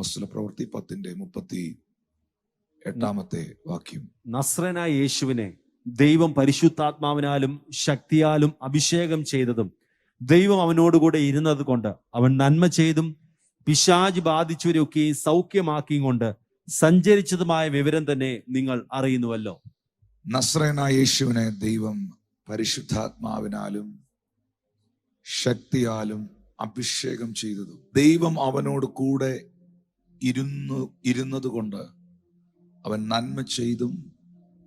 അപ്പോസ്തല പ്രവൃത്തി 10:38 നസ്രനായ യേശുവിനെ ദൈവം പരിശുദ്ധാത്മാവിനാലും ശക്തിയാലും അഭിഷേകം ചെയ്തതും ദൈവം അവനോടുകൂടെ ഇരുന്നത് കൊണ്ട് അവൻ നന്മ ചെയ്തും പിശാച് ബാധിച്ചവരൊക്കെ സൗഖ്യമാക്കിയും കൊണ്ട് സഞ്ചരിച്ചതുമായ വിവരം തന്നെ നിങ്ങൾ അറിയുന്നുവല്ലോ. നസ്രനായ യേശുവിനെ ദൈവം പരിശുദ്ധാത്മാവിനാലും ശക്തിയാലും അഭിഷേകം ചെയ്തതും ദൈവം അവനോട് കൂടെ ഇരുന്നത് കൊണ്ട് അവൻ നന്മ ചെയ്തും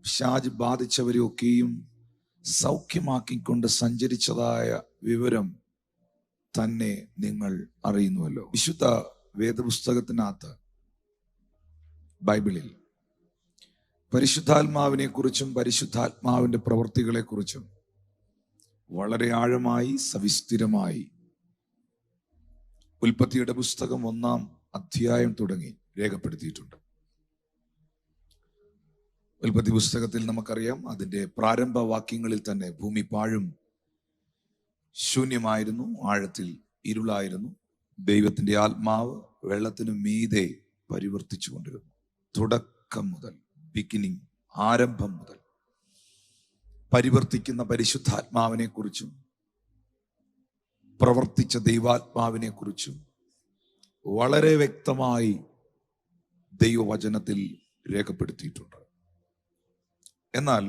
പിശാച് ബാധിച്ചവരെയൊക്കെയും സൗഖ്യമാക്കിക്കൊണ്ട് സഞ്ചരിച്ചതായ വിവരം തന്നെ നിങ്ങൾ അറിയുന്നുവല്ലോ. വിശുദ്ധ വേദപുസ്തകത്തിനകത്ത് ബൈബിളിൽ പരിശുദ്ധാത്മാവിനെ കുറിച്ചും പരിശുദ്ധാത്മാവിന്റെ പ്രവൃത്തികളെ കുറിച്ചും വളരെ ആഴമായി സവിസ്തരമായി ഉൽപ്പത്തിയുടെ പുസ്തകം 1-ാം അധ്യായം തുടങ്ങി രേഖപ്പെടുത്തിയിട്ടുണ്ട്. ഉൽപ്പത്തി പുസ്തകത്തിൽ നമുക്കറിയാം, അതിന്റെ പ്രാരംഭ വാക്യങ്ങളിൽ തന്നെ ഭൂമി പാഴും ശൂന്യമായിരുന്നു, ആഴത്തിൽ ഇരുളായിരുന്നു. ദൈവത്തിന്റെ ആത്മാവ് വെള്ളത്തിനു മീതെ പരിവർത്തിച്ചു കൊണ്ടിരുന്നു. തുടക്കം മുതൽ, ബിഗിനിങ്, ആരംഭം മുതൽ പരിവർത്തിക്കുന്ന പരിശുദ്ധാത്മാവിനെ കുറിച്ചും പ്രവർത്തിച്ച ദൈവാത്മാവിനെ കുറിച്ചും വളരെ വ്യക്തമായി ദൈവവചനത്തിൽ രേഖപ്പെടുത്തിയിട്ടുണ്ട്. എന്നാൽ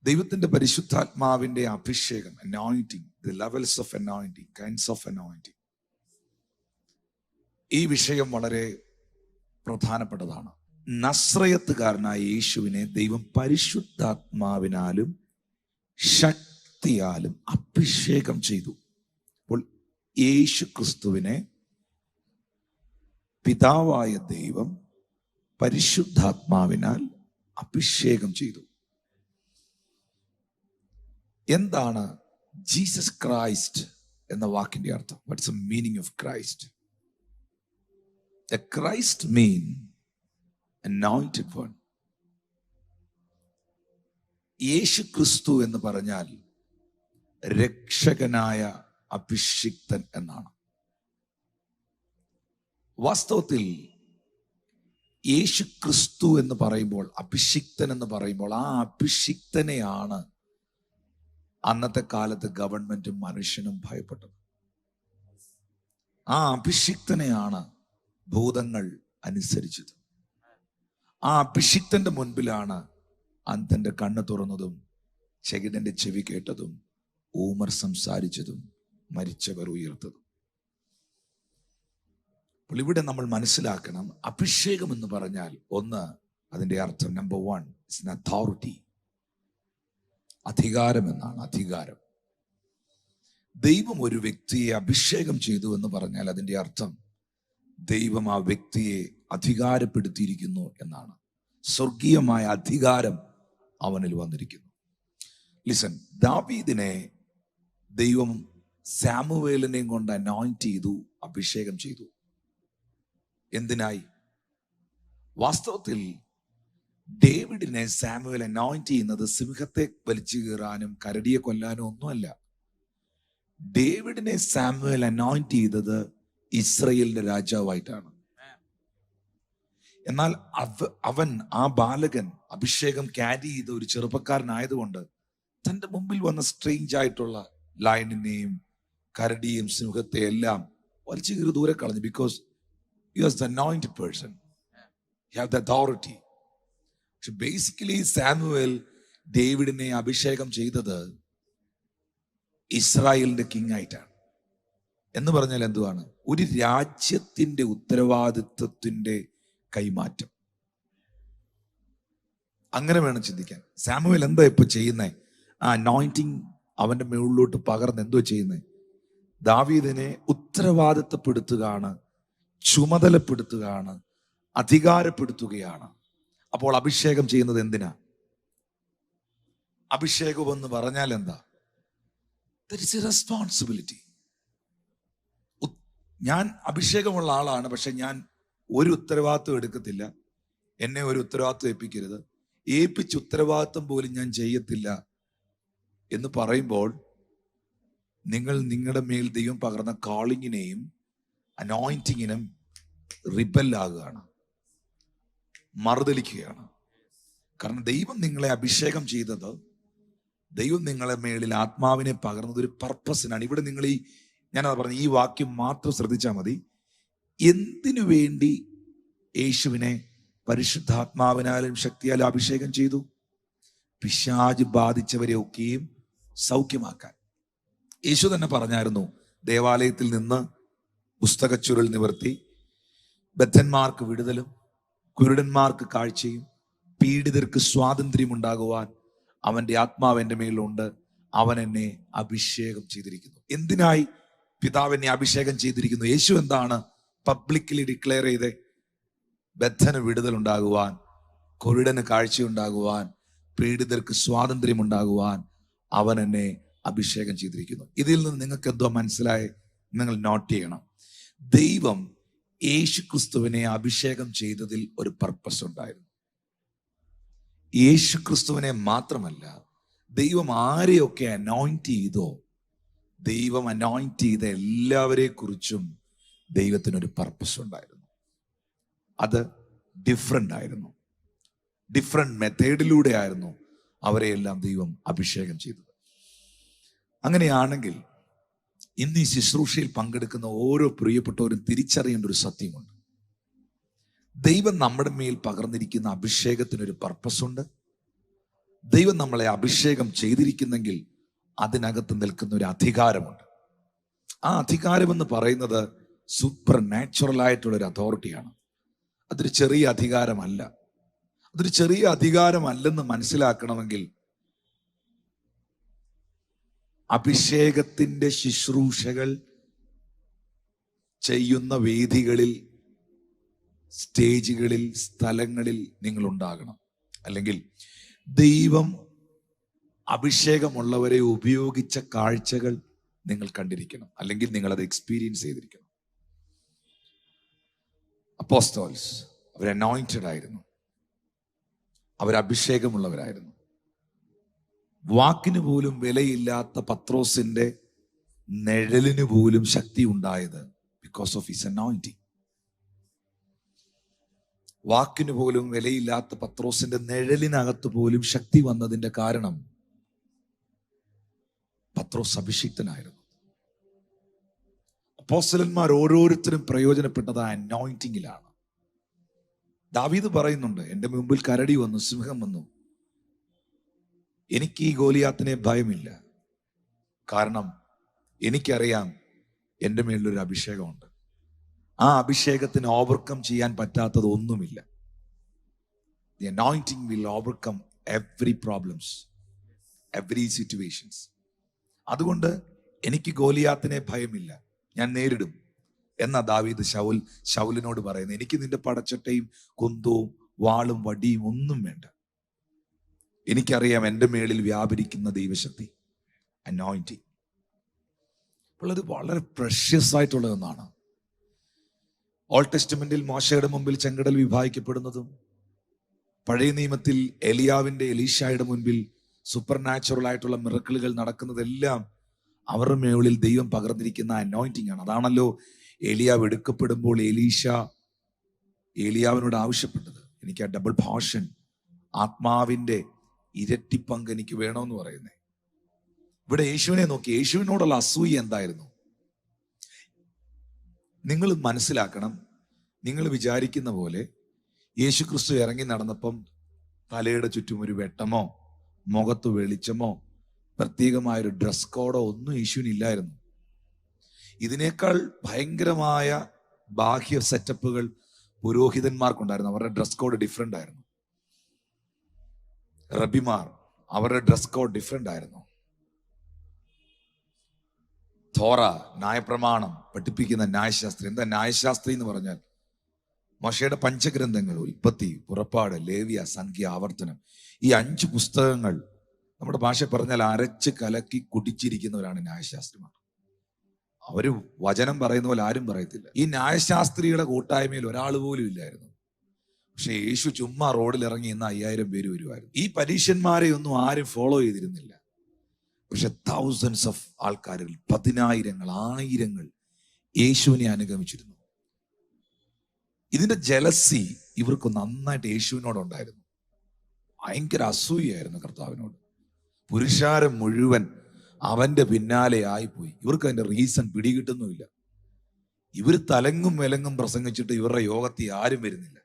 ദൈവത്തിന്റെ പരിശുദ്ധാത്മാവിന്റെ അഭിഷേകം, anointing, the levels of anointing, kinds of anointing, ഈ വിഷയം വളരെ പ്രധാനപ്പെട്ടതാണ്. നസ്രയത്തുകാരനായ യേശുവിനെ ദൈവം പരിശുദ്ധാത്മാവിനാലും ശക്തിയാലും അഭിഷേകം ചെയ്തു. അപ്പോൾ യേശു ക്രിസ്തുവിനെ പിതാവായ ദൈവം പരിശുദ്ധാത്മാവിനാൽ അഭിഷേകം ചെയ്തു. എന്താണ് ജീസസ് ക്രൈസ്റ്റ് എന്ന വാക്കിന്റെ അർത്ഥം? What's the meaning of Christ? The Christ mean anointed one. യേശു ക്രിസ്തു എന്ന് പറഞ്ഞാൽ രക്ഷകനായ അഭിഷിക്തൻ എന്നാണ്. വാസ്തവത്തിൽ യേശു ക്രിസ്തു എന്ന് പറയുമ്പോൾ, അഭിഷിക്തൻ എന്ന് പറയുമ്പോൾ, ആ അഭിഷിക്തനെയാണ് അന്നത്തെ കാലത്ത് ഗവൺമെന്റും മനുഷ്യനും ഭയപ്പെട്ടത്. ആ അഭിഷിക്തനെയാണ് ഭൂതങ്ങൾ അനുസരിച്ചത്. ആ അഭിഷിക്തന്റെ മുൻപിലാണ് അന്ധന്റെ കണ്ണ് തുറന്നതും ചെകിടന്റെ ചെവി കേട്ടതും ഊമർ സംസാരിച്ചതും മരിച്ചവർ ഉയർത്തതും. അപ്പോൾ ഇവിടെ നമ്മൾ മനസ്സിലാക്കണം, അഭിഷേകം എന്ന് പറഞ്ഞാൽ ഒന്ന്, അതിന്റെ അർത്ഥം നമ്പർ 1 ഇറ്റ്സ് an authority, അധികാരം എന്നാണ്. അധികാരം. ദൈവം ഒരു വ്യക്തിയെ അഭിഷേകം ചെയ്തു എന്ന് പറഞ്ഞാൽ അതിന്റെ അർത്ഥം ദൈവം ആ വ്യക്തിയെ അധികാരപ്പെടുത്തിയിരിക്കുന്നു എന്നാണ്. സ്വർഗീയമായ അധികാരം അവനിൽ വന്നിരിക്കുന്നു. ലിസൺ, ദാവീദിനെ ദൈവം സാമുവേലിനെയും കൊണ്ട് അനോയിന്റ് ചെയ്തു, അഭിഷേകം ചെയ്തു. എന്തിനായി? വാസ്തവത്തിൽ ഡേവിഡിനെ സാമുവേൽ അനോയിന്റ് ചെയ്യുന്നത് സിംഹത്തെ വലിച്ചു കീറാനും കരടിയെ കൊല്ലാനും ഒന്നുമല്ല. ഡേവിഡിനെ സാമുവേൽ അനോയിന്റ് ചെയ്തത് ഇസ്രയേലിന്റെ രാജാവായിട്ടാണ്. എന്നാൽ അവൻ, ആ ബാലകൻ, അഭിഷേകം ക്യാരി ചെയ്ത ഒരു ചെറുപ്പക്കാരനായതുകൊണ്ട് തന്റെ മുമ്പിൽ വന്ന സ്ട്രേഞ്ച് ആയിട്ടുള്ള ലയണിനെയും കരടിയും സിംഹത്തെ എല്ലാം വലിച്ചു കീറി ദൂരെ കളഞ്ഞു. Because he was the anointed person, he have the authority. പക്ഷെ ബേസിക്കലി സാമുവേൽ ഡേവിഡിനെ അഭിഷേകം ചെയ്തത് ഇസ്രായേലിന്റെ കിങ് ആയിട്ടാണ്. എന്ന് പറഞ്ഞാൽ എന്തുവാണ്? ഒരു രാജ്യത്തിന്റെ ഉത്തരവാദിത്വത്തിന്റെ കൈമാറ്റം. അങ്ങനെ വേണം ചിന്തിക്കാൻ. സാമുവേൽ എന്താ ഇപ്പൊ ചെയ്യുന്നത്? ആ അനോയിന്റിങ് അവന്റെ മുകളിലോട്ട് പകർന്ന് എന്തോ ചെയ്യുന്നത്? ദാവീദിനെ ഉത്തരവാദിത്തപ്പെടുത്തുകയാണ്, ചുമതലപ്പെടുത്തുകയാണ്, അധികാരപ്പെടുത്തുകയാണ്. അപ്പോൾ അഭിഷേകം ചെയ്യുന്നത് എന്തിനാ? അഭിഷേകം എന്ന് പറഞ്ഞാൽ എന്താ? There is a responsibility. ഞാൻ അഭിഷേകമുള്ള ആളാണ്, പക്ഷെ ഞാൻ ഒരു ഉത്തരവാദിത്വം എടുക്കത്തില്ല. എന്നെ ഒരു ഉത്തരവാദിത്വം ഏൽപ്പിക്കരുത്, ഏൽപ്പിച്ച് ഉത്തരവാദിത്വം പോലും ഞാൻ ചെയ്യത്തില്ല എന്ന് പറയുമ്പോൾ നിങ്ങൾ നിങ്ങളുടെ മേൽ ദൈവം പകർന്ന കോളിങ്ങിനെയും അനോയിന്റിങ്ങിനും റിബല്ലാകുകയാണ്, മറുതലിക്കുകയാണ്. കാരണം ദൈവം നിങ്ങളെ അഭിഷേകം ചെയ്തത്, ദൈവം നിങ്ങളെ മേളിൽ ആത്മാവിനെ പകർന്നത് ഒരു പർപ്പസിനാണ്. ഇവിടെ നിങ്ങൾ ഞാനത് പറഞ്ഞു, ഈ വാക്യം മാത്രം ശ്രദ്ധിച്ചാൽ മതി. എന്തിനു വേണ്ടി യേശുവിനെ പരിശുദ്ധാത്മാവിനാലും ശക്തിയാലും അഭിഷേകം ചെയ്തു? പിശാച് ബാധിച്ചവരെ ഒക്കെയും സൗഖ്യമാക്കാൻ. യേശു തന്നെ പറഞ്ഞായിരുന്നു, ദേവാലയത്തിൽ നിന്ന് പുസ്തകച്ചുരുൾ നിവർത്തി ബദ്ധന്മാർക്ക് വിടുതലും കുരുടന്മാർക്ക് കാഴ്ചയും പീഡിതർക്ക് സ്വാതന്ത്ര്യം ഉണ്ടാകുവാൻ അവന്റെ ആത്മാവ് എൻ്റെ മേലുണ്ട്, അവൻ എന്നെ അഭിഷേകം ചെയ്തിരിക്കുന്നു. എന്തിനായി പിതാവ് എന്നെ അഭിഷേകം ചെയ്തിരിക്കുന്നു? യേശു എന്താണ് പബ്ലിക്കലി ഡിക്ലെയർ ചെയ്തേ? ബദ്ധന് വിടുതൽ ഉണ്ടാകുവാൻ, കുരുടന് കാഴ്ചയുണ്ടാകുവാൻ, പീഡിതർക്ക് സ്വാതന്ത്ര്യം ഉണ്ടാകുവാൻ അവൻ എന്നെ അഭിഷേകം ചെയ്തിരിക്കുന്നു. ഇതിൽ നിന്ന് നിങ്ങൾക്ക് എന്തോ മനസ്സിലായി? നിങ്ങൾ നോട്ട് ചെയ്യണം. ദൈവം യേശു ക്രിസ്തുവിനെ അഭിഷേകം ചെയ്തതിൽ ഒരു പർപ്പസ് ഉണ്ടായിരുന്നു. യേശു ക്രിസ്തുവിനെ മാത്രമല്ല, ദൈവം ആരെയൊക്കെ അനോയിന്റ് ചെയ്തോ, ദൈവം അനോയിന്റ് ചെയ്ത എല്ലാവരെ കുറിച്ചും ദൈവത്തിനൊരു പർപ്പസ് ഉണ്ടായിരുന്നു. അത് ഡിഫറെന്റ് ആയിരുന്നു. ഡിഫറെന്റ് മെത്തേഡിലൂടെ ആയിരുന്നു അവരെയെല്ലാം ദൈവം അഭിഷേകം ചെയ്തത്. അങ്ങനെയാണെങ്കിൽ ഇന്ന് ഈ ശുശ്രൂഷയിൽ പങ്കെടുക്കുന്ന ഓരോ പ്രിയപ്പെട്ടവരും തിരിച്ചറിയേണ്ട ഒരു സത്യമുണ്ട്. ദൈവം നമ്മുടെ മേൽ പകർന്നിരിക്കുന്ന അഭിഷേകത്തിനൊരു പർപ്പസ് ഉണ്ട്. ദൈവം നമ്മളെ അഭിഷേകം ചെയ്തിരിക്കുന്നെങ്കിൽ അതിനകത്ത് നിൽക്കുന്ന ഒരു അധികാരമുണ്ട്. ആ അധികാരം എന്ന് പറയുന്നത് സൂപ്പർ നാച്ചുറൽ ആയിട്ടുള്ള ഒരു അതോറിറ്റിയാണ്. അതൊരു ചെറിയ അധികാരമല്ല. അതൊരു ചെറിയ അധികാരമല്ലെന്ന് മനസ്സിലാക്കണമെങ്കിൽ അഭിഷേകത്തിന്റെ ശുശ്രൂഷകൾ ചെയ്യുന്ന വേദികളിൽ, സ്റ്റേജുകളിൽ, സ്ഥലങ്ങളിൽ നിങ്ങൾ ഉണ്ടാകണം. അല്ലെങ്കിൽ ദൈവം അഭിഷേകമുള്ളവരെ ഉപയോഗിച്ച കാഴ്ചകൾ നിങ്ങൾ കണ്ടിരിക്കണം. അല്ലെങ്കിൽ നിങ്ങൾ അത് എക്സ്പീരിയൻസ് ചെയ്തിരിക്കണം. അപ്പോസ്തോൽസ് അവർ അനോയിന്റഡ് ആയിരുന്നു, അവർ അഭിഷേകമുള്ളവരായിരുന്നു. വാക്കിന് പോലും വിലയില്ലാത്ത പത്രോസിന്റെ നിഴലിന് പോലും ശക്തി ഉണ്ടായത് ബിക്കോസ് ഓഫ് ഹിസ് അനോയിന്റിങ്. വാക്കിന് പോലും വിലയില്ലാത്ത പത്രോസിന്റെ നിഴലിനകത്ത് പോലും ശക്തി വന്നതിന്റെ കാരണം പത്രോസ് അഭിഷിക്തനായിരുന്നു. അപ്പോസ്തലന്മാർ ഓരോരുത്തരും പ്രയോജനപ്പെട്ടത് ആ അനോയിന്റിങ്ങിലാണ്. ദാവീദ് പറയുന്നുണ്ട്, എൻ്റെ മുമ്പിൽ കരടി വന്നു, സിംഹം വന്നു, എനിക്ക് ഈ ഗോലിയാത്തിനെ ഭയമില്ല, കാരണം എനിക്കറിയാം എൻ്റെ മേലൊരു അഭിഷേകമുണ്ട്. ആ അഭിഷേകത്തിന് ഓവർകം ചെയ്യാൻ പറ്റാത്തത് ഒന്നുമില്ല. The anointing will overcome every problems, every situations. അതുകൊണ്ട് എനിക്ക് ഗോലിയാത്തിനെ ഭയമില്ല, ഞാൻ നേരിടും എന്നാ ദാവീദ് ശൗലിനോട് പറയുന്നത്. എനിക്ക് നിന്റെ പടച്ചട്ടയും കുന്തവും വാളും വടിയും ഒന്നും വേണ്ട, എനിക്കറിയാം എൻ്റെ മേളിൽ വ്യാപരിക്കുന്ന ദൈവശക്തി, അനോയിന്റിങ്. അപ്പോൾ അത് വളരെ പ്രഷ്യസ് ആയിട്ടുള്ള ഒന്നാണ്. ഓൾഡ് ടെസ്റ്റ്മെന്റിൽ മോശയുടെ മുമ്പിൽ ചെങ്കടൽ വിഭാഗിക്കപ്പെടുന്നതും, പഴയ നിയമത്തിൽ എലീശായുടെ മുൻപിൽ സൂപ്പർ നാച്ചുറൽ ആയിട്ടുള്ള മിറക്കിളുകൾ നടക്കുന്നതെല്ലാം അവരുടെ മേളിൽ ദൈവം പകർന്നിരിക്കുന്ന അനോയിന്റിങ് ആണ്. അതാണല്ലോ ഏലിയാവ് എടുക്കപ്പെടുമ്പോൾ ഏലിയാവിനോട് ആവശ്യപ്പെട്ടത്, എനിക്ക് ആ ഡബിൾ പോർഷൻ, ആത്മാവിന്റെ ഇരട്ടി പങ്ക് എനിക്ക് വേണമെന്ന് പറയുന്നേ. ഇവിടെ യേശുവിനെ നോക്കി, യേശുവിനോടുള്ള അസൂയ എന്തായിരുന്നു? നിങ്ങൾ മനസ്സിലാക്കണം, നിങ്ങൾ വിചാരിക്കുന്ന പോലെ യേശു ക്രിസ്തു ഇറങ്ങി നടന്നപ്പം തലയുടെ ചുറ്റും ഒരു വെട്ടമോ മുഖത്ത് വെളിച്ചമോ പ്രത്യേകമായൊരു ഡ്രസ് കോഡോ ഒന്നും യേശുവിനില്ലായിരുന്നു. ഇതിനേക്കാൾ ഭയങ്കരമായ ബാഹ്യ സെറ്റപ്പുകൾ പുരോഹിതന്മാർക്കുണ്ടായിരുന്നു. അവരുടെ ഡ്രസ് കോഡ് ഡിഫറെന്റ് ആയിരുന്നു. റബിമാർ, അവരുടെ ഡ്രസ് കോഡ് ഡിഫറെന്റ് ആയിരുന്നു. തോറ, ന്യായപ്രമാണം പഠിപ്പിക്കുന്ന ന്യായശാസ്ത്രി. എന്താ ന്യായശാസ്ത്രി എന്ന് പറഞ്ഞാൽ? മോശയുടെ പഞ്ചഗ്രന്ഥങ്ങൾ, ഉൽപ്പത്തി, പുറപ്പാട്, ലേവ്യ, സംഖ്യ, ആവർത്തനം, ഈ 5 പുസ്തകങ്ങൾ നമ്മുടെ ഭാഷ പറഞ്ഞാൽ അരച്ച് കലക്കി കുടിച്ചിരിക്കുന്നവരാണ് ന്യായശാസ്ത്രിമാർ. അവര് വചനം പറയുന്ന പോലെ ആരും പറയത്തില്ല. ഈ ന്യായശാസ്ത്രിയുടെ കൂട്ടായ്മയിൽ ഒരാൾ പോലും ഇല്ലായിരുന്നു. പക്ഷെ യേശു ചുമ്മാ റോഡിൽ ഇറങ്ങി ഇന്ന് 5000 പേര് വരുമായിരുന്നു. ഈ പരീക്ഷന്മാരെ ഒന്നും ആരും ഫോളോ ചെയ്തിരുന്നില്ല. പക്ഷെ തൗസൻഡ്സ് ഓഫ് ആൾക്കാരിൽ 10,000-ങ്ങൾ 1000-ങ്ങൾ യേശുവിനെ അനുഗമിച്ചിരുന്നു. ഇതിന്റെ ജലസി ഇവർക്ക് നന്നായിട്ട് യേശുവിനോടുണ്ടായിരുന്നു. ഭയങ്കര അസൂയായിരുന്നു കർത്താവിനോട്. പുരുഷാരം മുഴുവൻ അവന്റെ പിന്നാലെ ആയിപ്പോയി. ഇവർക്ക് അതിന്റെ റീസൺ പിടികിട്ടുന്നുമില്ല. ഇവർ തലങ്ങും വിലങ്ങും പ്രസംഗിച്ചിട്ട് ഇവരുടെ യോഗത്തിൽ ആരും വരുന്നില്ല.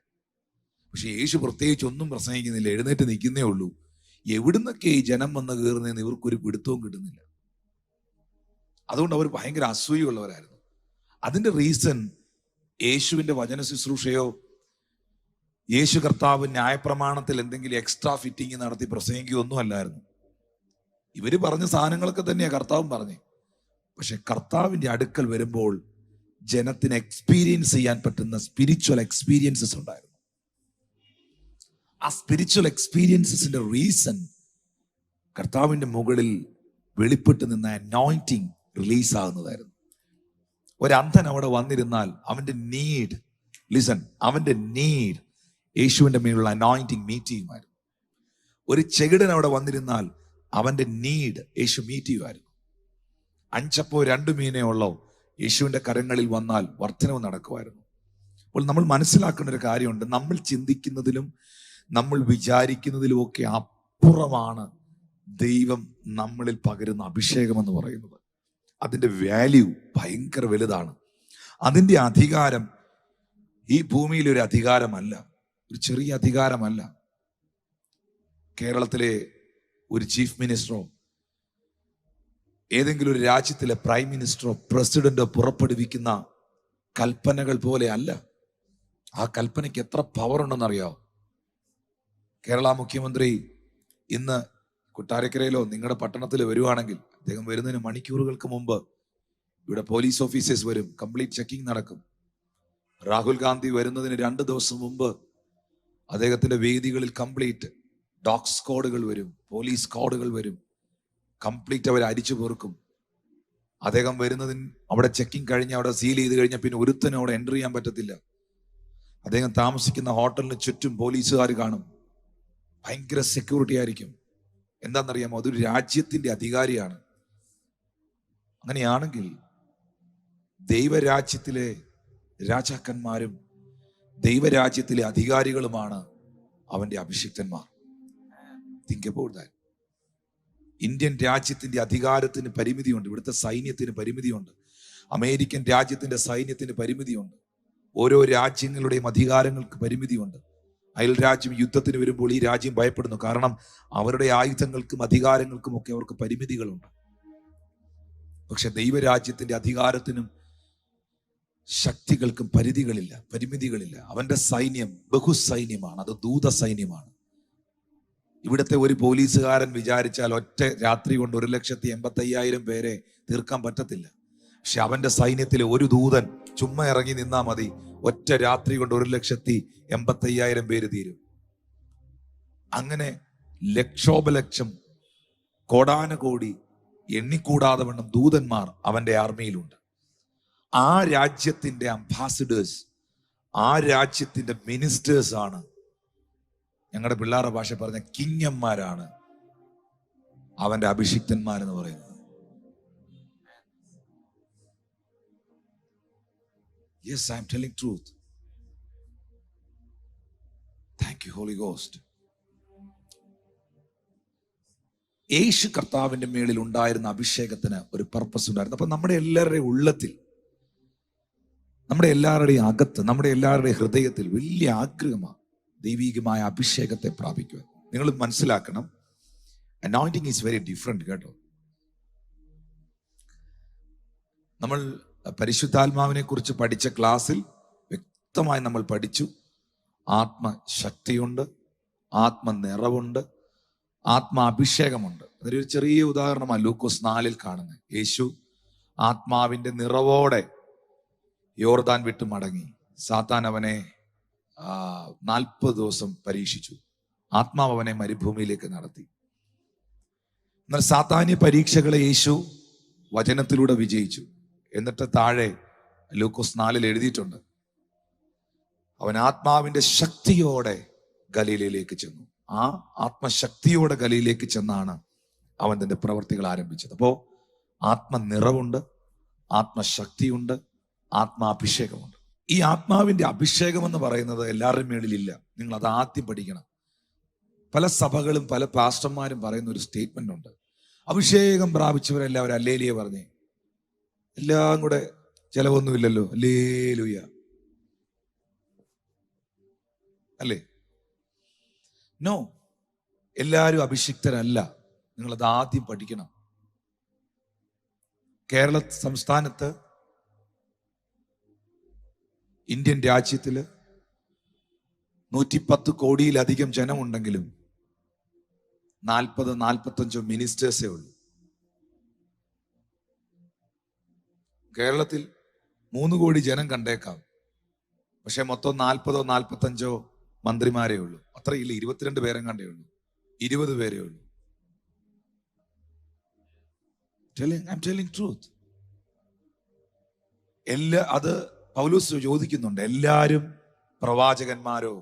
പക്ഷെ യേശു പ്രത്യേകിച്ച് ഒന്നും പ്രസംഗിക്കുന്നില്ല, എഴുന്നേറ്റ് നിൽക്കുന്നേ ഉള്ളൂ. എവിടുന്നൊക്കെ ഈ ജനം വന്ന് കയറുന്നതെന്ന് ഇവർക്കൊരു പിടുത്തവും കിട്ടുന്നില്ല. അതുകൊണ്ട് അവർ ഭയങ്കര അസൂയുള്ളവരായിരുന്നു. അതിന്റെ റീസൺ യേശുവിന്റെ വചന ശുശ്രൂഷയോ യേശു കർത്താവ് ന്യായപ്രമാണത്തിൽ എന്തെങ്കിലും എക്സ്ട്രാ ഫിറ്റിംഗ് നടത്തി പ്രസംഗിക്കുകയോ ഒന്നും അല്ലായിരുന്നു. ഇവര് പറഞ്ഞ സാധനങ്ങളൊക്കെ തന്നെയാ കർത്താവും പറഞ്ഞേ. പക്ഷെ കർത്താവിന്റെ അടുക്കൽ വരുമ്പോൾ ജനത്തിന് എക്സ്പീരിയൻസ് ചെയ്യാൻ പറ്റുന്ന സ്പിരിച്വൽ എക്സ്പീരിയൻസസ് ഉണ്ടായിരുന്നു. ആ സ്പിരിച്വൽ എക്സ്പീരിയൻസസിന്റെ റീസൺ കർത്താവിന്റെ മുകളിൽ വെളിപ്പെട്ട് നിന്ന അനോയിന്റിങ് റിലീസ് ആകുന്നതായിരുന്നു. ഒരന്ധൻ അവിടെ വന്നിരുന്നാൽ അവന്റെ നീഡ് യേശുവിന്റെ മേലുള്ള അനോയിന്റിങ് മീറ്റ് ചെയ്യുമായിരുന്നു. ഒരു ചെകിടൻ അവിടെ വന്നിരുന്നാൽ അവന്റെ നീഡ് യേശു മീറ്റ് ചെയ്യുമായിരുന്നു. 5 അപ്പോ 2 മീനേ ഉള്ളോ യേശുവിന്റെ കരങ്ങളിൽ വന്നാൽ വർധനവ് നടക്കുമായിരുന്നു. അപ്പോൾ നമ്മൾ മനസ്സിലാക്കേണ്ട ഒരു കാര്യമുണ്ട്. നമ്മൾ ചിന്തിക്കുന്നതിലും നമ്മൾ വിചാരിക്കുന്നതിലും ഒക്കെ അപ്പുറമാണ് ദൈവം നമ്മളിൽ പകരുന്ന അഭിഷേകം എന്ന് പറയുന്നത്. അതിന്റെ വാല്യൂ ഭയങ്കര വലുതാണ്. അതിന്റെ അധികാരം ഈ ഭൂമിയിലെ ഒരു അധികാരമല്ല, ഒരു ചെറിയ അധികാരമല്ല. കേരളത്തിലെ ഒരു ചീഫ് മിനിസ്റ്ററോ ഏതെങ്കിലും ഒരു രാജ്യത്തിലെ പ്രൈം മിനിസ്റ്ററോ പ്രസിഡന്റോ പുറപ്പെടുവിക്കുന്ന കൽപ്പനകൾ പോലെ അല്ല. ആ കൽപ്പനയ്ക്ക് എത്ര പവർ ഉണ്ടെന്നറിയാമോ? കേരള മുഖ്യമന്ത്രി ഇന്ന് കൊട്ടാരക്കരയിലോ നിങ്ങളുടെ പട്ടണത്തിൽ വരുവാണെങ്കിൽ അദ്ദേഹം വരുന്നതിന് മണിക്കൂറുകൾക്ക് മുമ്പ് ഇവിടെ പോലീസ് ഓഫീസേഴ്സ് വരും, കംപ്ലീറ്റ് ചെക്കിംഗ് നടക്കും. രാഹുൽ ഗാന്ധി വരുന്നതിന് 2 ദിവസം മുമ്പ് അദ്ദേഹത്തിന്റെ വേദികളിൽ കംപ്ലീറ്റ് ഡോഗ് സ്ക്വാഡുകൾ വരും, പോലീസ് സ്ക്വാഡുകൾ വരും, കംപ്ലീറ്റ് അവർ അരിച്ചു പെറുക്കും. അദ്ദേഹം വരുന്നതിന് അവിടെ ചെക്കിംഗ് കഴിഞ്ഞ് അവിടെ സീൽ ചെയ്ത് കഴിഞ്ഞാൽ പിന്നെ ഒരുത്തനും അവിടെ എൻ്റർ ചെയ്യാൻ പറ്റത്തില്ല. അദ്ദേഹം താമസിക്കുന്ന ഹോട്ടലിന് ചുറ്റും പോലീസുകാർ കാണും. ഭയങ്കര സെക്യൂരിറ്റി ആയിരിക്കും. എന്താണെന്നറിയാമോ? അതൊരു രാജ്യത്തിന്റെ അധികാരിയാണ്. അങ്ങനെയാണെങ്കിൽ ദൈവരാജ്യത്തിലെ രാജാക്കന്മാരും ദൈവരാജ്യത്തിലെ അധികാരികളുമാണ് അവന്റെ അഭിഷിക്തന്മാർ. Think about that. ഇന്ത്യൻ രാജ്യത്തിന്റെ അധികാരത്തിന് പരിമിതിയുണ്ട്, ഇവിടുത്തെ സൈന്യത്തിന് പരിമിതിയുണ്ട്, അമേരിക്കൻ രാജ്യത്തിന്റെ സൈന്യത്തിന് പരിമിതിയുണ്ട്, ഓരോ രാജ്യങ്ങളുടെയും അധികാരങ്ങൾക്ക് പരിമിതിയുണ്ട്. അയൽ രാജ്യം യുദ്ധത്തിന് വരുമ്പോൾ ഈ രാജ്യം ഭയപ്പെടുന്നു. കാരണം അവരുടെ ആയുധങ്ങൾക്കും അധികാരങ്ങൾക്കും ഒക്കെ അവർക്ക് പരിമിതികളുണ്ട്. പക്ഷെ ദൈവരാജ്യത്തിന്റെ അധികാരത്തിനും ശക്തികൾക്കും പരിമിതികളില്ല. അവന്റെ സൈന്യം ബഹുസൈന്യമാണ്, അത് ദൂത സൈന്യമാണ്. ഇവിടുത്തെ ഒരു പോലീസുകാരൻ വിചാരിച്ചാൽ ഒറ്റ രാത്രി കൊണ്ട് 1,85,000 പേരെ തീർക്കാൻ പറ്റത്തില്ല. പക്ഷെ അവന്റെ സൈന്യത്തിലെ ഒരു ദൂതൻ ചുമ്മാ ഇറങ്ങി നിന്നാ മതി, ഒറ്റ രാത്രി കൊണ്ട് 1,85,000 പേര് തീരും. അങ്ങനെ ലക്ഷോപലക്ഷം കോടാനകോടി എണ്ണിക്കൂടാതെ വണ്ണം ദൂതന്മാർ അവന്റെ ആർമിയിലുണ്ട്. ആ രാജ്യത്തിന്റെ അംബാസിഡേഴ്സ്, ആ രാജ്യത്തിന്റെ മിനിസ്റ്റേഴ്സ് ആണ്, ഞങ്ങളുടെ പിള്ളേരുടെ ഭാഷ പറഞ്ഞ കിങ്ങന്മാരാണ് അവന്റെ അഭിഷിക്തന്മാരെന്ന് പറയുന്നത്. Yes, I am telling truth. Thank you, Holy Ghost. യേശു കർത്താവിന്റെ മേളിൽ ഉണ്ടായിരുന്ന അഭിഷേകത്തിന് ഒരു പർപ്പസ് ഉണ്ടായിരുന്നു. അപ്പൊ നമ്മുടെ എല്ലാവരുടെയും ഉള്ളത്തിൽ, നമ്മുടെ എല്ലാവരുടെയും അകത്ത്, നമ്മുടെ എല്ലാവരുടെയും ഹൃദയത്തിൽ വലിയ ആഗ്രഹമാണ് ദൈവികമായ അഭിഷേകത്തെ പ്രാപിക്കുക. നിങ്ങൾ മനസ്സിലാക്കണം, അനോയിന്റിങ് ഈസ് വെരി ഡിഫറെന്റ് കേട്ടോ. നമ്മൾ പരിശുദ്ധാത്മാവിനെ കുറിച്ച് പഠിച്ച ക്ലാസ്സിൽ വ്യക്തമായി നമ്മൾ പഠിച്ചു. ആത്മശക്തിയുണ്ട്, ആത്മനിറവുണ്ട്, ആത്മാഭിഷേകമുണ്ട്. അതൊരു ചെറിയ ഉദാഹരണമാണ് ലൂക്കോസ് 4 കാണുന്നത്. യേശു ആത്മാവിന്റെ നിറവോടെ യോർദാൻ വിട്ട് മടങ്ങി. സാത്താൻ അവനെ 40 ദിവസം പരീക്ഷിച്ചു. ആത്മാവ് അവനെ മരുഭൂമിയിലേക്ക് നടത്തി. എന്നാൽ സാത്താന്യ പരീക്ഷകളെ യേശു വചനത്തിലൂടെ വിജയിച്ചു. എന്നിട്ട് താഴെ ലൂക്കോസ് 4 എഴുതിയിട്ടുണ്ട്, അവൻ ആത്മാവിന്റെ ശക്തിയോടെ ഗലീലയിലേക്ക് ചെന്നു. ആ ആത്മശക്തിയോടെ ഗലീലയിലേക്ക് ചെന്നാണ് അവൻ തന്റെ പ്രവർത്തികൾ ആരംഭിച്ചത്. അപ്പോ ആത്മനിറവുണ്ട്, ആത്മശക്തിയുണ്ട്, ആത്മാഭിഷേകമുണ്ട്. ഈ ആത്മാവിന്റെ അഭിഷേകം എന്ന് പറയുന്നത് എല്ലാവരുടെയും മേളിലില്ല. നിങ്ങൾ അത് ആദ്യം പഠിക്കണം. പല സഭകളും പല പാസ്റ്റർമാരും പറയുന്ന ഒരു സ്റ്റേറ്റ്മെന്റ് ഉണ്ട്, അഭിഷേകം പ്രാപിച്ചവരെല്ലാവരും അല്ലേലിയ പറഞ്ഞേ. എല്ലാം കൂടെ ചിലവൊന്നുമില്ലല്ലോ, അല്ലേലൂയ അല്ലേ? നോ, എല്ലാവരും അഭിഷിക്തരല്ല. നിങ്ങളത് ആദ്യം പഠിക്കണം. കേരള സംസ്ഥാനത്ത്, ഇന്ത്യൻ രാജ്യത്തില് 110 കോടിയിലധികം ജനമുണ്ടെങ്കിലും 40-45 മിനിസ്റ്റേഴ്സേ ഉള്ളൂ. കേരളത്തിൽ 3 കോടി ജനം കണ്ടേക്കാം, പക്ഷെ മൊത്തം 40-45 മന്ത്രിമാരേ ഉള്ളൂ. അത്രയില്ല, 22 പേരെ കണ്ടേ ഉള്ളൂ, 20 പേരേ ഉള്ളൂ. I'm telling truth. അത് പൗലോസ് ചോദിക്കുന്നുണ്ട്, എല്ലാവരും പ്രവാചകന്മാരോ,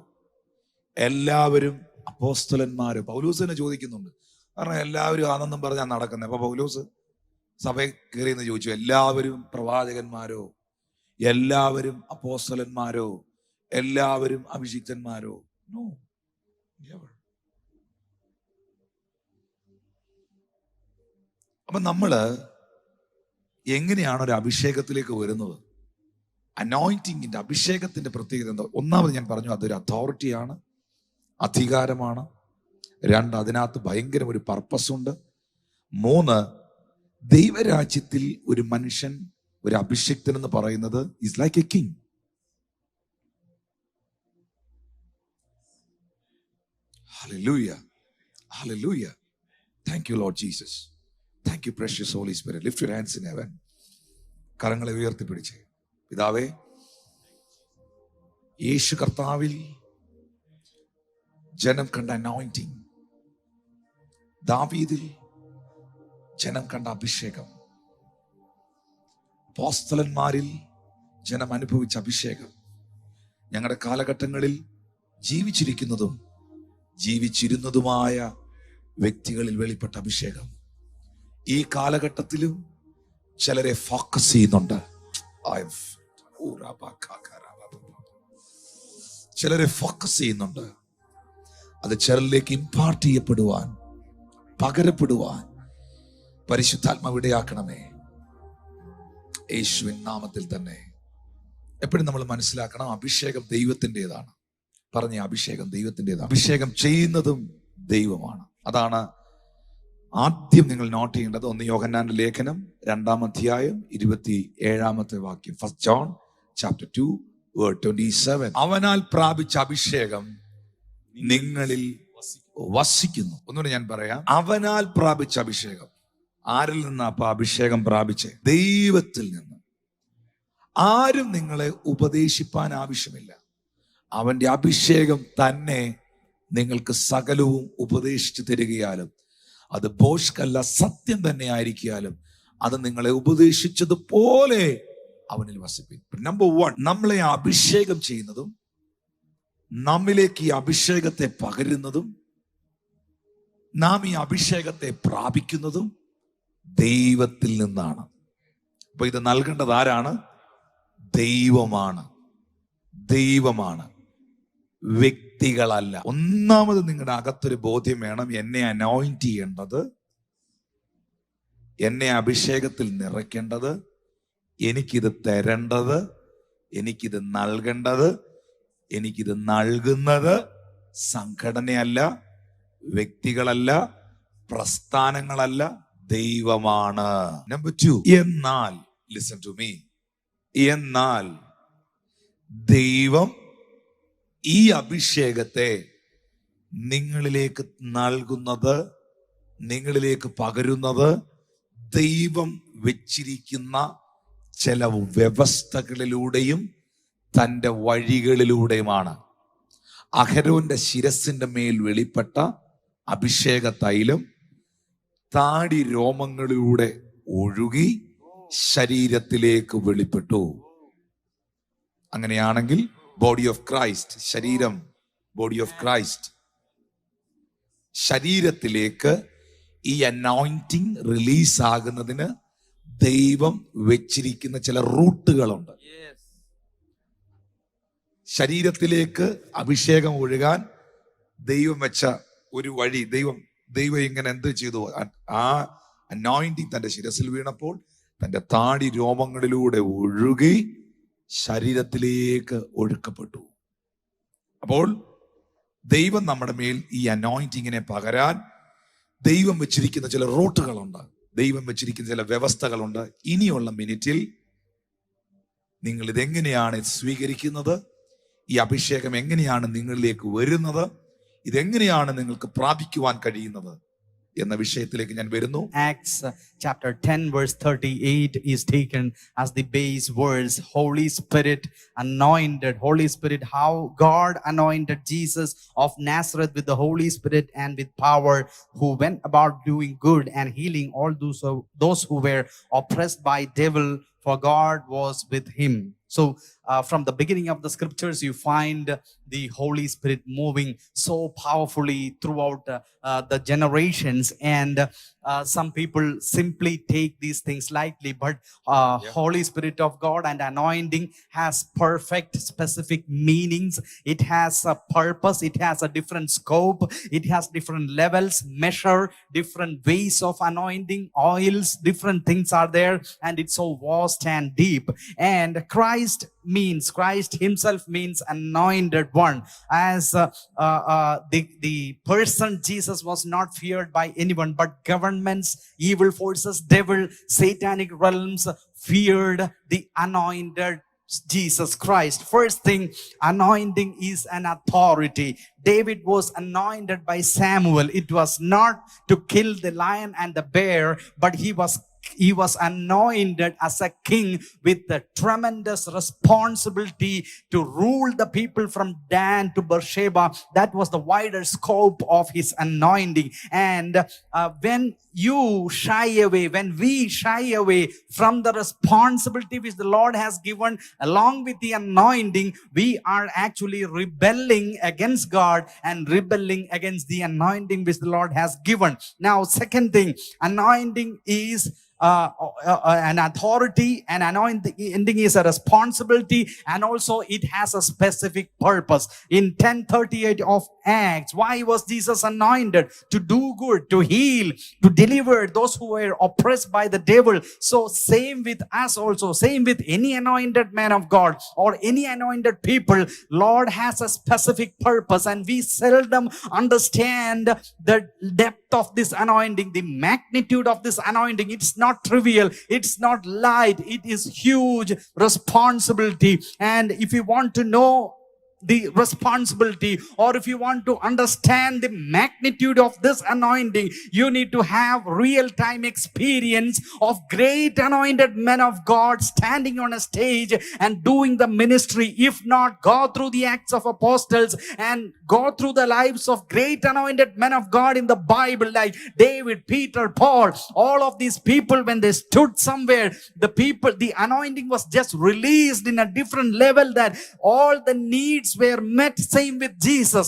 എല്ലാവരും അപ്പോസ്തലന്മാരോ? പൗലോസ് തന്നെ ചോദിക്കുന്നുണ്ട്. കാരണം എല്ലാവരും ആണെന്നും പറഞ്ഞാൽ നടക്കുന്നത്. അപ്പൊ പൗലോസ് സഭയിൽ കയറിയെന്ന് ചോദിച്ചു, എല്ലാവരും പ്രവാചകന്മാരോ, എല്ലാവരും അപ്പോസ്തലന്മാരോ, എല്ലാവരും അഭിഷിക്തന്മാരോ? No, never. അപ്പൊ നമ്മള് എങ്ങനെയാണ് ഒരു അഭിഷേകത്തിലേക്ക് വരുന്നത്? അനോയിന്റിങ്ങിന്റെ, അഭിഷേകത്തിന്റെ പ്രത്യേകത എന്താ? ഒന്നാമത് ഞാൻ പറഞ്ഞു, അതൊരു അതോറിറ്റിയാണ്, അധികാരമാണ്. 2, അതിനകത്ത് ഭയങ്കര ഒരു പർപ്പസ് ഉണ്ട്. 3, ദൈവരാജ്യത്തിൽ ഒരു മനുഷ്യൻ, ഒരു അഭിഷിക്തൻ എന്ന് പറയുന്നത് is like A king. Hallelujah. Hallelujah. Thank you, Lord Jesus. Thank you, precious Holy Spirit. Lift your hands in heaven. കരങ്ങളെ ഉയർത്തിപ്പിടിച്ച്, പിതാവേ, യേശു കർത്താവിൽ ജനം കണ്ട അനോയിന്റിങ്, ദാവീദിൽ ജനം കണ്ട അഭിഷേകം, അപ്പോസ്തലന്മാരിൽ ജനം അനുഭവിച്ച അഭിഷേകം, ഞങ്ങളുടെ കാലഘട്ടങ്ങളിൽ ജീവിച്ചിരിക്കുന്നതും ജീവിച്ചിരുന്നതുമായ വ്യക്തികളിൽ വെളിപ്പെട്ട അഭിഷേകം ഈ കാലഘട്ടത്തിലും ചിലരെ ഫോക്കസ് ചെയ്യുന്നുണ്ട്. ചിലരെ ഫോക്കസ് ചെയ്യുന്നുണ്ട്. അത് ചിലരിലേക്ക് ഇമ്പാർട്ട് ചെയ്യപ്പെടുവാൻ, പകരപ്പെടുവാൻ പരിശുദ്ധാത്മാവ് ഇടയാക്കണമേ, യേശുവിൻ നാമത്തിൽ തന്നെ. എപ്പോഴും നമ്മൾ മനസ്സിലാക്കണം, അഭിഷേകം ദൈവത്തിൻ്റെതാണ്. പറഞ്ഞ അഭിഷേകം ദൈവത്തിൻ്റെതാണ്. അഭിഷേകം ചെയ്യുന്നതും ദൈവമാണ്. അതാണ് ആദ്യം നിങ്ങൾ നോട്ട് ചെയ്യേണ്ടത്. 1 യോഹന്നാന്റെ ലേഖനം 2-ാം അധ്യായം 27-ാമത്തെ വാക്യം. 1 John chapter 2 verse 27. അവനാൽ പ്രാപിച്ച അഭിഷേകം നിങ്ങളിൽ വസിക്കുന്നു. ഒന്നുകൂടെ ഞാൻ പറയാം, അവനാൽ പ്രാപിച്ച അഭിഷേകം. ആരിൽ നിന്നാ അപ്പൊ അഭിഷേകം പ്രാപിച്ചേ? ദൈവത്തിൽ നിന്ന്. ആരും നിങ്ങളെ ഉപദേശിപ്പാൻ ആവശ്യമില്ല. അവന്റെ അഭിഷേകം തന്നെ നിങ്ങൾക്ക് സകലവും ഉപദേശിച്ചു തരികയാലും, അത് ഭോഷ്കല്ല, സത്യം തന്നെ ആയിരിക്കാലും, അത് നിങ്ങളെ ഉപദേശിച്ചതുപോലെ അവനിൽ വസിപ്പിക്കും. നമ്പർ 1, നമ്മളെ അഭിഷേകം ചെയ്യുന്നതും നമ്മിലേക്ക് ഈ അഭിഷേകത്തെ പകരുന്നതും നാം ഈ അഭിഷേകത്തെ പ്രാപിക്കുന്നതും ദൈവത്തിൽ നിന്നാണ്. അപ്പൊ ഇത് നൽകേണ്ടത് ആരാണ്? ദൈവമാണ്. ദൈവമാണ്, വ്യക്തികളല്ല. ഒന്നാമത് നിങ്ങളുടെ അകത്തൊരു ബോധ്യം വേണം, എന്നെ അനോയിന്റ് ചെയ്യേണ്ടത്, എന്നെ അഭിഷേകത്തിൽ നിറയ്ക്കേണ്ടത്, എനിക്കിത് തരേണ്ടത്, എനിക്കിത് നൽകേണ്ടത്, എനിക്കിത് നൽകുന്നത് സംഘടനയല്ല, വ്യക്തികളല്ല, പ്രസ്ഥാനങ്ങളല്ല, ദൈവമാണ്. നമ്പർ 2, എന്നാൽ ലിസൺ ടു മീ, എന്നാൽ ദൈവം ഈ അഭിഷേകത്തെ നിങ്ങളിലേക്ക് നൽകുന്നത്, നിങ്ങളിലേക്ക് പകരുന്നത് ദൈവം വെച്ചിരിക്കുന്ന ചില വ്യവസ്ഥകളിലൂടെയും തൻ്റെ വഴികളിലൂടെയുമാണ്. അഹരോന്റെ ശിരസിന്റെ മേൽ വെളിപ്പെട്ട അഭിഷേക തൈലം താടി രോമങ്ങളിലൂടെ ഒഴുകി ശരീരത്തിലേക്ക് വെളിപ്പെട്ടു. അങ്ങനെയാണെങ്കിൽ ബോഡി ഓഫ് ക്രൈസ്റ്റ്, ശരീരം, ബോഡി ഓഫ് ക്രൈസ്റ്റ്, ശരീരത്തിലേക്ക് ഈ അനോയിന്റിങ് റിലീസ് ആകുന്നതിന് ദൈവം വെച്ചിരിക്കുന്ന ചില റൂട്ടുകളുണ്ട്. ശരീരത്തിലേക്ക് അഭിഷേകം ഒഴുകാൻ ദൈവം വെച്ച ഒരു വഴി. ദൈവം ഇങ്ങനെ എന്ത് ചെയ്തു? ആ അനോയിന്റിങ് തന്റെ ശിരസിൽ വീണപ്പോൾ തന്റെ താടി രോമങ്ങളിലൂടെ ഒഴുകി ശരീരത്തിലേക്ക് ഒഴുക്കപ്പെട്ടു. അപ്പോൾ ദൈവം നമ്മുടെ മേൽ ഈ അനോയിന്റിങ്ങിനെ പകരാൻ ദൈവം വെച്ചിരിക്കുന്ന ചില റൂട്ടുകളുണ്ട്, ദൈവം വെച്ചിരിക്കുന്ന ചില വ്യവസ്ഥകളുണ്ട്. ഇനിയുള്ള മിനിറ്റിൽ നിങ്ങൾ ഇതെങ്ങനെയാണ് സ്വീകരിക്കുന്നത്, ഈ അഭിഷേകം എങ്ങനെയാണ് നിങ്ങളിലേക്ക് വരുന്നത്, ഇതെങ്ങനെയാണ് നിങ്ങൾക്ക് പ്രാപിക്കുവാൻ കഴിയുന്നത് എന്ന വിഷയത്തിലേക്ക് ഞാൻ വരുന്നു. Acts chapter 10 verse 38 is taken as the base verse. Holy Spirit anointed. Holy Spirit, how God anointed Jesus of Nazareth with the Holy Spirit and with power, who went about doing good and healing all those who were oppressed by devil, for God was with him. So from the beginning of the scriptures, you find the Holy Spirit moving so powerfully throughout the generations, and some people simply take these things lightly, but Holy Spirit of God and anointing has perfect specific meanings. It has a purpose, it has a different scope, it has different levels, measure, different ways of anointing, oils, different things are there, and it's so vast and deep. And Christ himself means anointed one. As the person Jesus was not feared by anyone, but governments, evil forces, devil, satanic realms feared the anointed Jesus Christ. First thing, anointing is an authority. David was anointed by Samuel. It was not to kill the lion and the bear, but he was anointed as a king with a tremendous responsibility to rule the people from Dan to Beersheba. That was the wider scope of his anointing. And when we shy away from the responsibility which the Lord has given along with the anointing, we are actually rebelling against God and rebelling against the anointing which the Lord has given. Now, second thing, anointing is an authority, and anointing is a responsibility, and also it has a specific purpose. In 10:38 of Acts, why was Jesus anointed? To do good, to heal, to deliver those who were oppressed by the devil. So same with us also, same with any anointed man of God or any anointed people. Lord has a specific purpose, and we seldom understand the depth of this anointing, the magnitude of this anointing. It's not trivial, it's not light, it is huge responsibility. And if you want to know the responsibility, or if you want to understand the magnitude of this anointing, you need to have real-time experience of great anointed men of God standing on a stage and doing the ministry. If not, go through the Acts of Apostles and go through the lives of great anointed men of God in the Bible, like David, Peter, Paul. All of these people, when they stood somewhere, the anointing was just released in a different level, that all the needs were met. Same with Jesus.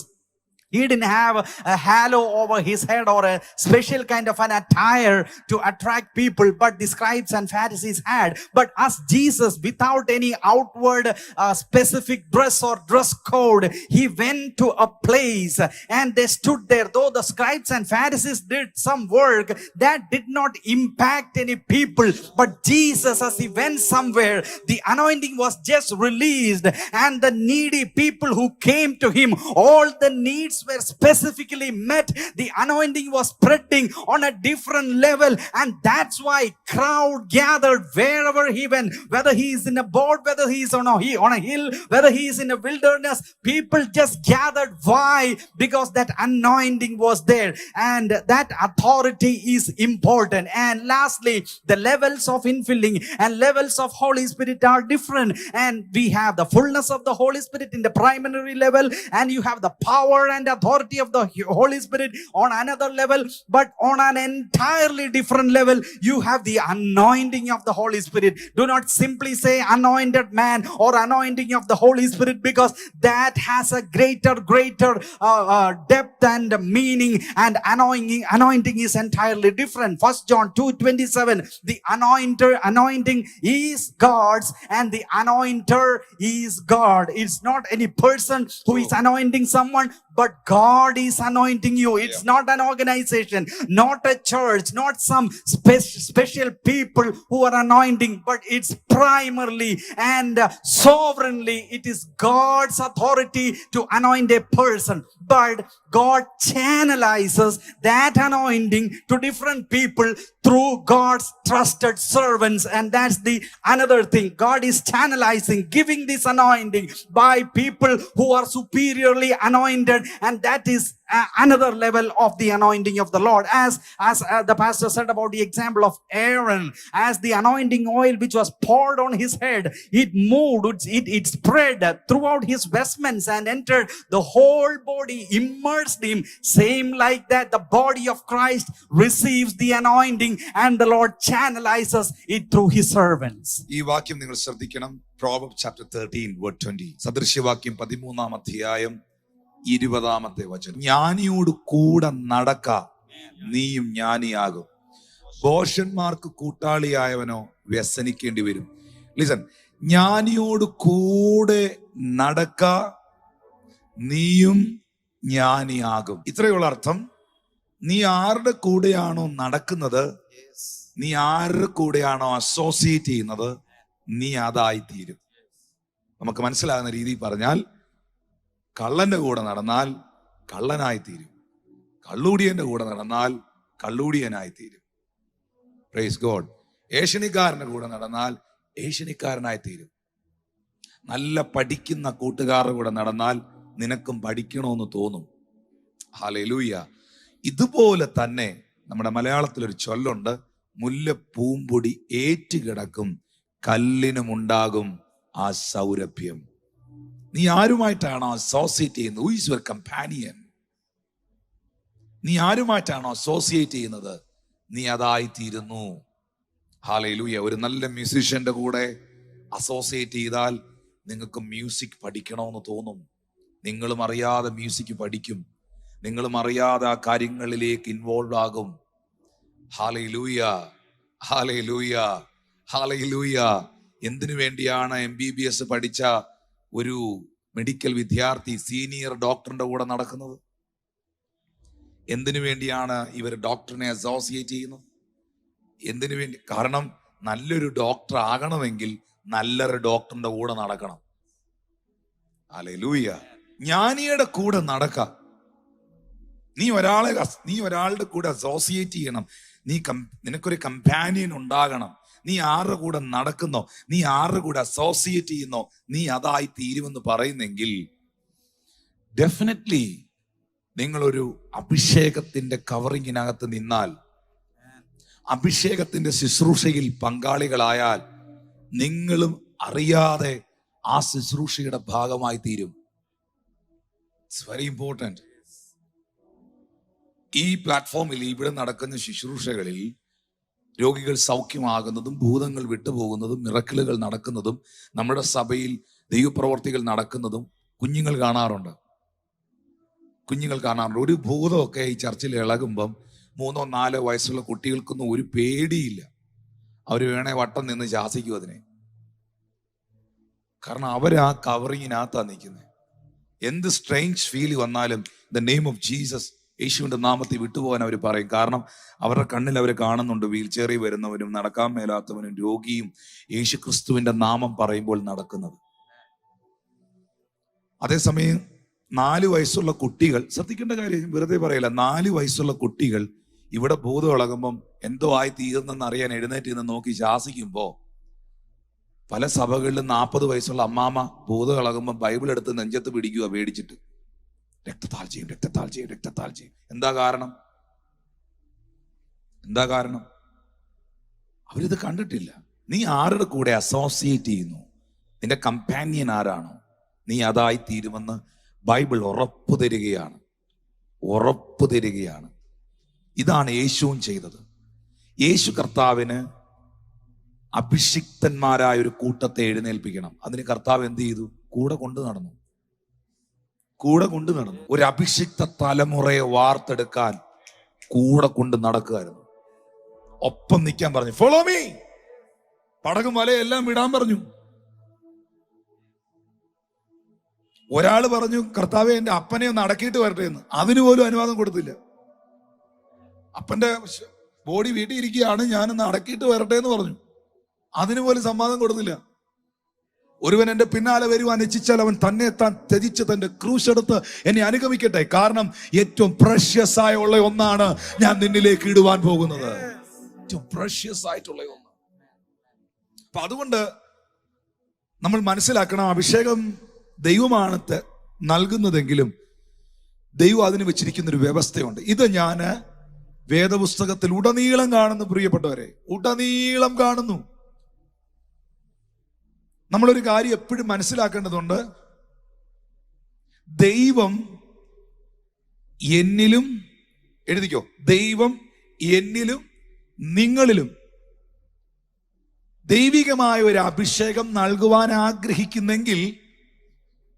He didn't have a halo over his head or a special kind of an attire to attract people, but the scribes and Pharisees had. But as Jesus, without any outward specific dress or dress code, he went to a place and they stood there. Though the scribes and Pharisees did some work that did not impact any people, but Jesus, as he went somewhere, the anointing was just released, and the needy people who came to him, all the needs were specifically met. The anointing was spreading on a different level, and that's why crowd gathered wherever he went. Whether he is in a boat, whether he is on a hill, whether he is in a wilderness, people just gathered. Why? Because that anointing was there, and that authority is important. And lastly, the levels of infilling and levels of Holy Spirit are different, and we have the fullness of the Holy Spirit in the primary level, and you have the power and and authority of the Holy Spirit on another level, but on an entirely different level, you have the anointing of the Holy Spirit. Do not simply say anointed man or anointing of the Holy Spirit, because that has a greater depth and meaning, and anointing is entirely different. 1 John 2:27, the anointing is God's, and the anointer is God. It's not any person who is anointing someone, but God is anointing you. It's not an organization, not a church, not some special people who are anointing, but it's primarily and sovereignly, it is God's authority to anoint a person. But God channelizes that anointing to different people through God's trusted servants. And that's the another thing. God is channelizing, giving this anointing by people who are superiorly anointed. And that is another level of the anointing of the Lord. As the pastor said about the example of Aaron, as the anointing oil which was poured on his head, it moved, it spread throughout his vestments and entered the whole body, immersed him. Same like that, the body of Christ receives the anointing, and the Lord channelizes it through his servants. ഈ വാക്യം നിങ്ങൾ ശ്രദ്ധിക്കണം. Proverbs chapter 13 verse 20. സദൃശ്യവാക്യം 13-ാം അധ്യായം 20-ാമത്തെ വചനം. ജ്ഞാനിയോട് കൂടെ നടക്ക, നീയും ജ്ഞാനിയാകും. ഭോഷന്മാർക്ക് കൂട്ടാളിയായവനോ വ്യസനിക്കേണ്ടി വരും. ലിസൺ, ജ്ഞാനിയോട് കൂടെ നടക്ക, നീയും ജ്ഞാനിയാകും. ഇത്രയുള്ള അർത്ഥം. നീ ആരുടെ കൂടെയാണോ നടക്കുന്നത്, നീ ആരുടെ കൂടെയാണോ അസോസിയേറ്റ് ചെയ്യുന്നത്, നീ അതായിത്തീരും. നമുക്ക് മനസ്സിലാകുന്ന രീതിയിൽ പറഞ്ഞാൽ, കള്ളന്റെ കൂടെ നടന്നാൽ കള്ളനായിത്തീരും, കള്ളുടിയന്റെ കൂടെ നടന്നാൽ കള്ളുടിയനായിത്തീരും. Praise God. ഏഷണിക്കാരന്റെ കൂടെ നടന്നാൽ ഏഷണിക്കാരനായിത്തീരും. നല്ല പഠിക്കുന്ന കൂട്ടുകാരുടെ കൂടെ നടന്നാൽ നിനക്കും പഠിക്കണമെന്ന് തോന്നും. ഹല്ലേലൂയ. ഇതുപോലെ തന്നെ നമ്മുടെ മലയാളത്തിലൊരു ചൊല്ലുണ്ട്, മുല്ലപ്പൂമ്പൊടി ഏറ്റുകിടക്കും കല്ലിനുമുണ്ടാകും ആ സൗരഭ്യം. നീ ആരുമായിട്ടാണോ അസോസിയേറ്റ് ചെയ്യുന്നത്? Who is your companion? നീ ആരുമായിട്ടാണോ അസോസിയേറ്റ് ചെയ്യുന്നത്, നീ അതായിത്തീരുന്നു. ഹല്ലേലൂയ. ഒരു നല്ല മ്യൂസീഷ്യന്റെ കൂടെ അസോസിയേറ്റ് ചെയ്താൽ നിങ്ങൾക്ക് മ്യൂസിക് പഠിക്കണമെന്ന് തോന്നും. നിങ്ങളും അറിയാതെ മ്യൂസിക് പഠിക്കും. നിങ്ങളും അറിയാതെ ആ കാര്യങ്ങളിലേക്ക് ഇൻവോൾവ് ആകും. Hallelujah, hallelujah, hallelujah. എന്തിനു വേണ്ടിയാണ് MBBS പഠിച്ച ഒരു മെഡിക്കൽ വിദ്യാർത്ഥി സീനിയർ ഡോക്ടറിന്റെ കൂടെ നടക്കുന്നത്? എന്തിനു വേണ്ടിയാണ് ഇവർ ഡോക്ടറിനെ അസോസിയേറ്റ് ചെയ്യുന്നത്? എന്തിനു വേണ്ടി? കാരണം നല്ലൊരു ഡോക്ടർ ആകണമെങ്കിൽ നല്ലൊരു ഡോക്ടറിന്റെ കൂടെ നടക്കണം. ഹല്ലേലൂയ. ജ്ഞാനിയുടെ കൂടെ നടക്കാം. നീ ഒരാളുടെ കൂടെ അസോസിയേറ്റ് ചെയ്യണം. നിനക്കൊരു കമ്പാനിയൻ ഉണ്ടാകണം. നീ ആരുടെ കൂടെ നടക്കുന്നോ, നീ ആരുടെ കൂടെ അസോസിയേറ്റ് ചെയ്യുന്നോ, നീ അതായി തീരുമെന്ന് പറയുന്നെങ്കിൽ ഡെഫിനറ്റ്ലി നിങ്ങളൊരു അഭിഷേകത്തിന്റെ കവറിങ്ങിനകത്ത് നിന്നാൽ, അഭിഷേകത്തിന്റെ ശുശ്രൂഷയിൽ പങ്കാളികളായാൽ, നിങ്ങളും അറിയാതെ ആ ശുശ്രൂഷയുടെ ഭാഗമായി തീരും. It's very important. ഈ പ്ലാറ്റ്ഫോമിൽ ഇവിടെ നടക്കുന്ന ശുശ്രൂഷകളിൽ രോഗികൾ സൗഖ്യമാകുന്നതും ഭൂതങ്ങൾ വിട്ടുപോകുന്നതും മിറക്കിളുകൾ നടക്കുന്നതും നമ്മുടെ സഭയിൽ ദൈവപ്രവർത്തികൾ നടക്കുന്നതും കുഞ്ഞുങ്ങൾ കാണാറുണ്ട്. ഒരു ഭൂതമൊക്കെ ഈ ചർച്ചിൽ ഇളകുമ്പം 3-4 വയസ്സുള്ള കുട്ടികൾക്കൊന്നും ഒരു പേടിയില്ല. അവർ വേണേ വട്ടം നിന്ന് ശാസിക്കും അതിനെ. കാരണം അവർ ആ കവറിങ്ങിനകത്താണ് നിൽക്കുന്നത്. എന്ത് സ്ട്രേഞ്ച് ഫീൽ വന്നാലും ദ നെയിം ഓഫ് ജീസസ്, യേശുവിന്റെ നാമത്തിൽ വിട്ടുപോകാൻ അവർ പറയും. കാരണം അവരുടെ കണ്ണിൽ അവർ കാണുന്നുണ്ട് വീൽ ചെയറിൽ വരുന്നവനും നടക്കാൻ മേലാത്തവനും രോഗിയും യേശു ക്രിസ്തുവിന്റെ നാമം പറയുമ്പോൾ നടക്കുന്നത്. അതേസമയം 4 വയസ്സുള്ള കുട്ടികൾ, ശ്രദ്ധിക്കേണ്ട കാര്യം വെറുതെ പറയില്ല, 4 വയസ്സുള്ള കുട്ടികൾ ഇവിടെ ഭൂതം ഇളകുമ്പം എന്തോ ആയി തീർന്നെന്ന് അറിയാൻ എഴുന്നേറ്റ് നിന്ന് നോക്കി ശാസിക്കുമ്പോ, പല സഭകളിലും 40 വയസ്സുള്ള അമ്മാമ്മ ഭൂതം ഇളകുമ്പോൾ ബൈബിൾ എടുത്ത് നെഞ്ചത്ത് പിടിക്കുക പേടിച്ചിട്ട്. രക്തത്താൽ ചെയ്യും, രക്തത്താൽ ചെയ്യും, രക്തത്താൽ ചെയ്യും. എന്താ കാരണം? അവരിത് കണ്ടിട്ടില്ല. നീ ആരുടെ കൂടെ അസോസിയേറ്റ് ചെയ്യുന്നു, നിന്റെ കമ്പാനിയൻ ആരാണോ, നീ അതായി തീരുമെന്ന് ബൈബിൾ ഉറപ്പു തരികയാണ്. ഉറപ്പ് തരികയാണ്. ഇതാണ് യേശുവും ചെയ്തത്. യേശു കർത്താവിന് അഭിഷിക്തന്മാരായ ഒരു കൂട്ടത്തെ എഴുന്നേൽപ്പിക്കണം. അതിന് കർത്താവ് എന്ത് ചെയ്തു? കൂടെ കൊണ്ടു നടന്നു. ഒരു അഭിഷിക്ത തലമുറയെ വാർത്തെടുക്കാൻ കൂടെ കൊണ്ട് നടക്കുകയായിരുന്നു. ഒപ്പം നിൽക്കാൻ പറഞ്ഞു. Follow me. പടകും വലയെല്ലാം വിടാൻ പറഞ്ഞു. ഒരാള് പറഞ്ഞു, കർത്താവെ എന്റെ അപ്പനെ ഒന്ന് അടക്കിയിട്ട് വരട്ടെ എന്ന്. അതിന് പോലും അനുവാദം കൊടുത്തില്ല. അപ്പന്റെ ബോഡി വീട്ടിൽ ഇരിക്കുകയാണ്, ഞാനൊന്ന് അടക്കിയിട്ട് വരട്ടെ എന്ന് പറഞ്ഞു. അതിന് പോലും സമ്മതം കൊടുത്തില്ല. ഒരുവൻ എന്റെ പിന്നാലെ വരുവാൻ ഇച്ഛിച്ചാൽ അവൻ തന്നെ താൻ ത്യജിച്ച് തന്റെ ക്രൂശ് എടുത്ത് എന്നെ അനുഗമിക്കട്ടെ. കാരണം ഏറ്റവും പ്രഷ്യസ് ആയുള്ള ഒന്നാണ് ഞാൻ നിന്നിലേക്ക് ഇടുവാൻ പോകുന്നത്. ഏറ്റവും പ്രഷ്യസ് ആയിട്ടുള്ള ഒന്ന്. അപ്പൊ അതുകൊണ്ട് നമ്മൾ മനസ്സിലാക്കണം, അഭിഷേകം ദൈവമാണ് നൽകുന്നതെങ്കിലും ദൈവം അതിന് വെച്ചിരിക്കുന്ന ഒരു വ്യവസ്ഥയുണ്ട്. ഇത് ഞാൻ വേദപുസ്തകത്തിൽ ഉടനീളം കാണുന്നു. പ്രിയപ്പെട്ടവരെ, ഉടനീളം കാണുന്നു. നമ്മളൊരു കാര്യം എപ്പോഴും മനസ്സിലാക്കേണ്ടതുണ്ട്. ദൈവം എന്നിലും, എഴുതിക്കോ, ദൈവം എന്നിലും നിങ്ങളിലും ദൈവികമായ ഒരു അഭിഷേകം നൽകുവാൻ ആഗ്രഹിക്കുന്നെങ്കിൽ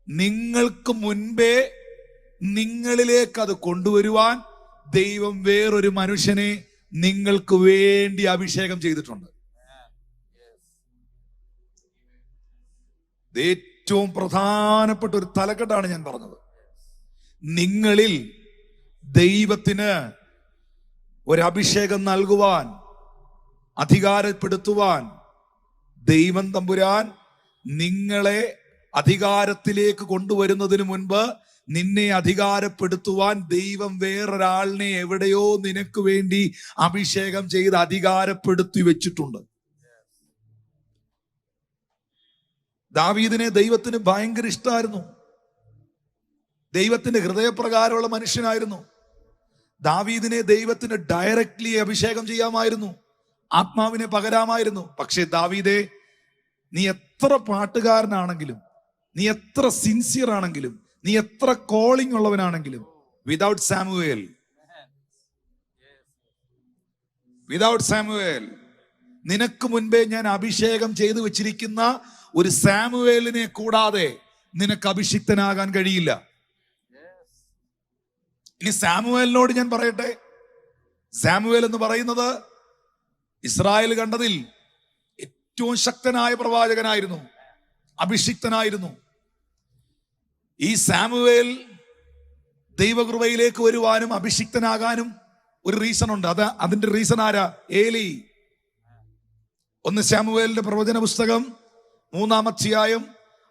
നിങ്ങൾക്ക് മുൻപേ നിങ്ങളിലേക്ക് അത് കൊണ്ടുവരുവാൻ ദൈവം വേറൊരു മനുഷ്യനെ നിങ്ങൾക്ക് വേണ്ടി അഭിഷേകം ചെയ്തിട്ടുണ്ട്. ഏറ്റവും പ്രധാനപ്പെട്ട ഒരു തലക്കെട്ടാണ് ഞാൻ പറഞ്ഞത്. നിങ്ങളിൽ ദൈവത്തിന് ഒരഭിഷേകം നൽകുവാൻ, അധികാരപ്പെടുത്തുവാൻ ദൈവം തമ്പുരാൻ നിങ്ങളെ അധികാരത്തിലേക്ക് കൊണ്ടുവരുന്നതിന് മുൻപ് നിന്നെ അധികാരപ്പെടുത്തുവാൻ ദൈവം വേറൊരാളിനെ എവിടെയോ നിനക്ക് വേണ്ടി അഭിഷേകം ചെയ്ത് അധികാരപ്പെടുത്തി വെച്ചിട്ടുണ്ട്. ദാവീദിനെ ദൈവത്തിന് ഭയങ്കര ഇഷ്ടമായിരുന്നു. ദൈവത്തിന്റെ ഹൃദയപ്രകാരമുള്ള മനുഷ്യനായിരുന്നു. ദാവീദിനെ ദൈവത്തിന് ഡയറക്ട്ലി അഭിഷേകം ചെയ്യാമായിരുന്നു, ആത്മാവിനെ പകരാമായിരുന്നു. പക്ഷേ ദാവീദേ, നീ എത്ര പാട്ടുകാരനാണെങ്കിലും, നീ എത്ര സിൻസിയർ ആണെങ്കിലും, നീ എത്ര കോളിംഗ് ഉള്ളവനാണെങ്കിലും, വിതൗട്ട് സാമുവേൽ നിനക്ക് മുൻപേ ഞാൻ അഭിഷേകം ചെയ്തു വെച്ചിരിക്കുന്ന ഒരു സാമുവേലിനെ കൂടാതെ നിനക്ക് അഭിഷിക്തനാകാൻ കഴിയില്ല. ഇനി സാമുവേലിനോട് ഞാൻ പറയട്ടെ, സാമുവേൽ എന്ന് പറയുന്നത് ഇസ്രായേൽ കണ്ടതിൽ ഏറ്റവും ശക്തനായ പ്രവാചകനായിരുന്നു, അഭിഷിക്തനായിരുന്നു. ഈ സാമുവേൽ ദൈവകൃപയിലേക്ക് വരുവാനും അഭിഷിക്തനാകാനും ഒരു റീസൺ ഉണ്ട്. അതിന്റെ റീസൺ ആരാ? ഏലി. 1 സാമുവേലിന്റെ പ്രവചന പുസ്തകം 3-ാം അധ്യായം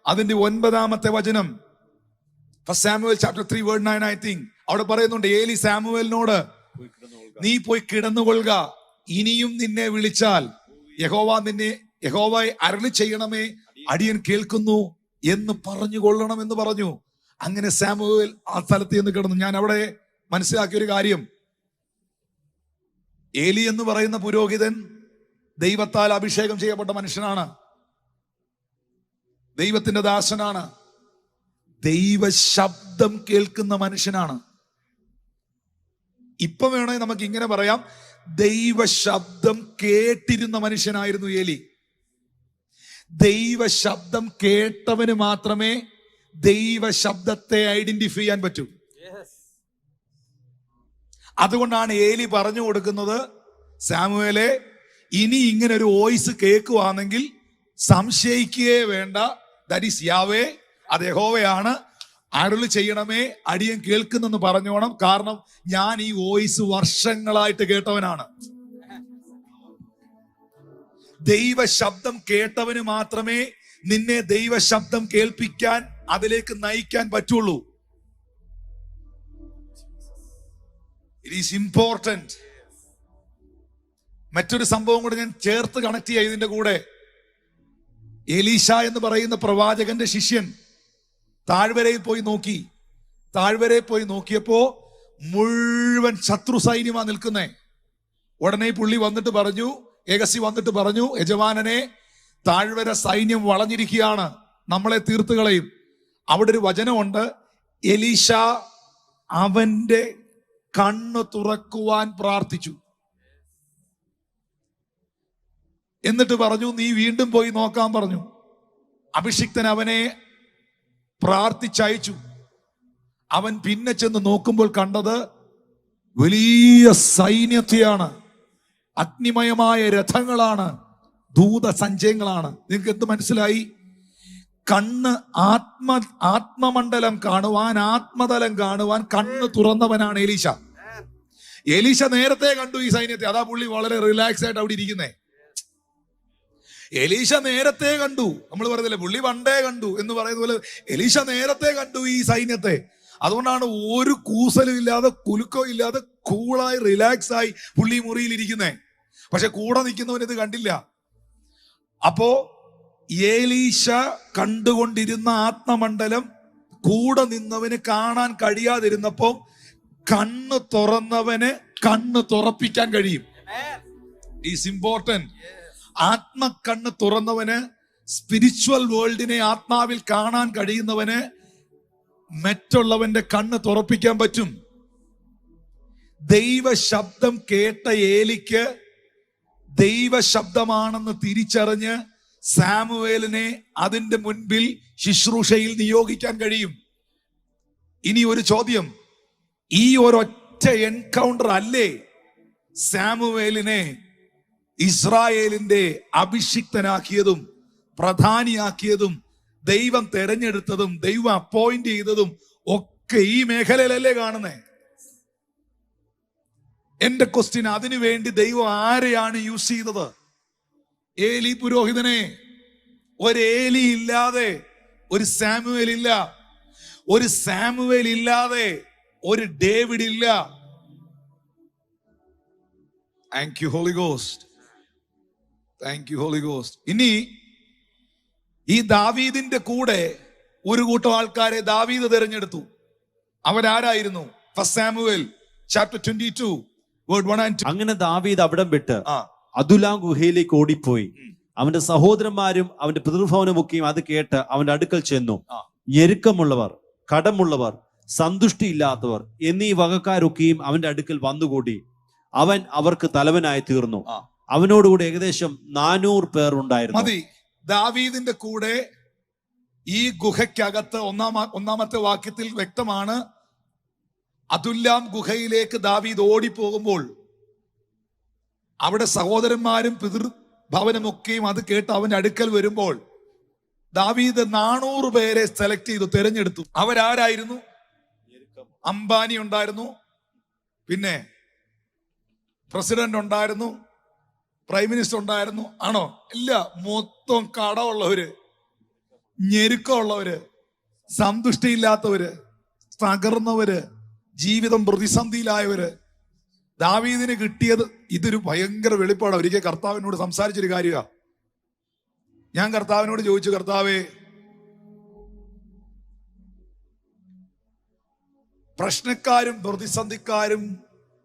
അതിന്റെ 9-ാമത്തെ വചനം, first Samuel chapter 3 word 9 I think. അവിടെ പറയുന്നുണ്ട്, ഏലി സാമുവേലിനോട് നീ പോയി കിടന്നുകൊള്ളുക, ഇനിയും നിന്നെ വിളിച്ചാൽ യഹോവ അരുളി ചെയ്യണമേ, അടിയൻ കേൾക്കുന്നു എന്ന് പറഞ്ഞുകൊള്ളണം എന്ന് പറഞ്ഞു. അങ്ങനെ സാമുവേൽ ആ സ്ഥലത്ത് നിന്ന് കിടന്നു. ഞാൻ അവിടെ മനസ്സിലാക്കിയ ഒരു കാര്യം, ഏലി എന്ന് പറയുന്ന പുരോഹിതൻ ദൈവത്താൽ അഭിഷേകം ചെയ്യപ്പെട്ട മനുഷ്യനാണ്, ദൈവത്തിന്റെ ദാസനാണ്, ദൈവ ശബ്ദം കേൾക്കുന്ന മനുഷ്യനാണ്. ഇപ്പൊ വേണമെങ്കിൽ നമുക്ക് ഇങ്ങനെ പറയാം, ദൈവ ശബ്ദം കേട്ടിരുന്ന മനുഷ്യനായിരുന്നു ഏലി. ദൈവ ശബ്ദം കേട്ടവന് മാത്രമേ ദൈവ ശബ്ദത്തെ ഐഡന്റിഫൈ ചെയ്യാൻ പറ്റൂ. അതുകൊണ്ടാണ് ഏലി പറഞ്ഞു കൊടുക്കുന്നത്, സാമുവേലെ, ഇനി ഇങ്ങനെ ഒരു വോയിസ് കേൾക്കുവാണെങ്കിൽ സംശയിക്കുകയേ വേണ്ട, ദാറ്റ് ഈസ് യാവേ, അത് യഹോവയാണ്, അരുളി ചെയ്യണമേ, അടിയൻ കേൾക്കുന്നെന്ന് പറഞ്ഞോണം. കാരണം ഞാൻ ഈ വോയിസ് വർഷങ്ങളായിട്ട് കേട്ടവനാണ്. ദൈവ ശബ്ദം കേട്ടവന് മാത്രമേ നിന്നെ ദൈവ ശബ്ദം കേൾപ്പിക്കാൻ, അതിലേക്ക് നയിക്കാൻ പറ്റുള്ളൂ. It is important. മറ്റൊരു സംഭവം കൂടെ ഞാൻ ചേർത്ത് കണക്ട് ചെയ്യാം ഇതിന്റെ കൂടെ. എലീശ എന്ന് പറയുന്ന പ്രവാചകന്റെ ശിഷ്യൻ താഴ്വരയിൽ പോയി നോക്കി. താഴ്വരയിൽ പോയി നോക്കിയപ്പോ മുഴുവൻ ശത്രു സൈന്യമാ നിൽക്കുന്നേ. ഉടനെ പുള്ളി വന്നിട്ട് പറഞ്ഞു, ഏകസി വന്നിട്ട് പറഞ്ഞു, യജമാനനെ, താഴ്വര സൈന്യം വളഞ്ഞിരിക്കുകയാണ്, നമ്മളെ തീർത്ത് കളയും. അവിടെ ഒരു വചനമുണ്ട്, എലീശ അവന്റെ കണ്ണ് തുറക്കുവാൻ പ്രാർത്ഥിച്ചു. എന്നിട്ട് പറഞ്ഞു, നീ വീണ്ടും പോയി നോക്കാൻ പറഞ്ഞു. അഭിഷിക്തൻ അവനെ പ്രാർത്ഥിച്ചയച്ചു. അവൻ പിന്നെ ചെന്ന് നോക്കുമ്പോൾ കണ്ടത് വലിയ സൈന്യത്തെയാണ്, അഗ്നിമയമായ രഥങ്ങളാണ്, ദൂതസഞ്ചയങ്ങളാണ്. നിങ്ങൾക്ക് എന്ത് മനസ്സിലായി? കണ്ണ് ആത്മമണ്ഡലം കാണുവാൻ, ആത്മതലം കാണുവാൻ കണ്ണ് തുറന്നവനാണ് എലീശ. എലീശ നേരത്തെ കണ്ടു ഈ സൈന്യത്തെ. അതാ പുള്ളി വളരെ റിലാക്സ് ആയിട്ട് അവിടെ ഇരിക്കുന്നേ. എലീശ നേരത്തെ കണ്ടു. നമ്മൾ പറയുന്നില്ലേ, പുള്ളി പണ്ടേ കണ്ടു എന്ന് പറയുന്ന പോലെ എലീശ നേരത്തെ കണ്ടു ഈ സൈന്യത്തെ. അതുകൊണ്ടാണ് ഒരു കൂസലും ഇല്ലാതെ, കുലുക്കോ ഇല്ലാതെ, കൂളായി റിലാക്സ് ആയി പുള്ളി മുറിയിൽ ഇരിക്കുന്നേ. പക്ഷെ കൂടെ നിൽക്കുന്നവൻ ഇത് കണ്ടില്ല. അപ്പോ എലീശ കണ്ടുകൊണ്ടിരുന്ന ആത്മമണ്ഡലം കൂടെ നിന്നവന് കാണാൻ കഴിയാതിരുന്നപ്പോ കണ്ണ് തുറന്നവന് കണ്ണ് തുറപ്പിക്കാൻ കഴിയും. Is important. ആത്മക്കണ്ണ് തുറന്നവന്, സ്പിരിച്വൽ വേൾഡിനെ ആത്മാവിൽ കാണാൻ കഴിയുന്നവന് മറ്റുള്ളവന്റെ കണ്ണ് തുറപ്പിക്കാൻ പറ്റും. ദൈവ ശബ്ദം കേട്ട ഏലിക്ക് ദൈവ ശബ്ദമാണെന്ന് തിരിച്ചറിഞ്ഞ് സാമുവേലിനെ അതിന്റെ മുൻപിൽ ശുശ്രൂഷയിൽ നിയോഗിക്കാൻ കഴിയും. ഇനി ഒരു ചോദ്യം, ഈ ഒരൊറ്റ എൻകൗണ്ടർ അല്ലേ സാമുവേലിനെ ഇസ്രായേലിന്റെ അഭിഷിക്തനാക്കിയതും പ്രധാനിയാക്കിയതും ദൈവം തെരഞ്ഞെടുത്തതും ദൈവം അപ്പോയിന്റ് ചെയ്തതും ഒക്കെ ഈ മേഖലയിലല്ലേ കാണുന്നേ? എന്റെ ക്വസ്റ്റ്യൻ, അതിനു വേണ്ടി ദൈവം ആരെയാണ് യൂസ് ചെയ്തത്? ഏലി പുരോഹിതനെ. ഒരു ഏലി ഇല്ലാതെ ഒരു സാമുവേൽ ഇല്ല. ഒരു സാമുവേൽ ഇല്ലാതെ ഒരു ഡേവിഡ് ഇല്ല. Thank you Holy Ghost. Thank you Holy Ghost. ഇനി ഈ ദാവീദിന്റെ കൂടെ ഒരു കൂട്ടം ആൾക്കാരെ ദാവീദ് തിരഞ്ഞെടുത്തു. അവരാരായിരുന്നു? First Samuel chapter 22 word 1 and 2. അങ്ങനെ ദാവീദ് അവിടം വിട്ട് അദുലാം ഗുഹയിലേക്ക് ഓടിപ്പോയി. അവന്റെ സഹോദരന്മാരും അവന്റെ പിതൃഭവനമൊക്കെയും അത് കേട്ട് അവന്റെ അടുക്കൽ ചെന്നു. ഞെരുക്കമുള്ളവർ, കടമുള്ളവർ, സന്തുഷ്ടിയില്ലാത്തവർ എന്നീ വകക്കാരൊക്കെയും അവന്റെ അടുക്കൽ വന്നുകൂടി. അവൻ അവർക്ക് തലവനായി തീർന്നു. അവനോടുകൂടി ഏകദേശം 400 പേർ ഉണ്ടായിരുന്നു. മതി. ദാവീദിന്റെ കൂടെ ഈ ഗുഹയ്ക്കകത്ത് ഒന്നാമത്തെ വാക്യത്തിൽ വ്യക്തമാണ്, അതുല്ലാം ഗുഹയിലേക്ക് ദാവീദ് ഓടിപ്പോകുമ്പോൾ അവിടെ സഹോദരന്മാരും പിതൃഭവനമൊക്കെയും അത് കേട്ട് അവന്റെ അടുക്കൽ വരുമ്പോൾ ദാവീദ് 400 പേരെ സെലക്ട് ചെയ്തു, തെരഞ്ഞെടുത്തു. അവരാരായിരുന്നു? അംബാനി ഉണ്ടായിരുന്നു, പിന്നെ പ്രസിഡന്റ് ഉണ്ടായിരുന്നു, പ്രൈം മിനിസ്റ്റർ ഉണ്ടായിരുന്നു. ആണോ? ഇല്ല. മൊത്തം കടമുള്ളവര്, ഞെരുക്കമുള്ളവര്, സന്തുഷ്ടിയില്ലാത്തവര്, തകർന്നവര്, ജീവിതം പ്രതിസന്ധിയിലായവര്. ദാവീദിന് കിട്ടിയത് ഇതൊരു ഭയങ്കര വെളിപ്പാടാണ്. ഒരിക്കൽ കർത്താവിനോട് സംസാരിച്ചൊരു കാര്യമാണ്. ഞാൻ കർത്താവിനോട് ചോദിച്ചു, കർത്താവേ, പ്രശ്നക്കാരും പ്രതിസന്ധിക്കാരും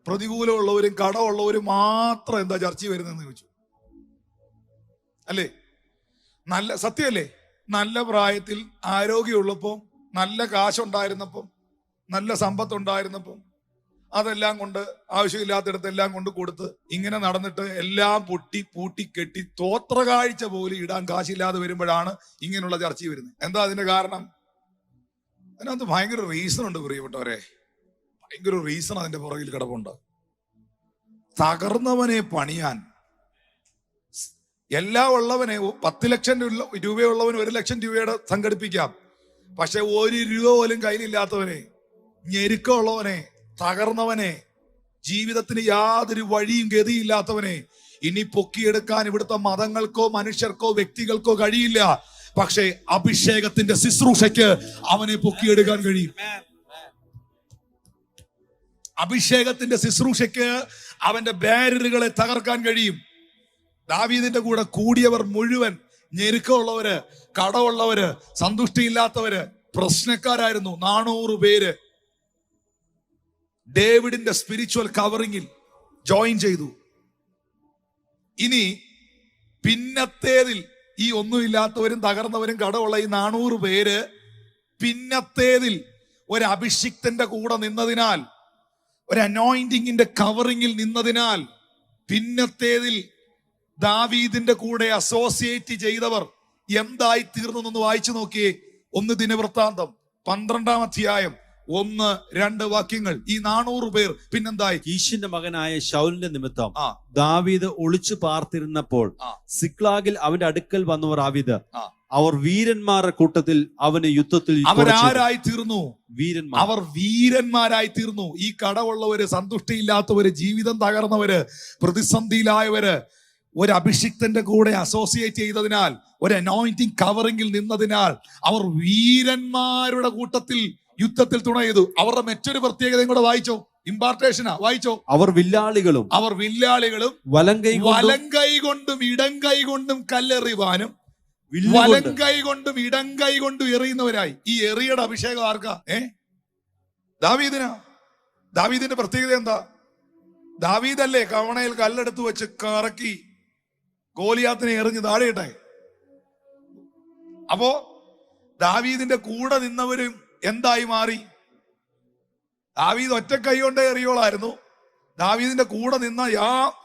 പ്രതികൂലമുള്ളവരും കടമുള്ളവരും മാത്രം എന്താ ചർച്ചയിൽ വരുന്നതെന്ന് ചോദിച്ചു. അല്ലേ? നല്ല സത്യമല്ലേ? നല്ല പ്രായത്തിൽ ആരോഗ്യമുള്ളപ്പം, നല്ല കാശുണ്ടായിരുന്നപ്പം, നല്ല സമ്പത്തുണ്ടായിരുന്നപ്പം അതെല്ലാം കൊണ്ട് ആവശ്യമില്ലാത്തിടത്തെല്ലാം കൊണ്ട് കൊടുത്ത് ഇങ്ങനെ നടന്നിട്ട് എല്ലാം പൂട്ടി കെട്ടി തോത്ര കാഴ്ച പോലും ഇടാൻ കാശില്ലാതെ വരുമ്പോഴാണ് ഇങ്ങനെയുള്ള ചർച്ചയിൽ വരുന്നത്. എന്താ അതിന്റെ കാരണം? അതിനകത്ത് ഭയങ്കര റീസൺ ഉണ്ട് പ്രിയപ്പെട്ടവരെ. ഭയങ്കര റീസൺ അതിന്റെ പുറകിൽ കിടപ്പുണ്ട്. തകർന്നവനെ പണിയാൻ, എല്ലാം ഉള്ളവനെ 10 ലക്ഷം രൂപയുള്ളവന് 1 ലക്ഷം രൂപയുടെ സംഘടിപ്പിക്കാം. പക്ഷെ 1 രൂപ പോലും കയ്യിലില്ലാത്തവനെ, ഞെരുക്കമുള്ളവനെ, തകർന്നവനെ, ജീവിതത്തിന് യാതൊരു വഴിയും ഗതിയില്ലാത്തവനെ ഇനി പൊക്കിയെടുക്കാൻ ഇവിടുത്തെ മതങ്ങൾക്കോ മനുഷ്യർക്കോ വ്യക്തികൾക്കോ കഴിയില്ല. പക്ഷേ അഭിഷേകത്തിന്റെ ശുശ്രൂഷയ്ക്ക് അവനെ പൊക്കിയെടുക്കാൻ കഴിയും. അഭിഷേകത്തിന്റെ ശുശ്രൂഷയ്ക്ക് അവന്റെ ബാരിയറുകളെ തകർക്കാൻ കഴിയും. ദാവീദിന്റെ കൂടെ കൂടിയവർ മുഴുവൻ ഞെരുക്കമുള്ളവര്, കടമുള്ളവര്, സന്തുഷ്ടിയില്ലാത്തവര്, പ്രശ്നക്കാരായിരുന്നു. 400 പേര് ഡേവിഡിന്റെ സ്പിരിച്വൽ കവറിങ്ങിൽ ജോയിൻ ചെയ്തു. ഇനി പിന്നത്തേതിൽ ഈ ഒന്നുമില്ലാത്തവരും തകർന്നവരും കടമുള്ള ഈ 400 പേര് പിന്നത്തേതിൽ ഒരു അഭിഷിക്തന്റെ കൂടെ നിന്നതിനാൽ, ഒരു അനോയിന്റിങ്ങിന്റെ കവറിങ്ങിൽ നിന്നതിനാൽ, പിന്നത്തേതിൽ ദാവീദിന്റെ കൂടെ അസോസിയേറ്റ് ചെയ്തവർ എന്തായി തീർന്നു എന്ന് വായിച്ചു നോക്കിയേ. 1 ദിനവൃത്താന്തം 12-ാം അധ്യായം 1-2 വാക്യങ്ങൾ. ഈ 400 പേർ പിന്നെന്തായി? കീശിന്റെ മകനായ ശൗലിന്റെ നിമിത്തം ദാവീദ് ഒളിച്ചു പാർത്തിരുന്നപ്പോൾ സിക്ലാഗിൽ അവന്റെ അടുക്കൽ വന്നവർ ആവിത്. അവർ വീരന്മാരുടെ കൂട്ടത്തിൽ അവന് യുദ്ധത്തിൽ അവരാരായി തീർന്നു? വീരന്മാർ. അവർ വീരന്മാരായി തീർന്നു. ഈ കടവുള്ളവര്, സന്തുഷ്ടിയില്ലാത്തവര്, ജീവിതം തകർന്നവര്, പ്രതിസന്ധിയിലായവര്, ഒരു അഭിഷിക്തന്റെ കൂടെ അസോസിയേറ്റ് ചെയ്തതിനാൽ, ഒരു അനോയിന്റിങ് കവറിങ്ങിൽ നിന്നതിനാൽ അവർ വീരന്മാരുടെ കൂട്ടത്തിൽ യുദ്ധത്തിൽ തുണ ചെയ്തു. അവരുടെ മറ്റൊരു പ്രത്യേകതയും കൂടെ വായിച്ചോ, ഇമ്പാർട്ടേഷനാ, വായിച്ചോ. അവർ വില്ലാളികളും വലങ്കൈ കൊണ്ടും ഇടങ്കൈ കൊണ്ടും കല്ലെറിയുവാനും, വലങ്കൈ കൊണ്ടും ഇടങ്കൈ കൊണ്ടും എറിയുന്നവരായി. ഈ എറിയുടെ അഭിഷേകം ആർക്കാ? ദാവീദിനാ. ദാവീദിന്റെ പ്രത്യേകത എന്താ? ദാവീദല്ലേ കവണയിൽ കല്ലെടുത്ത് വെച്ച് കറക്കി ഗോലിയാത്തിനെ എറിഞ്ഞ് താഴെയിട്ടെ. അപ്പോ ദാവീദിന്റെ കൂടെ നിന്നവരും എന്തായി മാറി? ദാവീദ് ഒറ്റ കൈ കൊണ്ടേ എറിയോളായിരുന്നു. ദാവീദിന്റെ കൂടെ നിന്ന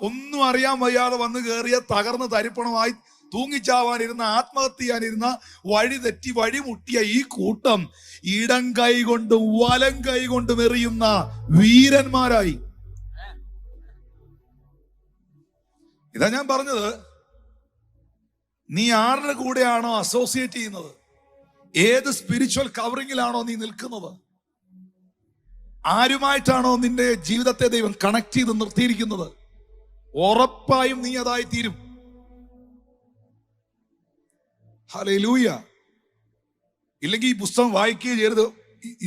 ഒന്നും അറിയാൻ വയ്യാതെ വന്ന് കയറിയ തകർന്ന് തരിപ്പണമായി തൂങ്ങിച്ചാവാനിരുന്ന, ആത്മഹത്യ ചെയ്യാനിരുന്ന, വഴി തെറ്റി വഴിമുട്ടിയ ഈ കൂട്ടം ഇടം കൈ കൊണ്ടും വലം കൈ കൊണ്ടും എറിയുന്ന വീരന്മാരായി. ഇതാ ഞാൻ പറഞ്ഞത്, നീ ആരുടെ കൂടെയാണോ അസോസിയേറ്റ് ചെയ്യുന്നത്, ഏത് സ്പിരിച്വൽ കവറിങ്ങിലാണോ നീ നിൽക്കുന്നത്, ആരുമായിട്ടാണോ നിന്റെ ജീവിതത്തെ ദൈവം കണക്ട് ചെയ്ത് നിർത്തിയിരിക്കുന്നത്, ഉറപ്പായും നീ അതായി തീരും. ഹല്ലേലൂയ. ഇല്ലെങ്കിൽ ഈ പുസ്തകം വായിക്കുകയും ചെയ്യരുത്.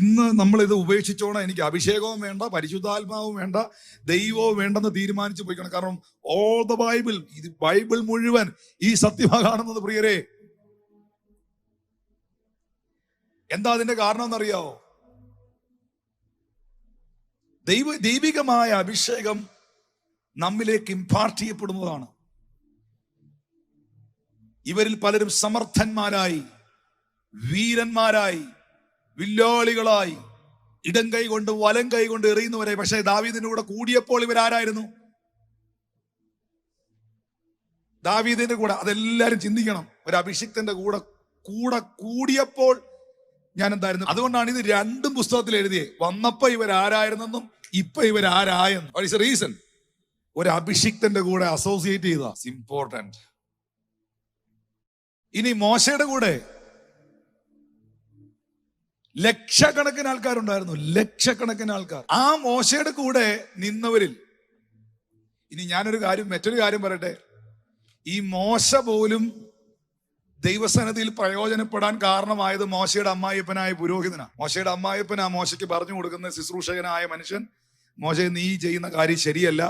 ഇന്ന് നമ്മൾ ഇത് ഉപേക്ഷിച്ചോണം, എനിക്ക് അഭിഷേകവും വേണ്ട, പരിശുദ്ധാത്മാവും വേണ്ട, ദൈവവും വേണ്ടെന്ന് തീരുമാനിച്ചു പോയിക്കണം. കാരണം ഓൾ ദ ബൈബിൾ, ഇത് ബൈബിൾ മുഴുവൻ ഈ സത്യമാണ് കാണുന്നത്. പ്രിയരെ, എന്താ അതിന്റെ കാരണം എന്നറിയാവോ? ദൈവികമായ അഭിഷേകം നമ്മിലേക്ക് ഇംപാർട്ട് ചെയ്യപ്പെടുന്നതാണ്. ഇവരിൽ പലരും സമർത്ഥന്മാരായി, വീരന്മാരായി, വില്ലാളികളായി, ഇടം കൈ കൊണ്ട് വലം കൈ കൊണ്ട് എറിയുന്നവരെ. പക്ഷേ ദാവീദിന്റെ കൂടെ കൂടിയപ്പോൾ ഇവരാരായിരുന്നു? ദാവീദിന്റെ കൂടെ, അതെല്ലാരും ചിന്തിക്കണം, ഒരു അഭിഷിക്തന്റെ കൂടെ കൂടിയപ്പോൾ ഞാൻ എന്തായിരുന്നു. അതുകൊണ്ടാണ് ഇത് രണ്ടും പുസ്തകത്തിൽ എഴുതിയേ. വന്നപ്പോ ഇവരാരായിരുന്നെന്നും ഇപ്പൊ ഇവരാരായെന്നും. What is the reason? ഒരു അഭിഷിക്തന്റെ കൂടെ അസോസിയേറ്റ് ചെയ്ത ഇമ്പോർട്ടന്റ്. ഇനി മോശയുടെ കൂടെ ലക്ഷക്കണക്കിന് ആൾക്കാരുണ്ടായിരുന്നു, ലക്ഷക്കണക്കിന് ആൾക്കാർ. ആ മോശയുടെ കൂടെ നിന്നവരിൽ ഇനി മറ്റൊരു കാര്യം പറയട്ടെ. ഈ മോശ പോലും ദൈവസന്നിധിയിൽ പ്രയോജനപ്പെടാൻ കാരണമായത് മോശയുടെ അമ്മായിയപ്പനായ പുരോഹിതനാണ്. മോശയുടെ അമ്മായിയപ്പനാ മോശയ്ക്ക് പറഞ്ഞു കൊടുക്കുന്ന ശുശ്രൂഷകനായ മനുഷ്യൻ, മോശയെ നീ ചെയ്യുന്ന കാര്യം ശരിയല്ല,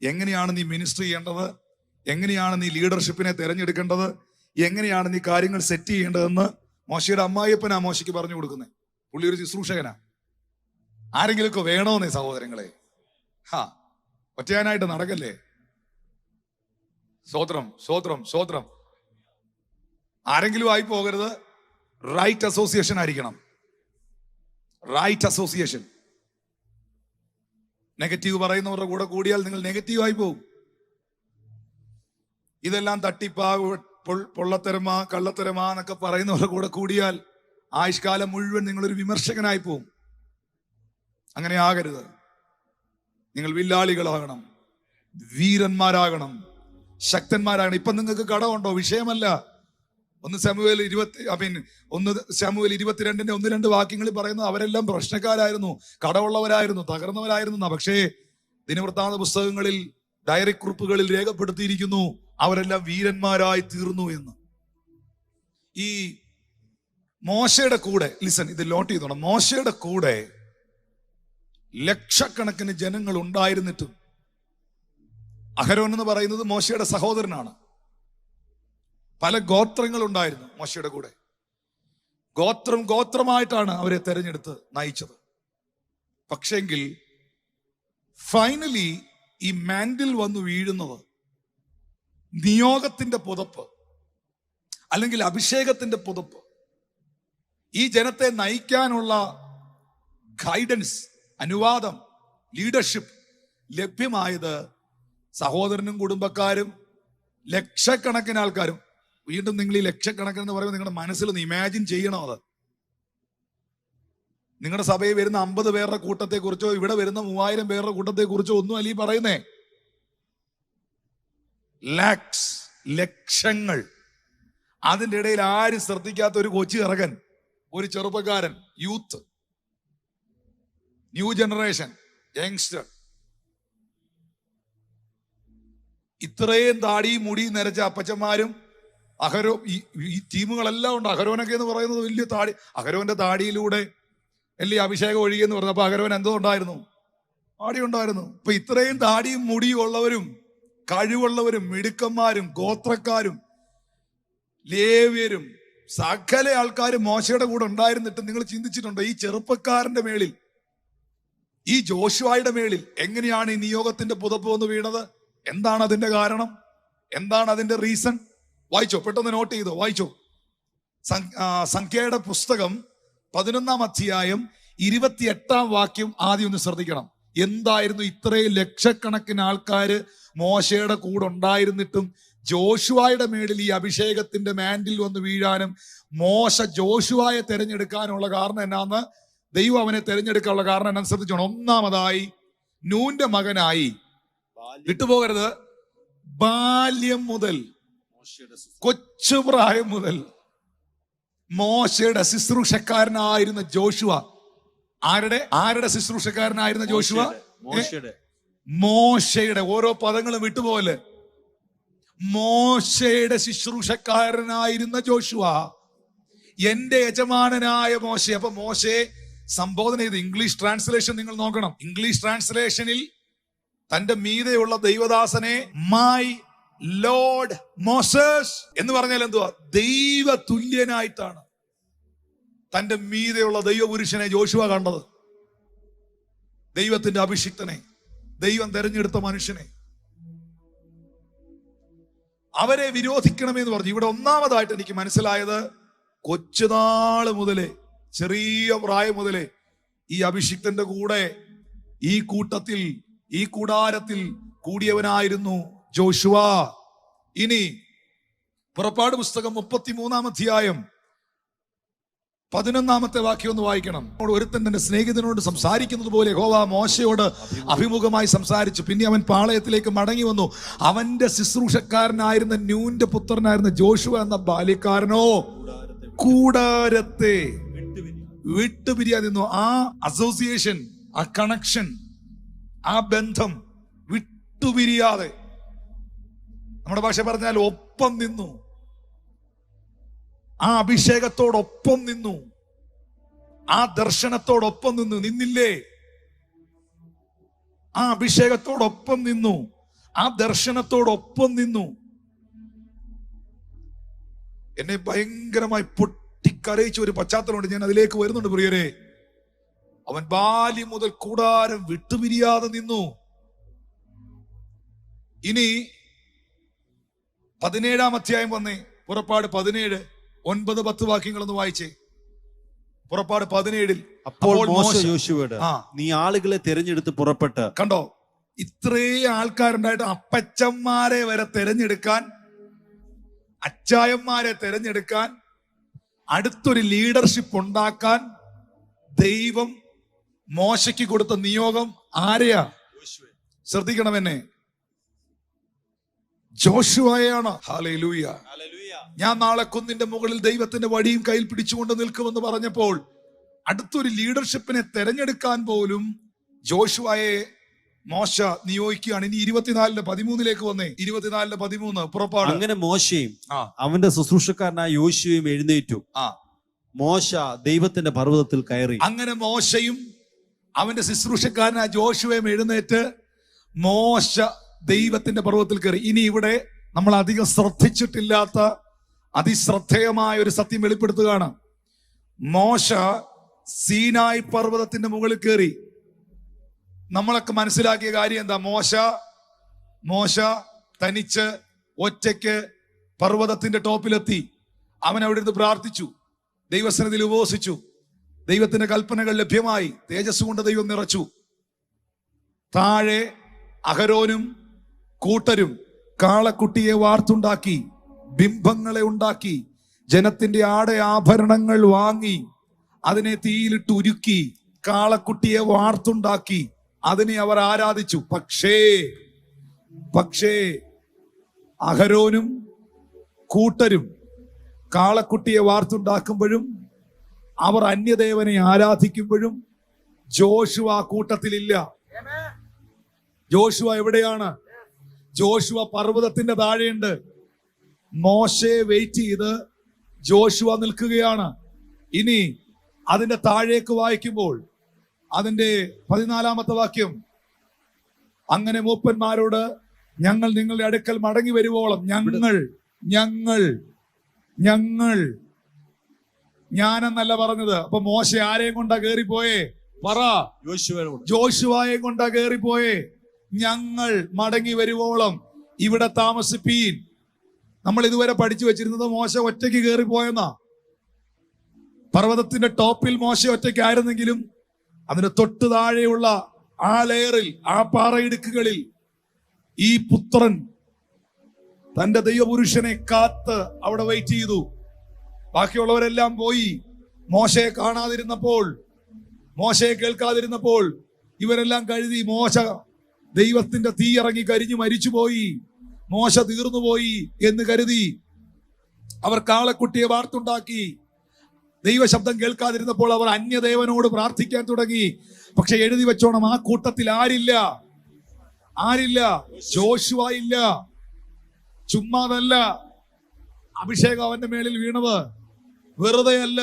എങ്ങനെയാണ് നീ മിനിസ്റ്റർ ചെയ്യേണ്ടത്, എങ്ങനെയാണ് നീ ലീഡർഷിപ്പിനെ തിരഞ്ഞെടുക്കേണ്ടത്, എങ്ങനെയാണ് നീ കാര്യങ്ങൾ സെറ്റ് ചെയ്യേണ്ടതെന്ന് മോശയുടെ അമ്മായിയപ്പനാ മോശയ്ക്ക് പറഞ്ഞു കൊടുക്കുന്നത്. പുള്ളി ഒരു ശുശ്രൂഷകനാ. ആരെങ്കിലുമൊക്കെ വേണോന്നേ സഹോദരങ്ങളെ. ഒറ്റയാനായിട്ട് നടക്കല്ലേ. സ്തോത്രം, സ്തോത്രം, സ്തോത്രം. ആരെങ്കിലും ആയി പോകരുത്. റൈറ്റ് അസോസിയേഷൻ ആയിരിക്കണം. Right association. നെഗറ്റീവ് പറയുന്നവരുടെ കൂടെ കൂടിയാൽ നിങ്ങൾ നെഗറ്റീവ് ആയി പോകും. ഇതെല്ലാം തട്ടിപ്പാ, പൊള്ളത്തരമാ, കള്ളത്തരമാ എന്നൊക്കെ പറയുന്നവരുടെ കൂടെ കൂടിയാൽ ആയുഷ്കാലം മുഴുവൻ നിങ്ങളൊരു വിമർശകനായി പോകും. അങ്ങനെ ആകരുത്. നിങ്ങൾ വില്ലാളികളാകണം, വീരന്മാരാകണം, ശക്തന്മാരാകണം. ഇപ്പൊ നിങ്ങൾക്ക് കടമുണ്ടോ? വിഷയമല്ല. 1 ശമൂവേൽ 22 1-2 വാക്യങ്ങളിൽ പറയുന്നത് അവരെല്ലാം പ്രശ്നക്കാരായിരുന്നു, കടമുള്ളവരായിരുന്നു, തകർന്നവരായിരുന്നു. പക്ഷേ ദിനവൃത്താന്ത പുസ്തകങ്ങളിൽ, ഡയറി കുറിപ്പുകളിൽ രേഖപ്പെടുത്തിയിരിക്കുന്നു അവരെല്ലാം വീരന്മാരായി തീർന്നു എന്ന്. ഈ മോശയുടെ കൂടെ, ലിസൺ, ഇത് നോട്ട് ചെയ്തോണം. മോശയുടെ കൂടെ ലക്ഷക്കണക്കിന് ജനങ്ങൾ ഉണ്ടായിരുന്നിട്ടും, അഹരോൻ എന്ന് പറയുന്നത് മോശയുടെ സഹോദരനാണ്. പല ഗോത്രങ്ങൾ ഉണ്ടായിരുന്നു മോശയുടെ കൂടെ. ഗോത്രമായിട്ടാണ് അവരെ തെരഞ്ഞെടുത്ത് നയിച്ചത്. പക്ഷെങ്കിൽ ഫൈനലി ഈ മാൻഡിൽ വന്നു വീഴുന്നത് നിയോഗത്തിന്റെ പുതപ്പ്, അല്ലെങ്കിൽ അഭിഷേകത്തിന്റെ പുതപ്പ്, ഈ ജനത്തെ നയിക്കാനുള്ള ഗൈഡൻസ്, അനുവാദം, ലീഡർഷിപ്പ് ലഭ്യമായത് സഹോദരനും കുടുംബക്കാരും ലക്ഷക്കണക്കിന് ആൾക്കാരും. വീണ്ടും നിങ്ങൾ ഈ ലക്ഷക്കണക്കിന് എന്ന് പറയുമ്പോൾ നിങ്ങളുടെ മനസ്സിലൊന്ന് ഇമാജിൻ ചെയ്യണം. അത് നിങ്ങളുടെ സഭയിൽ വരുന്ന 50 പേരുടെ കൂട്ടത്തെ കുറിച്ചോ ഇവിടെ വരുന്ന 3000 പേരുടെ കൂട്ടത്തെ കുറിച്ചോ ഒന്നും അല്ല ഈ പറയുന്നേ. ലാക്സ്, ലക്ഷങ്ങൾ. അതിൻ്റെ ഇടയിൽ ആരും ശ്രദ്ധിക്കാത്ത ഒരു കൊച്ചു ഇറകൻ, ഒരു ചെറുപ്പക്കാരൻ, യൂത്ത്, ന്യൂ ജനറേഷൻ, യങ്സ്റ്റർ, ഇത്രയും താടിയും മുടിയും നിരച്ച അപ്പച്ചന്മാരും അഹരോ ഈ ടീമുകളെല്ലാം ഉണ്ട്. അഹരോനൊക്കെ എന്ന് പറയുന്നത് വലിയ താടി. അഹരോന്റെ താടിയിലൂടെ അല്ലേ അഭിഷേകം ഒഴുകിയെന്ന് പറഞ്ഞപ്പോ അഹരോൻ എന്തോ ഉണ്ടായിരുന്നു? താടി ഉണ്ടായിരുന്നു. ഇപ്പൊ ഇത്രയും താടിയും മുടിയും ഉള്ളവരും കഴിവുള്ളവരും മിടുക്കന്മാരും ഗോത്രക്കാരും ലേവ്യരും സകല ആൾക്കാരും മോശയുടെ കൂടെ ഉണ്ടായിരുന്നിട്ട് നിങ്ങൾ ചിന്തിച്ചിട്ടുണ്ടോ ഈ ചെറുപ്പക്കാരന്റെ മേളിൽ, ഈ ജോഷുവയുടെ മേളിൽ എങ്ങനെയാണ് ഈ നിയോഗത്തിന്റെ പുതപ്പ് വന്ന് വീണത്? എന്താണ് അതിന്റെ കാരണം? എന്താണ് അതിന്റെ റീസൺ? വായിച്ചോ, പെട്ടെന്ന് നോട്ട് ചെയ്തോ, വായിച്ചോ. സംഖ്യയുടെ പുസ്തകം 11-ാം അധ്യായം 28-ാം വാക്യം ആദ്യം ഒന്ന് ശ്രദ്ധിക്കണം. എന്തായിരുന്നു ഇത്രയും ലക്ഷക്കണക്കിന് ആൾക്കാര് മോശയുടെ കൂടെ ഉണ്ടായിരുന്നിട്ടും ജോഷുവയുടെ മേളിൽ ഈ അഭിഷേകത്തിന്റെ മാൻഡിൽ വന്ന് വീഴാനും മോശ ജോഷുവയെ തെരഞ്ഞെടുക്കാനുള്ള കാരണം എന്നാന്ന്, ദൈവം അവനെ തെരഞ്ഞെടുക്കാനുള്ള കാരണം എന്നാന്ന് ശ്രദ്ധിച്ചോണം. ഒന്നാമതായി നൂന്റെ മകനായി, വിട്ടുപോകരുത്, ബാല്യം മുതൽ, കൊച്ചുപ്രായം മുതൽ മോശയുടെ ശുശ്രൂഷക്കാരനായിരുന്ന ജോഷുവ. ആരുടെ ശുശ്രൂഷക്കാരനായിരുന്ന ജോഷുവ? മോശയുടെ. ഓരോ പദങ്ങളും വിട്ടുപോലെ. മോശയുടെ ശുശ്രൂഷക്കാരനായിരുന്ന ജോഷുവ, എന്റെ യജമാനനായ മോശ. അപ്പൊ മോശയെ സംബോധന ചെയ്ത് ഇംഗ്ലീഷ് ട്രാൻസ്ലേഷൻ നിങ്ങൾ നോക്കണം. ഇംഗ്ലീഷ് ട്രാൻസ്ലേഷനിൽ തന്റെ മീതെയുള്ള ദൈവദാസനെ മൈ ലോർഡ് മോസസ് എന്ന് പറഞ്ഞാൽ എന്തുവാ? ദൈവ തുല്യനായിട്ടാണ് തന്റെ മീതെയുള്ള ദൈവപുരുഷനെ ജോഷുവ കണ്ടത്. ദൈവത്തിന്റെ അഭിഷിക്തനെ, ദൈവം തെരഞ്ഞെടുത്ത മനുഷ്യനെ. അവരെ വിരോധിക്കണമെന്ന് പറഞ്ഞു. ഇവിടെ ഒന്നാമതായിട്ട് എനിക്ക് മനസ്സിലായത്, കൊച്ചുനാള് മുതലേ, ചെറിയ പ്രായം മുതലേ ഈ അഭിഷിക്തന്റെ കൂടെ, ഈ കൂട്ടത്തിൽ, ഈ കൂടാരത്തിൽ കൂടിയവനായിരുന്നു ജോഷുവ. ഇനി പുറപ്പാട് പുസ്തകം 33-ാം അധ്യായം 11-ാമത്തെ വാക്യം ഒന്ന് വായിക്കണം. ഒരുത്തൻ തന്റെ സ്നേഹിതനോട് സംസാരിക്കുന്നത് പോലെ യഹോവ മോശയോട് അഭിമുഖമായി സംസാരിച്ചു. പിന്നെ അവൻ പാളയത്തിലേക്ക് മടങ്ങി വന്നു. അവന്റെ ശുശ്രൂഷക്കാരനായിരുന്ന നൂന്റെ പുത്രനായിരുന്ന ജോഷുവ എന്ന ബാല്യക്കാരനോ കൂടാരത്തെ വിട്ടുപിരിയാതെ നിന്നു. ആ അസോസിയേഷൻ, ആ കണക്ഷൻ, ആ ബന്ധം വിട്ടുപിരിയാതെ, നമ്മുടെ ഭാഷ പറഞ്ഞാൽ ഒപ്പം നിന്നു. ആ അഭിഷേകത്തോടൊപ്പം നിന്നു. ആ ദർശനത്തോടൊപ്പം നിന്നു. നിന്നില്ലേ? ആ അഭിഷേകത്തോടൊപ്പം നിന്നു. ആ ദർശനത്തോടൊപ്പം നിന്നു. എന്നെ ഭയങ്കരമായി പൊട്ടിക്കരയിച്ച ഒരു പശ്ചാത്തലമുണ്ട്. ഞാൻ അതിലേക്ക് വരുന്നുണ്ട് പ്രിയരെ. അവൻ ബാല്യം മുതൽ കൂടാരം വിട്ടുപിരിയാതെ നിന്നു. ഇനി 17-ാം അധ്യായം വന്നേ. പുറപ്പാട് 17, 9, 10 വാക്യങ്ങളൊന്ന് വായിച്ചേ. പുറപ്പാട് 17-ൽ അപ്പോൾ മോശ യോശുവയോട്, നീ ആളുകളെ തിരഞ്ഞെടുത്ത് പുറപ്പെട്ട്. കണ്ടോ, ഇത്രേ ആൾക്കാരുണ്ടായിട്ട് അപ്പച്ചന്മാരെ വരെ തിരഞ്ഞെടുക്കാൻ, അച്ചായന്മാരെ തിരഞ്ഞെടുക്കാൻ, അടുത്തൊരു ലീഡർഷിപ്പ് ഉണ്ടാക്കാൻ ദൈവം മോശയ്ക്ക് കൊടുത്ത നിയോഗം ആരെയാ? ശ്രദ്ധിക്കണം എന്നെ, ജോഷുവയാണ്. ഹല്ലേലൂയ. ഞാൻ നാളെ കുന്നിന്റെ മുകളിൽ ദൈവത്തിന്റെ വടിയും കയ്യിൽ പിടിച്ചുകൊണ്ട് നിൽക്കുമെന്ന് പറഞ്ഞപ്പോൾ അടുത്തൊരു ലീഡർഷിപ്പിനെ തെരഞ്ഞെടുക്കാൻ പോലും ജോഷുവയെ മോശ നിയോഗിക്കുകയാണ്. ഇനി 24:13 വന്നേ. 24:13 പുറപ്പാട്. അങ്ങനെ മോശയും അവന്റെ ശുശ്രൂഷക്കാരനായ യോശുവയും എഴുന്നേറ്റു. മോശ ദൈവത്തിന്റെ പർവ്വതത്തിൽ കയറി. അങ്ങനെ മോശയും അവന്റെ ശുശ്രൂഷക്കാരനായ ജോഷുവയും എഴുന്നേറ്റ് മോശ ദൈവത്തിന്റെ പർവ്വതത്തിൽ കയറി. ഇനി ഇവിടെ നമ്മൾ അധികം ശ്രദ്ധിച്ചിട്ടില്ലാത്ത അതിശ്രദ്ധേയമായ ഒരു സത്യം വെളിപ്പെടുത്തുകയാണ്. മോശ സീനായി പർവ്വതത്തിന്റെ മുകളിൽ കയറി. നമ്മളൊക്കെ മനസ്സിലാക്കിയ കാര്യം എന്താ? മോശ തനിച്ച് ഒറ്റയ്ക്ക് പർവ്വതത്തിന്റെ ടോപ്പിലെത്തി. അവൻ അവിടെ ഇരുന്ന് പ്രാർത്ഥിച്ചു, ദൈവസന്നിധിയിൽ ഉപവസിച്ചു. ദൈവത്തിന്റെ കൽപ്പനകൾ ലഭ്യമായി. തേജസ് കൊണ്ട് ദൈവം നിറച്ചു. താഴെ അഹരോനും കൂട്ടരും കാളക്കുട്ടിയെ വാർത്തുണ്ടാക്കി, ബിംബങ്ങളെ ഉണ്ടാക്കി, ജനത്തിന്റെ ആഭരണങ്ങൾ വാങ്ങി, അതിനെ തീയിലിട്ട് ഉരുക്കി, കാളക്കുട്ടിയെ വാർത്തുണ്ടാക്കി, അതിനെ അവർ ആരാധിച്ചു. പക്ഷേ അഹരോനും കൂട്ടരും കാളക്കുട്ടിയെ വാർത്തുണ്ടാക്കുമ്പോഴും അവർ അന്യദേവനെ ആരാധിക്കുമ്പോഴും ജോഷുവ ആ കൂട്ടത്തിലില്ല. ജോഷുവ എവിടെയാണ്? ജോഷുവ പർവ്വതത്തിന്റെ താഴെയുണ്ട്. മോശെ വെയിറ്റ് ചെയ്ത് ജോഷുവ നിൽക്കുകയാണ്. ഇനി അതിന്റെ താഴേക്ക് വായിക്കുമ്പോൾ അതിന്റെ 14-ാമത്തെ വാക്യം, അങ്ങനെ മൂപ്പന്മാരോട് ഞങ്ങൾ നിങ്ങളുടെ അടുക്കൽ മടങ്ങി വരുവോളം ഞാനെന്നല്ല പറഞ്ഞത്. അപ്പൊ മോശ ആരെയും കൊണ്ടാ കേറിപ്പോയേ? പറ. ജോഷുവായെ കൊണ്ടാ കേറിപ്പോയേ. ഞങ്ങൾ മടങ്ങി വരുവോളം ഇവിടെ താമസിപ്പീൻ. നമ്മൾ ഇതുവരെ പഠിച്ചു വെച്ചിരുന്നത് മോശ ഒറ്റയ്ക്ക് കേറിപ്പോയെന്നാ. പർവ്വതത്തിന്റെ ടോപ്പിൽ മോശ ഒറ്റയ്ക്കായിരുന്നെങ്കിലും അതിന് തൊട്ട് താഴെയുള്ള ആ ലെയറിൽ, ആ പാറയിടുക്കുകളിൽ ഈ പുത്രൻ തന്റെ ദൈവപുരുഷനെ കാത്ത് അവിടെ വെയിറ്റ് ചെയ്തു. ബാക്കിയുള്ളവരെല്ലാം പോയി. മോശയെ കാണാതിരുന്നപ്പോൾ, മോശയെ കേൾക്കാതിരുന്നപ്പോൾ ഇവരെല്ലാം കരുതി മോശ ദൈവത്തിന്റെ തീ ഇറങ്ങി കരിഞ്ഞു മരിച്ചുപോയി, മോശ തീർന്നുപോയി എന്ന് കരുതി അവർ കാളക്കുട്ടിയെ വാർത്തുണ്ടാക്കി. ദൈവശബ്ദം കേൾക്കാതിരുന്നപ്പോൾ അവർ അന്യദേവനോട് പ്രാർത്ഥിക്കാൻ തുടങ്ങി. പക്ഷെ എഴുതി വെച്ചോണം, ആ കൂട്ടത്തിൽ ആരില്ല? ജോഷുവ ഇല്ല. ചുമ്മാതല്ല അഭിഷേകം അവന്റെ മേളിൽ വീണത്, വെറുതെ അല്ല.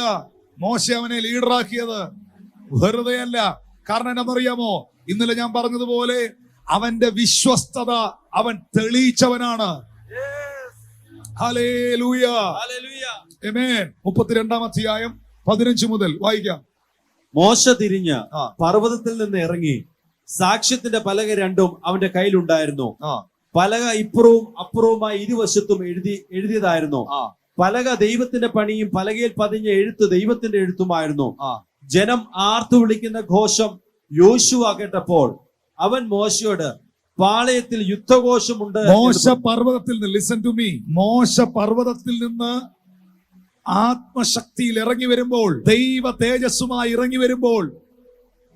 മോശ അവനെ ലീഡറാക്കിയത് വെറുതെ അല്ല. കാരണം എന്നറിയാമോ? ഇന്നലെ ഞാൻ പറഞ്ഞതുപോലെ അവന്റെ വിശ്വസ്തത അവൻ തെളിയിച്ചവനാണ്. ഹല്ലേലൂയ. 32-ാം അധ്യായം 15 മുതൽ വായിക്കാം. മോശ തിരിഞ്ഞ് പർവ്വതത്തിൽ നിന്ന് ഇറങ്ങി, സാക്ഷ്യത്തിന്റെ പലക രണ്ടും അവന്റെ കയ്യിലുണ്ടായിരുന്നു. പലക ഇപ്പുറവും അപ്പുറവുമായി ഇരുവശത്തും എഴുതിയതായിരുന്നു. പലക ദൈവത്തിന്റെ പണിയും പലകയിൽ പതിഞ്ഞ എഴുത്ത് ദൈവത്തിന്റെ എഴുത്തുമായിരുന്നു. ജനം ആർത്തു വിളിക്കുന്ന ഘോഷം യോശുവ കേട്ടപ്പോൾ അവൻ മോശയോട്, പാളയത്തിൽ യുദ്ധഘോഷമുണ്ട്. മോശ പർവ്വതത്തിൽ നിന്ന്, ലിസൺ ടു മീ, മോശ പർവ്വതത്തിൽ നിന്ന് ആത്മശക്തിയിൽ ഇറങ്ങി വരുമ്പോൾ, ദൈവ തേജസ്സുമായി ഇറങ്ങി വരുമ്പോൾ,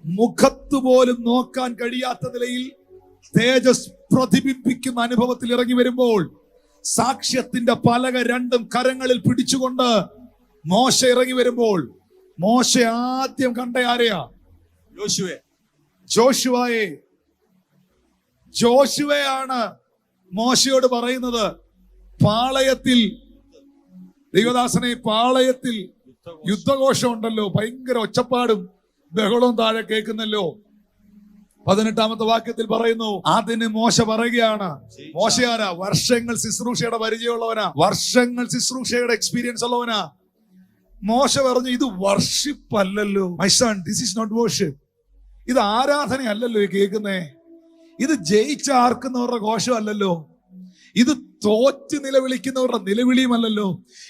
മുഖത്ത് പോലും നോക്കാൻ കഴിയാത്ത നിലയിൽ തേജസ് പ്രതിബിംബിക്കുന്ന അനുഭവത്തിൽ ഇറങ്ങി വരുമ്പോൾ, സാക്ഷ്യത്തിന്റെ പലക രണ്ടും കരങ്ങളിൽ പിടിച്ചുകൊണ്ട് മോശ ഇറങ്ങി വരുമ്പോൾ, മോശ ആദ്യം കണ്ട ആരെയാ? ജോഷുവയാണ് മോശയോട് പറയുന്നത്, പാളയത്തിൽ, ദൈവദാസനെ, പാളയത്തിൽ യുദ്ധഘോഷം ഉണ്ടല്ലോ, ഭയങ്കര ഒച്ചപ്പാടും ബഹളവും താഴെ കേൾക്കുന്നല്ലോ. 18-ാമത്തെ വാക്യത്തിൽ പറയുന്നു, അതിന് മോശ പറയുകയാണ്. മോശയാരാ? വർഷങ്ങൾ ശുശ്രൂഷയുടെ പരിചയമുള്ളവനാ, വർഷങ്ങൾ ശുശ്രൂഷയുടെ എക്സ്പീരിയൻസ് ഉള്ളവനാ. മോശ പറഞ്ഞു, ഇത് വർഷിപ്പ് അല്ലല്ലോ my son, this is not worship. ഇത് ആരാധന അല്ലല്ലോ ഈ കേൾക്കുന്നേ. ഇത് ജയിച്ച ആർക്കുന്നവരുടെ ഘോഷമല്ലല്ലോ. ഇത് തോറ്റ് നിലവിളിക്കുന്നവരുടെ നിലവിളിയുമല്ലല്ലോ.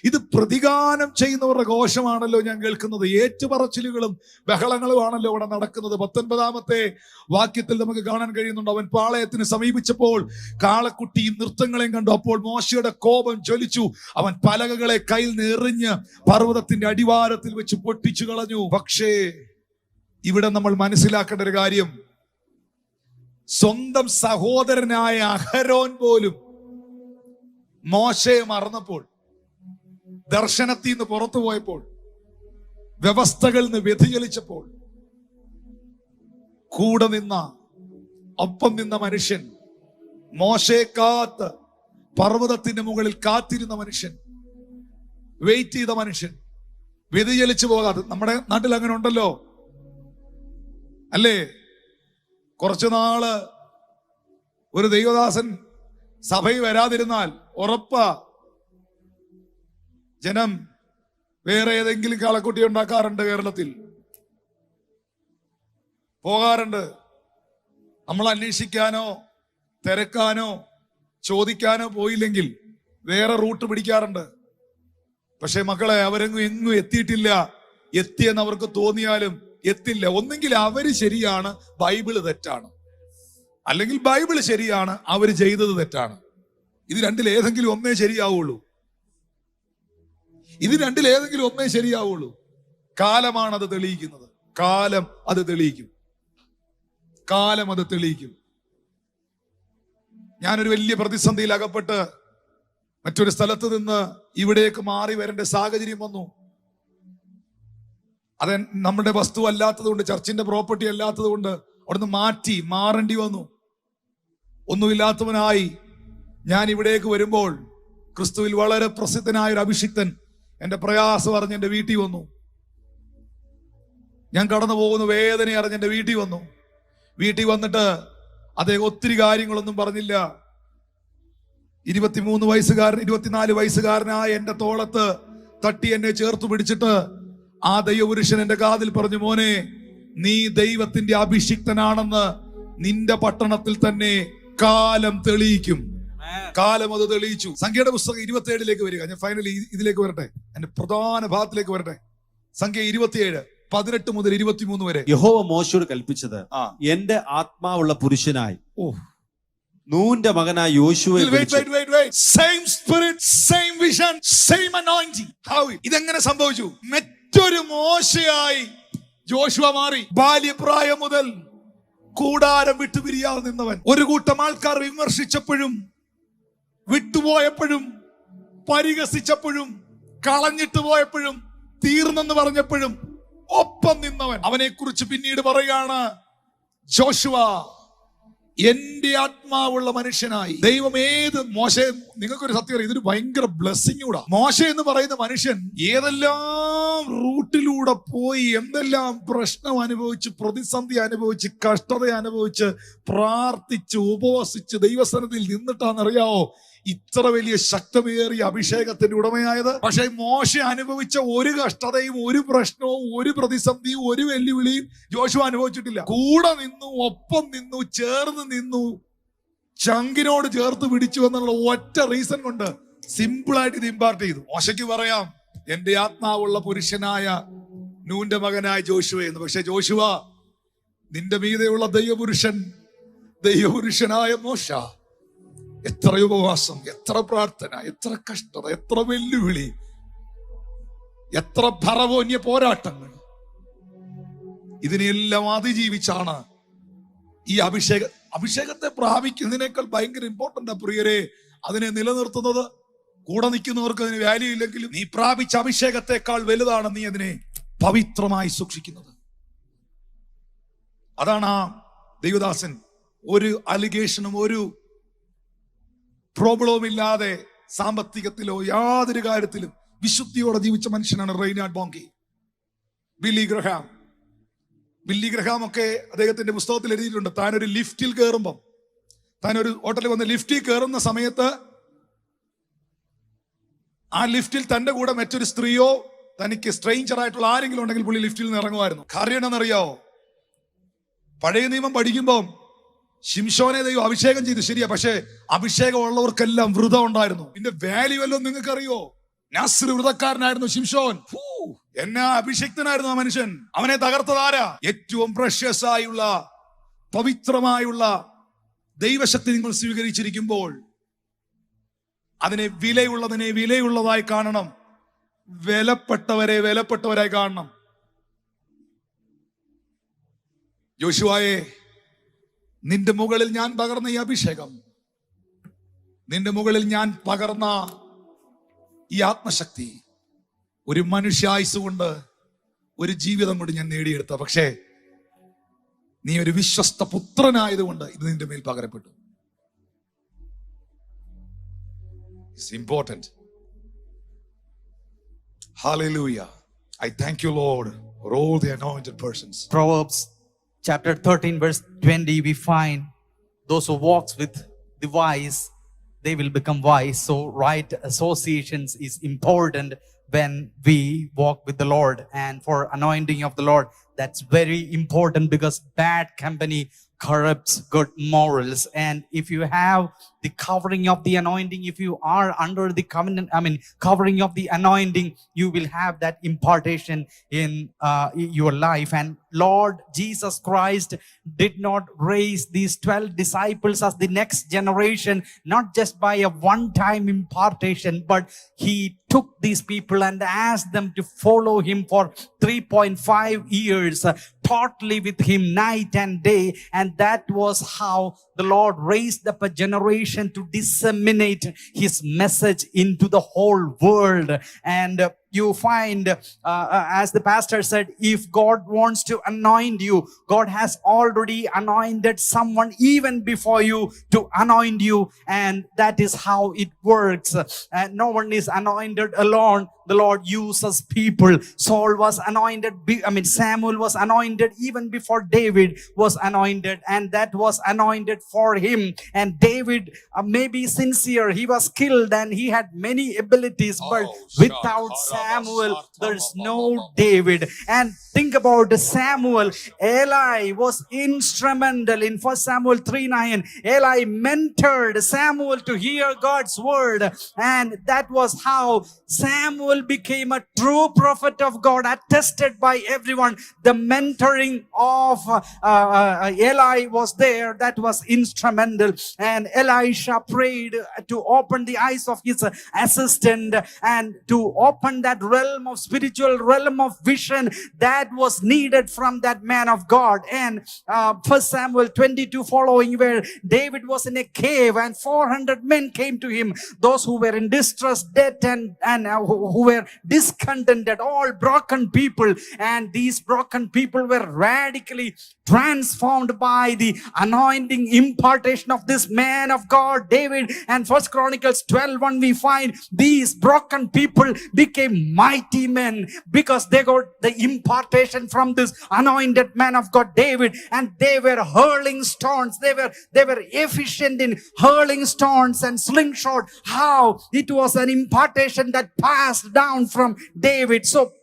ഇത് പ്രതിഗാനം ചെയ്യുന്നവരുടെ ഘോഷമാണല്ലോ ഞാൻ കേൾക്കുന്നത്. ഏറ്റുപറച്ചിലുകളും ബഹളങ്ങളുമാണല്ലോ ഇവിടെ നടക്കുന്നത്. 19-ാമത്തെ വാക്യത്തിൽ നമുക്ക് കാണാൻ കഴിയുന്നുണ്ട്, അവൻ പാളയത്തിന് സമീപിച്ചപ്പോൾ കാളക്കുട്ടിയും നൃത്തങ്ങളെയും കണ്ടു. അപ്പോൾ മോശയുടെ കോപം ജ്വലിച്ചു. അവൻ പലകകളെ കയ്യിൽ നിറഞ്ഞ് പർവ്വതത്തിന്റെ അടിവാരത്തിൽ വെച്ച് പൊട്ടിച്ചു കളഞ്ഞു. പക്ഷേ ഇവിടെ നമ്മൾ മനസ്സിലാക്കേണ്ട ഒരു കാര്യം, സ്വന്തം സഹോദരനായ അഹരോൻ പോലും മോശയെ മറന്നപ്പോൾ, ദർശനത്തിൽ നിന്ന് പുറത്തു പോയപ്പോൾ, വ്യവസ്ഥകളിൽ നിന്ന് വ്യതിചലിച്ചപ്പോൾ, കൂടെ നിന്ന, ഒപ്പം നിന്ന മനുഷ്യൻ, മോശയെ കാത്ത് പർവ്വതത്തിന്റെ മുകളിൽ കാത്തിരുന്ന മനുഷ്യൻ, വെയിറ്റ് ചെയ്ത മനുഷ്യൻ, വ്യതിചലിച്ചു പോകാതെ. നമ്മുടെ നാട്ടിൽ അങ്ങനെ ഉണ്ടല്ലോ അല്ലേ? കുറച്ചു നാള് ഒരു ദൈവദാസൻ സഭയിൽ വരാതിരുന്നാൽ ഉറപ്പാ ജനം വേറെ ഏതെങ്കിലും കാളക്കുട്ടി ഉണ്ടാക്കാറുണ്ട്. കേരളത്തിൽ പോകാറുണ്ട്. നമ്മൾ അന്വേഷിക്കാനോ തിരക്കാനോ ചോദിക്കാനോ പോയില്ലെങ്കിൽ വേറെ റൂട്ട് പിടിക്കാറുണ്ട്. പക്ഷെ മക്കളെ, അവരെങ്ങും എങ്ങും എത്തിയിട്ടില്ല. എത്തിയെന്ന് അവർക്ക് തോന്നിയാലും എത്തില്ല. ഒന്നെങ്കിൽ അവര് ശരിയാണ്, ബൈബിള് തെറ്റാണ്, അല്ലെങ്കിൽ ബൈബിള് ശരിയാണ്, അവര് ചെയ്തത് തെറ്റാണ്. ഇത് രണ്ടിലേതെങ്കിലും ഒന്നേ ശരിയാവുള്ളൂ. ഇത് രണ്ടിലേതെങ്കിലും ഒന്നേ ശരിയാവുള്ളൂ. കാലമാണ് അത് തെളിയിക്കുന്നത്. കാലം അത് തെളിയിക്കും. കാലം അത് തെളിയിക്കും. ഞാനൊരു വലിയ പ്രതിസന്ധിയിൽ അകപ്പെട്ട് മറ്റൊരു സ്ഥലത്ത് നിന്ന് ഇവിടേക്ക് മാറി വരേണ്ട സാഹചര്യം വന്നു. അത് നമ്മുടെ വസ്തു അല്ലാത്തത് കൊണ്ട്, ചർച്ചിന്റെ പ്രോപ്പർട്ടി അല്ലാത്തത് കൊണ്ട് അവിടുന്ന് മാറേണ്ടി വന്നു. ഒന്നുമില്ലാത്തവനായി ഞാൻ ഇവിടേക്ക് വരുമ്പോൾ ക്രിസ്തുവിൽ വളരെ പ്രസിദ്ധനായ ഒരു അഭിഷിക്തൻ എന്റെ പ്രയാസം അറിഞ്ഞ് എന്റെ വീട്ടിൽ വന്നു. ഞാൻ കടന്നു പോകുന്ന വേദന അറിഞ്ഞ് എന്റെ വീട്ടിൽ വന്നു. വീട്ടിൽ വന്നിട്ട് അദ്ദേഹം ഒത്തിരി കാര്യങ്ങളൊന്നും പറഞ്ഞില്ല. 23 വയസ്സുകാരൻ 24 വയസ്സുകാരനായ എന്റെ തോളത്ത് തട്ടി എന്നെ ചേർത്ത് പിടിച്ചിട്ട് ആ ദൈവപുരുഷൻ എന്റെ കാതിൽ പറഞ്ഞു, മോനെ, നീ ദൈവത്തിന്റെ അഭിഷിക്തനാണെന്ന് നിന്റെ പട്ടണത്തിൽ തന്നെ കാലം തെളിയിക്കും. കാലം അത് തെളിയിച്ചു. സംഖ്യയുടെ പുസ്തകം 27 വരിക. ഞാൻ ഫൈനലി ഇതിലേക്ക് വരട്ടെ, എന്റെ പ്രധാന ഭാഗത്തിലേക്ക് വരട്ടെ. സംഖ്യ 27 18 മുതൽ 23 വരെ. യഹോവ മോശയോട് കൽപ്പിച്ചത്, എന്റെ ആത്മാവുള്ള പുരുഷനായി നൂന്റെ മകനായ യോശുവയെ Same spirit, same vision, same anointing. How? ഇതെങ്ങനെ സംഭവിച്ചു? മറ്റൊരു മോശയായി ജോഷുവ മാറി. ബാല്യപ്രായം മുതൽ കൂടാരം വിട്ടുപിരിയാതെ നിന്നവൻ. ഒരു കൂട്ടം ആൾക്കാർ വിമർശിച്ചപ്പോഴും വിട്ടുപോയപ്പോഴും പരിഹസിച്ചപ്പോഴും കളഞ്ഞിട്ട് പോയപ്പോഴും തീർന്നെന്ന് പറഞ്ഞപ്പോഴും ഒപ്പം നിന്നവൻ. അവനെ കുറിച്ച് പിന്നീട് പറയുകയാണ്, ജോഷുവ എന്റെ ആത്മാവുള്ള മനുഷ്യനായി. ദൈവം മോശ, നിങ്ങൾക്കൊരു സത്യം അറിയാം, ഇതൊരു ഭയങ്കര ബ്ലെസ്സിംഗ് കൂടാ. മോശ എന്ന് പറയുന്ന മനുഷ്യൻ ഏതെല്ലാം റൂട്ടിലൂടെ പോയി എന്തെല്ലാം പ്രശ്നം അനുഭവിച്ച്, പ്രതിസന്ധി അനുഭവിച്ച്, കഷ്ടത അനുഭവിച്ച്, പ്രാർത്ഥിച്ച്, ഉപവസിച്ച് ദൈവസന്നിധിയിൽ നിന്നിട്ടാണെന്നറിയാവോ ഇത്ര വലിയ ശക്തമേറിയ അഭിഷേകത്തിന്റെ ഉടമയായത്. പക്ഷെ മോശ അനുഭവിച്ച ഒരു കഷ്ടതയും ഒരു പ്രശ്നവും ഒരു പ്രതിസന്ധിയും ഒരു വെല്ലുവിളിയും ജോഷുവ അനുഭവിച്ചിട്ടില്ല. കൂടെ നിന്നു, ഒപ്പം നിന്നു, ചേർന്ന് നിന്നു, ചങ്കിനോട് ചേർത്ത് പിടിച്ചു എന്നുള്ള ഒറ്റ റീസൺ കൊണ്ട് സിമ്പിളായിട്ട് ഇത് ഇമ്പാർട്ട് ചെയ്തു. മോശയ്ക്ക് പറയാം, എന്റെ ആത്മാവുള്ള പുരുഷനായ നൂന്റെ മകനായ ജോഷുവ എന്ന്. പക്ഷെ ജോഷുവ, നിന്റെ മീതെയുള്ള ദൈവപുരുഷനായ മോശ എത്ര ഉപവാസം, എത്ര പ്രാർത്ഥന, എത്ര കഷ്ടത, എത്ര വെല്ലുവിളി, എത്ര ഭറവോന്യ പോരാട്ടങ്ങൾ, ഇതിനെല്ലാം അതിജീവിച്ചാണ് ഈ അഭിഷേകത്തെ പ്രാപിക്കുന്നതിനേക്കാൾ ഭയങ്കര ഇമ്പോർട്ടന്റ് പ്രിയരെ അതിനെ നിലനിർത്തുന്നത്. കൂടെ നിൽക്കുന്നവർക്ക് അതിന് വാല്യൂ ഇല്ലെങ്കിലും നീ പ്രാപിച്ച അഭിഷേകത്തെക്കാൾ വലുതാണ് നീ അതിനെ പവിത്രമായി സൂക്ഷിക്കുന്നത്. അതാണ് ആ ദൈവദാസൻ ഒരു അലിഗേഷനും ഒരു പ്രോബ്ലവും ഇല്ലാതെ സാമ്പത്തികത്തിലോ യാതൊരു കാര്യത്തിലും വിശുദ്ധിയോടെ ജീവിച്ച മനുഷ്യനാണ് റെയ്നാർഡ് ബോങ്കി. ബില്ലി ഗ്രഹാം ഒക്കെ അദ്ദേഹത്തിന്റെ പുസ്തകത്തിൽ എഴുതിയിട്ടുണ്ട്, താനൊരു ലിഫ്റ്റിൽ കയറുമ്പം, താനൊരു ഹോട്ടലിൽ വന്ന് ലിഫ്റ്റിൽ കയറുന്ന സമയത്ത് ആ ലിഫ്റ്റിൽ തന്റെ കൂടെ മറ്റൊരു സ്ത്രീയോ തനിക്ക് സ്ട്രേഞ്ചർ ആയിട്ടുള്ള ആരെങ്കിലും ഉണ്ടെങ്കിൽ പുള്ളി ലിഫ്റ്റിൽ നിന്ന് ഇറങ്ങുമായിരുന്നു. കാര്യം എന്താണെന്നറിയാവോ? പഴയ നിയമം പഠിക്കുമ്പം ശിംശോനെ ദൈവം അഭിഷേകം ചെയ്തു, ശരിയാ. പക്ഷെ അഭിഷേകം ഉള്ളവർക്കെല്ലാം വ്രതം ഉണ്ടായിരുന്നു. ഇതിന്റെ വാല്യൂ വല്ലതും നിങ്ങൾക്ക് അറിയോ? നസ്ർ വ്രതക്കാരനായിരുന്നു ശിംശോൻ. എന്നാ അഭിഷിക്തനായിരുന്നു ആ മനുഷ്യൻ. അവനെ തകർത്തതാരാ? ഏറ്റവും പ്രഷ്യസ് ആയുള്ള പവിത്രമായുള്ള ദൈവശക്തി നിങ്ങൾ സ്വീകരിച്ചിരിക്കുമ്പോൾ അതിനെ വിലയുള്ളതായി കാണണം. വിലപ്പെട്ടവരായി കാണണം. യോശുവയെ, നിന്റെ മുകളിൽ ഞാൻ പകർന്ന ഈ അഭിഷേകം, നിന്റെ മുകളിൽ ഞാൻ പകർന്ന ഈ ആത്മശക്തി ഒരു മനുഷ്യായുസ് കൊണ്ട്, ഒരു ജീവിതം കൊണ്ട് ഞാൻ നേടിയെടുത്ത. പക്ഷേ നീ ഒരു വിശ്വസ്ത പുത്രനായതുകൊണ്ട് ഇത് നിന്റെ മേൽ പകരപ്പെട്ടു. It's important. Hallelujah. I thank you, Lord, for all the anointed persons. Proverbs chapter 13 verse 20, we find those who walks with the wise, they will become wise. So right associations is important when we walk with the Lord, and for anointing of the Lord, that's very important, because bad company corrupts good morals. And if you have the covering of the anointing, if you are under the covenant, covering of the anointing, you will have that impartation in your life. And Lord Jesus Christ did not raise these 12 disciples as the next generation, not just by a one-time impartation, but he took these people and asked them to follow him for 3.5 years, totally with him night and day. And that was how the Lord raised up a generation to disseminate his message into the whole world. And you find, as the pastor said, if God wants to anoint you, God has already anointed someone even before you to anoint you. And that is how it works. And no one is anointed alone. The Lord uses people. Saul was anointed, Samuel was anointed even before David was anointed, and that was anointed for him. And David may be sincere, he was skilled and he had many abilities, but without Samuel, there's no David. And think about Samuel. Eli was instrumental in 1 Samuel 3:9. Eli mentored Samuel to hear God's word, and that was how Samuel became a true prophet of God, attested by everyone. The mentoring of Eli was there, that was instrumental. And Elisha prayed to open the eyes of his assistant and to open that realm of spiritual realm of vision that was needed from that man of God. And 1 Samuel 22 following, where David was in a cave and 400 men came to him, those who were in distress, debt, and who were discontented, all broken people. And these broken people were radically transformed by the anointing impartation of this man of God, David. And 1 Chronicles 12:1, we find these broken people became mighty men because they got the impartation from this anointed man of God, David. And they were hurling stones. They were efficient in hurling stones and slingshot. How it was an impartation that passed down from David. So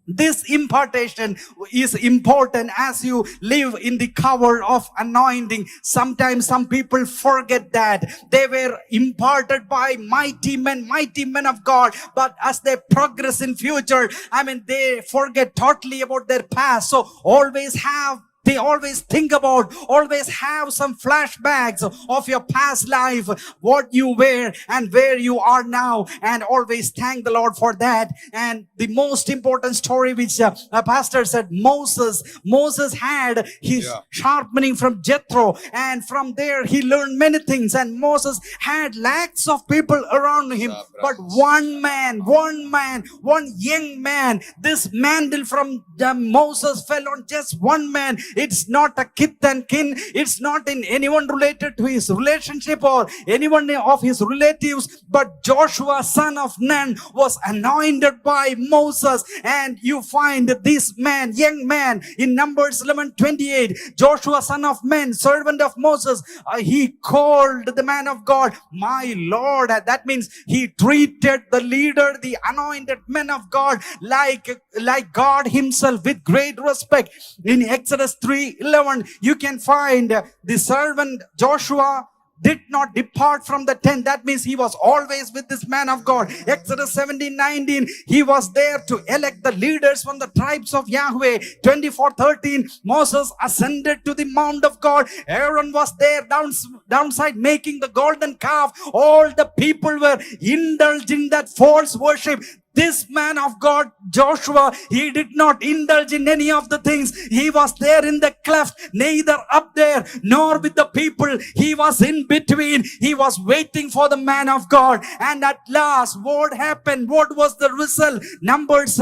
this impartation is important as you live in the cover of anointing. Sometimes some people forget that they were imparted by mighty men of God, but as they progress in future, they forget totally about their past. So they always think about, always have some flashbacks of your past life, what you were and where you are now, and always thank the Lord for that. And the most important story which a pastor said, Moses had his sharpening from Jethro, and from there he learned many things, and Moses had lakhs of people around him, but one young man, this mantle from Moses fell on just one man. It's not a kith and kin. It's not in anyone related to his relationship or anyone of his relatives. But Joshua, son of Nun, was anointed by Moses. And you find this man, young man, in Numbers 11:28. Joshua, son of Nun, servant of Moses, he called the man of God, my Lord. That means he treated the leader, the anointed man of God, like God himself, with great respect. In Exodus 3:11, you can find the servant Joshua did not depart from the tent. That means he was always with this man of God. Exodus 17:19, he was there to elect the leaders from the tribes of Yahweh. 24:13, Moses ascended to the mount of God. Aaron was there downside making the golden calf. All the people were indulging that false worship. This man of God, Joshua, he did not indulge in any of the things. He was there in the cleft, neither up there nor with the people. He was in between. He was waiting for the man of God. And at last, what happened? What was the result? Numbers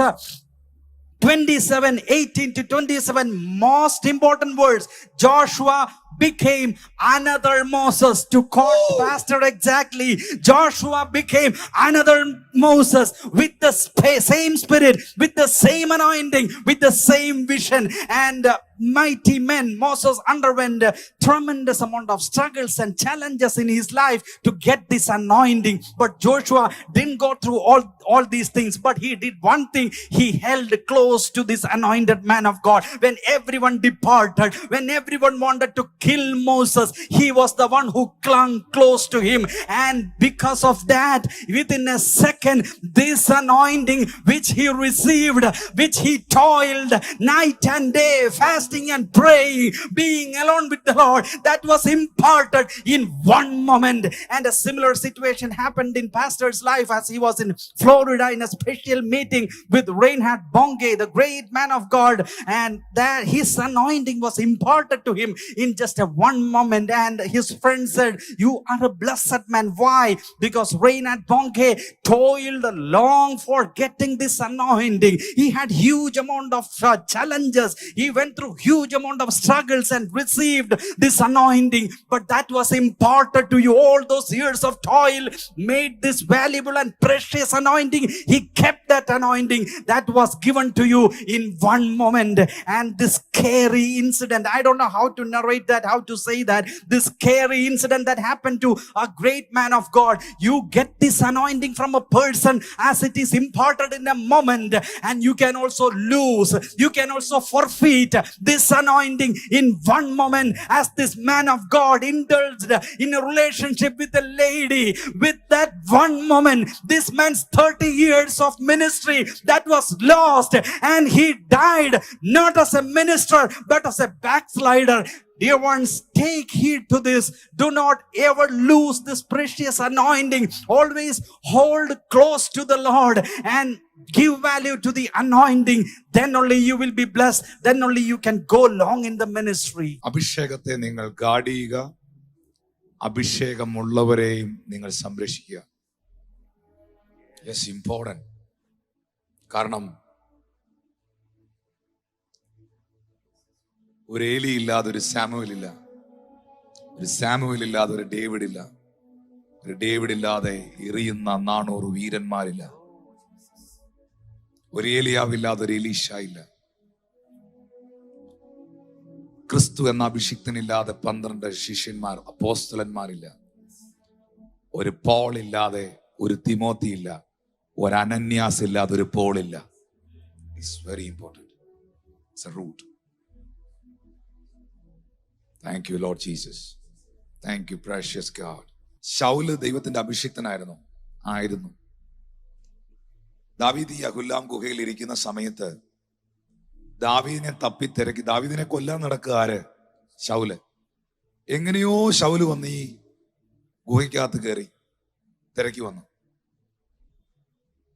27:18-27, most important words. Joshua became another Moses. To quote Pastor exactly, Joshua became another Moses with the same spirit, with the same anointing, with the same vision. And mighty men, Moses underwent a tremendous amount of struggles and challenges in his life to get this anointing. But Joshua didn't go through all these things, but he did one thing. He held close to this anointed man of God. When everyone departed, when everyone wanted to kill Moses, he was the one who clung close to him. And because of that, within a second, this anointing which he received, which he toiled night and day, fasting and praying, being alone with the Lord, that was imparted in one moment. And a similar situation happened in pastor's life as he was in Florida in a special meeting with Reinhard Bonnke, the great man of God, and that his anointing was imparted to him in just a one moment. And his friend said, "You are a blessed man." Why? Because Reinhard Bonnke toiled long for getting this anointing. He had huge amount of challenges. He went through huge amount of struggles and received this anointing. But that was imparted to you. All those years of toil made this valuable and precious anointing. He kept that anointing that was given to you in one moment. And this scary incident, I don't know how to narrate that, how to say that, this scary incident that happened to a great man of God. You get this anointing from a person as it is imparted in a moment, and you can also lose, you can also forfeit this anointing in one moment. As this man of God indulged in a relationship with a lady, with that one moment, this man's 30 years of ministry that was lost, and he died not as a minister but as a backslider. Dear ones, take heed to this. Do not ever lose this precious anointing. Always hold close to the Lord and give value to the anointing. Then only you will be blessed. Then only you can go long in the ministry. അഭിഷേകത്തെ നിങ്ങൾ ഗാഢിയുക, അഭിഷേകമുള്ളവരെയും നിങ്ങൾ സംരക്ഷിക്കുക. Yes, important. കാരണം ഒരു ഏലി ഇല്ലാതെ ഒരു Samuel ഇല്ല, ഒരു സാമുവേൽ ഇല്ലാതെ ഒരു ഡേവിഡ് ഇല്ല, ഒരു ഡേവിഡ് ഇല്ലാതെ എറിയുന്ന 400 വീരന്മാരില്ല, ഒരു ഏലിയാവില്ലാതെ ഒരു എലീശ ഇല്ല, ക്രിസ്തു എന്ന അഭിഷിക്തനില്ലാതെ 12 ശിഷ്യന്മാർ അപ്പോസ്തലന്മാരില്ല, ഒരു പോൾ ഇല്ലാതെ ഒരു തിമോത്തി ഇല്ല, ഒരു അനന്യാസ് ഇല്ലാതെ ഒരു പോൾ ഇല്ല. It's very important. It's a root. Thank you, Lord Jesus. Thank you, precious God. ശൗല് ദൈവത്തിന്റെ അഭിഷിക്തനായിരുന്നു. ദാവീദ് ഈ അദുല്ലാം ഗുഹയിൽ ഇരിക്കുന്ന സമയത്ത് ദാവീദിനെ തപ്പിത്തിരക്കി, ദാവീദിനെ കൊല്ലാൻ നടക്കുക ആര്? ശൗല്. എങ്ങനെയോ ശൗല് വന്ന് ഈ ഗുഹയ്ക്കകത്ത് കയറി തിരക്കി വന്നു.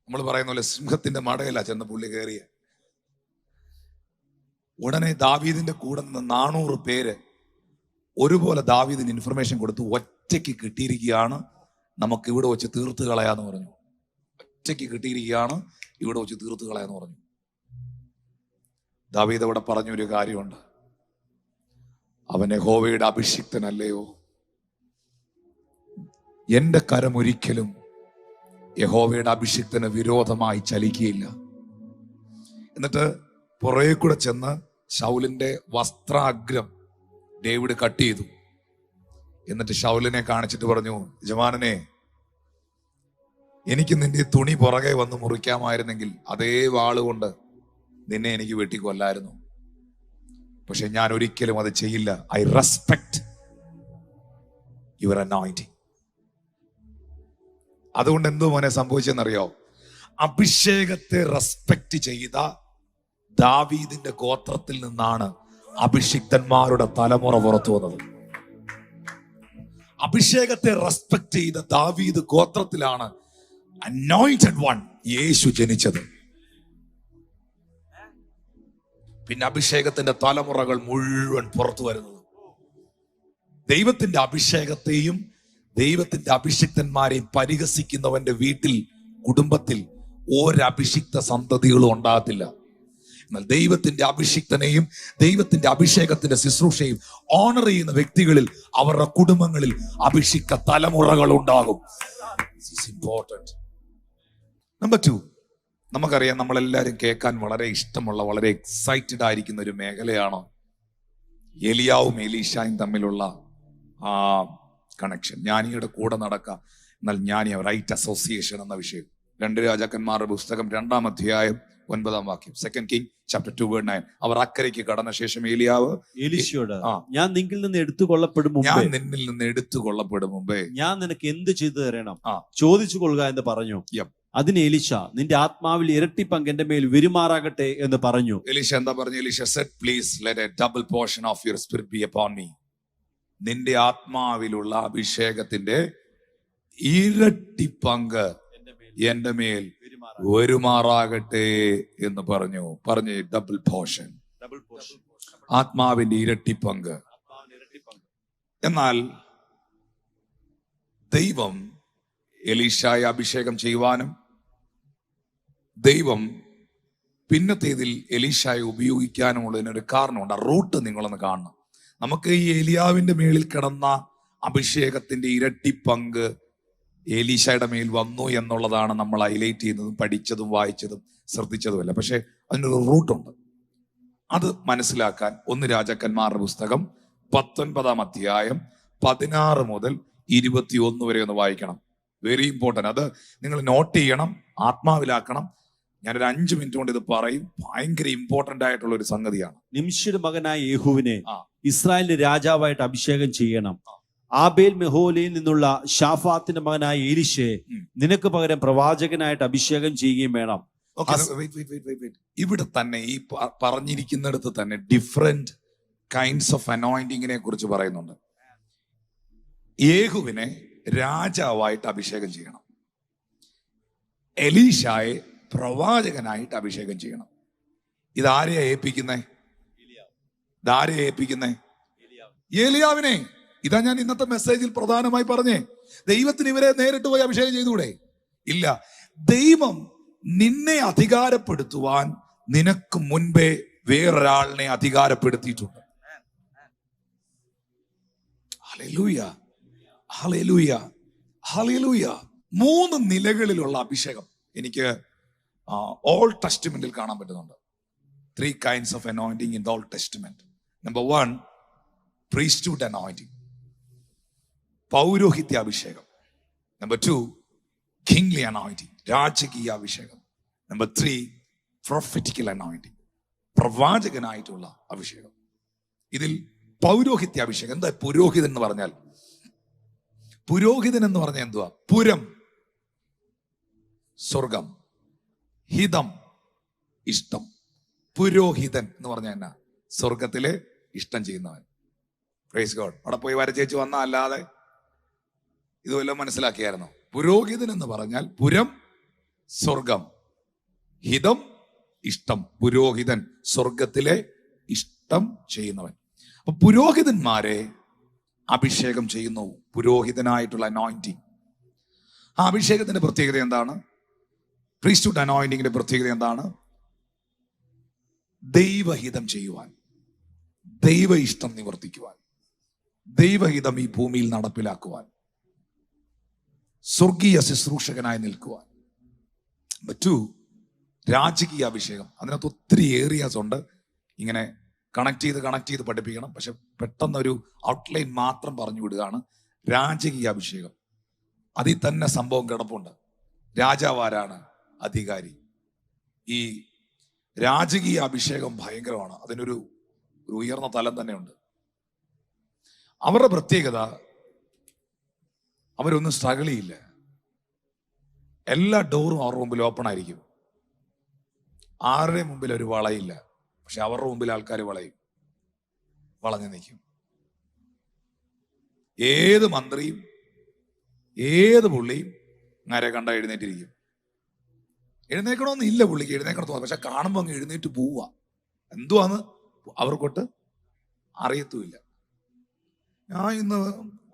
നമ്മൾ പറയുന്ന പോലെ സിംഹത്തിന്റെ മടയില ചെന്ന് പുള്ളി കയറിയ ഉടനെ ദാവീദിന്റെ കൂടെ നിന്ന് 400 പേര് ഒരുപോലെ ദാവീദിന് ഇൻഫർമേഷൻ കൊടുത്തു. ഒറ്റയ്ക്ക് കിട്ടിയിരിക്കുകയാണ്, നമുക്ക് ഇവിടെ വെച്ച് തീർത്ത് കളയാന്ന് പറഞ്ഞു. ഒറ്റയ്ക്ക് കിട്ടിയിരിക്കുകയാണ്, ഇവിടെ വെച്ച് തീർത്ത് കളയാന്ന് പറഞ്ഞു. ദാവീദ് അവിടെ പറഞ്ഞൊരു കാര്യമുണ്ട്, അവൻ യഹോവയുടെ അഭിഷിക്തനല്ലയോ, എന്റെ കരം ഒരിക്കലും യഹോവയുടെ അഭിഷിക്തന് വിരോധമായി ചലിക്കുകയില്ല. എന്നിട്ട് പുറകെ കൂടെ ചെന്ന് ശൗലിന്റെ വസ്ത്രാഗ്രം ഡേവിഡ് കട്ട് ചെയ്തു. എന്നിട്ട് ശൗലിനെ കാണിച്ചിട്ട് പറഞ്ഞു, യജമാനനെ, എനിക്ക് നിന്റെ തുണി പുറകെ വന്ന് മുറിക്കാമായിരുന്നെങ്കിൽ അതേ വാളുകൊണ്ട് നിന്നെ എനിക്ക് വെട്ടിക്കൊല്ലായിരുന്നു. പക്ഷെ ഞാൻ ഒരിക്കലും അത് ചെയ്യില്ല. I respect your anointing. അതുകൊണ്ട് എന്തോ മോനെ സംഭവിച്ചെന്നറിയോ? അഭിഷേകത്തെ റെസ്പെക്ട് ചെയ്ത ദാവീദിന്റെ ഗോത്രത്തിൽ നിന്നാണ് അഭിഷിക്തന്മാരുടെ തലമുറ പുറത്തു വന്നത്. അഭിഷേകത്തെ റെസ്പെക്ട് ചെയ്ത ദാവീദ് ഗോത്രത്തിലാണ് അനോയിന്റഡ് വൺ യേശു ജനിച്ചത്. പിന്നെ അഭിഷേകത്തിന്റെ തലമുറകൾ മുഴുവൻ പുറത്തു വരുന്നത്. ദൈവത്തിന്റെ അഭിഷേകത്തെയും ദൈവത്തിന്റെ അഭിഷിക്തന്മാരെയും പരിഹസിക്കുന്നവന്റെ വീട്ടിൽ, കുടുംബത്തിൽ ഒരഭിഷിക്ത സന്തതികളും ഉണ്ടാകത്തില്ല. എന്നാൽ ദൈവത്തിന്റെ അഭിഷിക്തനെയും ദൈവത്തിന്റെ അഭിഷേകത്തിന്റെ ശുശ്രൂഷയും ഓണർ ചെയ്യുന്ന വ്യക്തികളിൽ, അവരുടെ കുടുംബങ്ങളിൽ അഭിഷിക്ത തലമുറകൾ ഉണ്ടാകും. ഇമ്പോർട്ടന്റ്. നമ്പർ 2, നമുക്കറിയാം, നമ്മളെല്ലാവരും കേൾക്കാൻ വളരെ ഇഷ്ടമുള്ള, വളരെ എക്സൈറ്റഡ് ആയിരിക്കുന്ന ഒരു മേഖലയാണ് എലിയാവും എലീശായും തമ്മിലുള്ള ആ കണക്ഷൻ. ജ്ഞാനിയുടെ കൂടെ നടക്കുക, എന്നാൽ ജ്ഞാനി റൈറ്റ് അസോസിയേഷൻ എന്ന വിഷയം. 2 രാജാക്കന്മാരുടെ പുസ്തകം 2-ാം അധ്യായം 9-ാം വാക്യം. 2 Kings chapter 2:9. അവർ അക്കരയ്ക്ക് കടന്ന ശേഷം ഏലിയാവ് എലീശയോട്, ആ. ഞാൻ നിങ്കിൽ നിന്ന് എടുത്തുകൊള്ളപ്പെടും ഞാൻ മുമ്പേ നിന്നിൽ നിന്ന് എടുത്തു കൊള്ളപ്പെടും മുമ്പേ ഞാൻ നിനക്ക് എന്ത് ചെയ്തു തരണം, ആ. ചോദിച്ചു കൊള്ളുക എന്ന് പറഞ്ഞു. Yep. അതിന് എലീശ, നിന്റെ ആത്മാവിൽ ഇരട്ടി പങ്ക് എന്റെ മേൽ വരുമാറാകട്ടെ എന്ന് പറഞ്ഞു. എലീശ എന്താ പറഞ്ഞു? എലീശ said, please let a double portion of your spirit be upon me. നിന്റെ ആത്മാവിലുള്ള അഭിഷേകത്തിന്റെ ഇരട്ടി പങ്ക് എന്റെ മേൽ വരുമാറാകട്ടെ എന്ന് പറഞ്ഞു. ഡബിൾ പോർഷൻ, ആത്മാവിന്റെ ഇരട്ടി പങ്ക്. എന്നാൽ ദൈവം എലീശായെ അഭിഷേകം ചെയ്യുവാനും ദൈവം പിന്നത്തേതിൽ എലീശായെ ഉപയോഗിക്കാനുമുള്ളതിനൊരു കാരണമുണ്ട്. ആ റൂട്ട് നിങ്ങളൊന്ന് കാണണം. നമുക്ക് ഈ ഏലിയാവിന്റെ മേളിൽ കിടന്ന അഭിഷേകത്തിന്റെ ഇരട്ടി പങ്ക് എലീശയുടെ മേൽ വന്നു എന്നുള്ളതാണ് നമ്മൾ ഹൈലൈറ്റ് ചെയ്യുന്നതും പഠിച്ചതും വായിച്ചതും ശ്രദ്ധിച്ചതുമല്ല. പക്ഷെ അതിനൊരു റൂട്ടുണ്ട്. അത് മനസ്സിലാക്കാൻ 1 രാജാക്കന്മാരുടെ പുസ്തകം 19-ാം അധ്യായം 16 മുതൽ 21 വരെ ഒന്ന് വായിക്കണം. Very important. അത് നിങ്ങൾ നോട്ട് ചെയ്യണം, ആത്മാവിലാക്കണം. ഞാനൊരു 5 മിനിറ്റ് കൊണ്ട് ഇത് പറയും. ഭയങ്കര ഇമ്പോർട്ടന്റ് ആയിട്ടുള്ള ഒരു സംഗതിയാണ്. നിംശിയുടെ മകനായ യേഹൂവിനെ ആ. ഇസ്രായേലിന്റെ രാജാവായിട്ട് അഭിഷേകം ചെയ്യണം. ആബേൽ മെഹോലയിൽ നിന്നുള്ള ഷാഫാത്തിന്റെ മകനായ എലീശയെ നിനക്ക് പകരം പ്രവാചകനായിട്ട് അഭിഷേകം ചെയ്യുകയും വേണം. ഇവിടെ തന്നെ ഈ പറഞ്ഞിരിക്കുന്നിടത്ത് തന്നെ ഡിഫറെന്റ് കൈൻഡ്സ് ഓഫ് അനോയിന്റിങ്ങിനെ കുറിച്ച് പറയുന്നുണ്ട്. യേഹുവിനെ രാജാവായിട്ട് അഭിഷേകം ചെയ്യണം, എലീശായെ പ്രവാചകനായിട്ട് അഭിഷേകം ചെയ്യണം. ഇതാരെയാ ഏൽപ്പിക്കുന്നേ? ഏലിയാവിനെ. ഇതാ ഞാൻ ഇന്നത്തെ മെസ്സേജിൽ പ്രധാനമായി പറഞ്ഞേ. ദൈവത്തിന് ഇവരെ നേരിട്ട് പോയി അഭിഷേകം ചെയ്തുകൂടെ? ഇല്ല. ദൈവം നിന്നെ അധികാരപ്പെടുത്തുവാൻ നിനക്ക് മുൻപേ വേറൊരാളിനെ അധികാരപ്പെടുത്തിയിട്ടുണ്ട്. Hallelujah, hallelujah, hallelujah. 3 നിലകളിലുള്ള അഭിഷേകം എനിക്ക് ഓൾഡ് ടെസ്റ്റ്മെന്റിൽ കാണാൻ പറ്റുന്നുണ്ട്. 3 kinds of anointing in the Old Testament. Number 1, priesthood anointing, പൗരോഹിത്യ അഭിഷേകം. Number 2, kingly anointing, രാജകീയ അഭിഷേകം. Number 3, prophetical anointing, പ്രവാചകനായിട്ടുള്ള അഭിഷേകം. ഇതിൽ പൗരോഹിത്യ അഭിഷേകം. എന്താ പുരോഹിതൻ എന്ന് പറഞ്ഞാൽ? പുരോഹിതൻ എന്ന് പറഞ്ഞാൽ എന്തുവാ? പുരം സ്വർഗം, ഹിതം ഇഷ്ടം. പുരോഹിതൻ എന്ന് പറഞ്ഞാൽ എന്നാ? സ്വർഗത്തിലെ ഇഷ്ടം ചെയ്യുന്നവൻ. Praise God. അവിടെ പോയി വരച്ചേച്ച് വന്ന അല്ലാതെ ഇതുവെല്ലാം മനസ്സിലാക്കിയായിരുന്നു. പുരോഹിതൻ എന്ന് പറഞ്ഞാൽ പുരം സ്വർഗം, ഹിതം ഇഷ്ടം. പുരോഹിതൻ സ്വർഗത്തിലെ ഇഷ്ടം ചെയ്യുന്നവൻ. അപ്പൊ പുരോഹിതന്മാരെ അഭിഷേകം ചെയ്യുന്നു, പുരോഹിതനായിട്ടുള്ള അനോയിന്റിങ്. ആ അഭിഷേകത്തിന്റെ പ്രത്യേകത എന്താണ്? പ്രീസ്റ്റ്ഹുഡ് അനോയിന്റിങ്ങിന്റെ പ്രത്യേകത എന്താണ്? ദൈവഹിതം ചെയ്യുവാൻ, ദൈവ ഇഷ്ടം നിവർത്തിക്കുവാൻ, ദൈവഹിതം ഈ ഭൂമിയിൽ നടപ്പിലാക്കുവാൻ, സ്വർഗീയ ശുശ്രൂഷകനായി നിൽക്കുവാൻ. 2, രാജകീയ അഭിഷേകം. അതിനകത്ത് ഒത്തിരി ഏരിയാസ് ഉണ്ട്. ഇങ്ങനെ കണക്ട് ചെയ്ത് പഠിപ്പിക്കണം. പക്ഷെ പെട്ടെന്നൊരു ഔട്ട്ലൈൻ മാത്രം പറഞ്ഞു വിടുകയാണ്. രാജകീയ അഭിഷേകം. അതിൽ തന്നെ സംഭവം കിടപ്പുണ്ട്. രാജാവാരാണ്? അധികാരി. ഈ രാജകീയ അഭിഷേകം ഭയങ്കരമാണ്. അതിനൊരു ഉയർന്ന തലം തന്നെയുണ്ട്. അവരുടെ പ്രത്യേകത, അവരൊന്നും സ്ട്രഗിൾ ചെയ്യില്ല. എല്ലാ ഡോറും അവരുടെ മുമ്പിൽ ഓപ്പൺ ആയിരിക്കും. ആരുടെ മുമ്പിൽ ഒരു വളയില്ല. പക്ഷെ അവരുടെ മുമ്പിൽ ആൾക്കാർ വളഞ്ഞു നിൽക്കും. ഏത് മന്ത്രിയും ഏത് പുള്ളിയും നേരെ കണ്ട എഴുന്നേറ്റിരിക്കും. എഴുന്നേക്കണമെന്ന് ഇല്ല പുള്ളിക്ക്, എഴുന്നേക്കണം തോന്നുന്നു. പക്ഷെ കാണുമ്പോൾ അങ്ങ് എഴുന്നേറ്റ് പോവുക. എന്തുവാന്ന് അവർക്കൊട്ട് അറിയത്തുമില്ല. ഞാൻ ഇന്ന്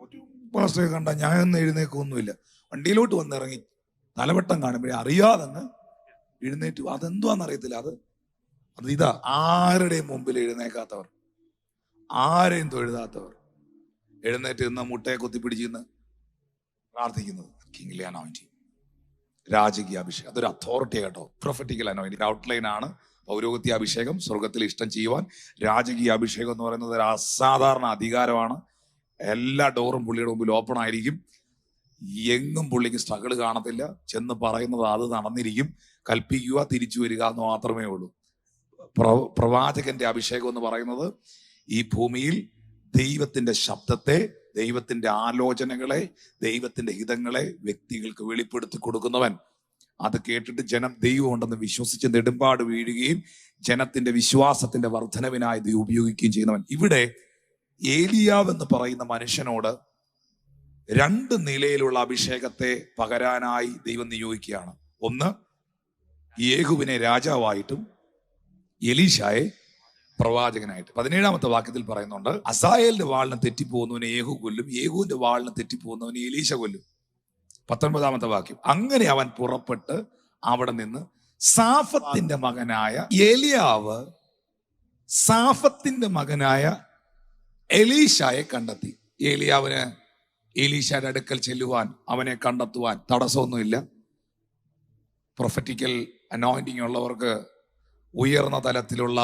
ഒരു പാസ്റ്ററെ കണ്ട ഞാൻ ഇന്ന് എഴുന്നേക്കൊന്നുമില്ല. വണ്ടിയിലോട്ട് വന്നിറങ്ങി തലവട്ടം കാണുമ്പോഴേ അറിയാതെന്ന് എഴുന്നേറ്റ്. അതെന്തുവാന്ന് അറിയത്തില്ല. അത് ഇതാ, ആരുടെയും മുമ്പിൽ എഴുന്നേക്കാത്തവർ, ആരെയും തൊഴുതാത്തവർ എഴുന്നേറ്റ് നിന്ന് മുട്ടയെ കുത്തിപ്പിടിച്ചിന്ന് പ്രാർത്ഥിക്കുന്നത്. കിങ്ലി അനോയിന്റിങ്, രാജകീയ അഭിഷേകം. അതൊരു അതോറിറ്റി കേട്ടോ. പ്രൊഫറ്റിക്കൽ അനോയിന്റിങ് ഔട്ട്ലൈൻ ആണ്. പൗരോഹിത്യ അഭിഷേകം, സ്വർഗത്തിൽ ഇഷ്ടം ചെയ്യുവാൻ. രാജകീയ അഭിഷേകം എന്ന് പറയുന്നത് ഒരു അസാധാരണ അധികാരമാണ്. എല്ലാ ഡോറും പുള്ളിയുടെ മുമ്പിൽ ഓപ്പൺ ആയിരിക്കും. എങ്ങും പുള്ളിക്ക് സ്ട്രഗിൾ കാണത്തില്ല. ചെന്ന് പറയുന്നത് അത് നടന്നിരിക്കും. കൽപ്പിക്കുക, തിരിച്ചു വരിക എന്ന് മാത്രമേ ഉള്ളൂ. പ്രവാചകന്റെ അഭിഷേകം എന്ന് പറയുന്നത് ഈ ഭൂമിയിൽ ദൈവത്തിന്റെ ശബ്ദത്തെ, ദൈവത്തിന്റെ ആലോചനകളെ, ദൈവത്തിന്റെ ഹിതങ്ങളെ വ്യക്തികൾക്ക് വെളിപ്പെടുത്തി കൊടുക്കുന്നവൻ. അത് കേട്ടിട്ട് ജനം ദൈവമുണ്ടെന്ന് വിശ്വസിച്ച് നെടുമ്പാട് വീഴുകയും ജനത്തിന്റെ വിശ്വാസത്തിന്റെ വർധനവിനായി ദൈവം ഉപയോഗിക്കുകയും ചെയ്യുന്നവൻ. ഇവിടെ ഏലിയാവ് എന്ന് പറയുന്ന മനുഷ്യനോട് 2 നിലയിലുള്ള അഭിഷേകത്തെ പകരാനായി ദൈവം നിയോഗിക്കുകയാണ്. ഒന്ന്, യേഹൂവിനെ രാജാവായിട്ടും എലീശായെ പ്രവാചകനായിട്ട്. 17-ാമത്തെ വാക്യത്തിൽ പറയുന്നുണ്ട്, അസായേലിന്റെ വാളിന് തെറ്റിപ്പോകുന്നവനെ യേഹൂ കൊല്ലും, യേഹൂവിന്റെ വാളിന് തെറ്റിപ്പോകുന്നവനെ എലീശ കൊല്ലും. 19-ാമത്തെ വാക്യം, അങ്ങനെ അവൻ പുറപ്പെട്ട് അവിടെ നിന്ന് സാഫത്തിന്റെ മകനായ ഏലിയാവ് സാഫത്തിന്റെ മകനായ എലീശായെ കണ്ടെത്തി. ഏലിയാവിന് എലീശയുടെ അടുക്കൽ ചെല്ലുവാൻ, അവനെ കണ്ടെത്തുവാൻ തടസ്സമൊന്നുമില്ല. പ്രൊഫറ്റിക്കൽ അനോയിന്റിങ് ഉള്ളവർക്ക് ഉയർന്ന തലത്തിലുള്ള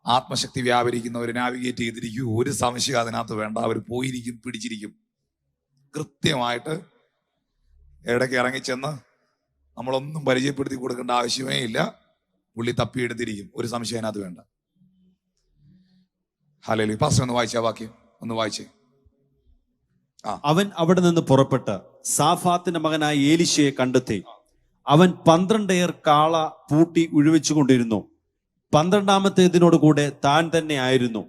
ആത്മശക്തി വ്യാപരിക്കുന്നവർ നാവിഗേറ്റ് ചെയ്തിരിക്കും. ഒരു സംശയം അതിനകത്ത് വേണ്ട. അവർ പോയിരിക്കും, പിടിച്ചിരിക്കും. കൃത്യമായിട്ട് ഇടയ്ക്ക് ഇറങ്ങിച്ചെന്ന് നമ്മളൊന്നും പരിചയപ്പെടുത്തി കൊടുക്കേണ്ട ആവശ്യമേ ഇല്ല. പുള്ളി തപ്പിയെടുത്തിരിക്കും. ഒരു സംശയം അതിനകത്ത് വേണ്ട. ഹല്ലേലൂയ. പാസ്റ്റർ ഒന്ന് വായിച്ച വാക്യം ഒന്ന് വായിച്ചേ. അവൻ അവിടെ നിന്ന് പുറപ്പെട്ട് സാഫാത്തിന്റെ മകനായ ഏലീശയെ കണ്ടെത്തി. അവൻ 12 ഏർ കാള പൂട്ടി ഉഴുവിച്ചുകൊണ്ടിരുന്നു. 12-ാമത്തേതിനോട് കൂടെ താൻ തന്നെ ആയിരുന്നു.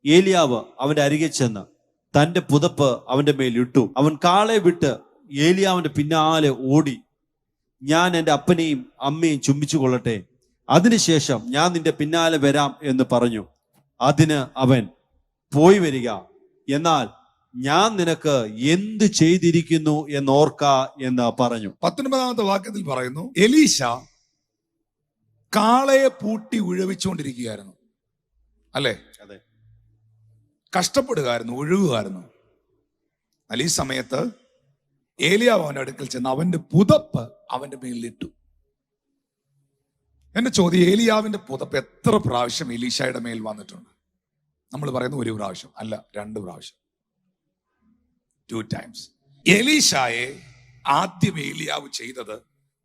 ഏലിയാവ് അവന്റെ അരികെ ചെന്ന് തന്റെ പുതപ്പ് അവന്റെ മേൽ ഇട്ടു. അവൻ കാളയെ വിട്ട് ഏലിയാവിന്റെ പിന്നാലെ ഓടി, ഞാൻ എൻ്റെ അപ്പനെയും അമ്മയും ചുംബിച്ചു കൊള്ളട്ടെ, അതിനുശേഷം ഞാൻ നിന്റെ പിന്നാലെ വരാം എന്ന് പറഞ്ഞു. അതിന് അവൻ, പോയി വരിക, എന്നാൽ ഞാൻ നിനക്ക് എന്ത് ചെയ്തിരിക്കുന്നു എന്നോർക്ക എന്ന് പറഞ്ഞു. 19-ാമത്തെ വാക്യത്തിൽ പറയുന്നു, എലീശ കാളയെ പൂട്ടി ഉഴവിച്ചുകൊണ്ടിരിക്കുകയായിരുന്നു. അല്ലേ? അതെ. കഷ്ടപ്പെടുകയായിരുന്നു, ഒഴുകുകയായിരുന്നു. അല്ല, ഈ സമയത്ത് ഏലിയാവ് അവന്റെ അടുക്കൽ ചെന്ന് അവന്റെ പുതപ്പ് അവന്റെ മേലിട്ടു. എന്റെ ചോദ്യം, ഏലിയാവിന്റെ പുതപ്പ് എത്ര പ്രാവശ്യം എലീശയുടെ മേൽ വന്നിട്ടുണ്ട്? നമ്മൾ പറയുന്നു 1 പ്രാവശ്യം, അല്ല 2 പ്രാവശ്യം, 2 times. എലീശായെ ആദ്യം ഏലിയാവ് ചെയ്തത്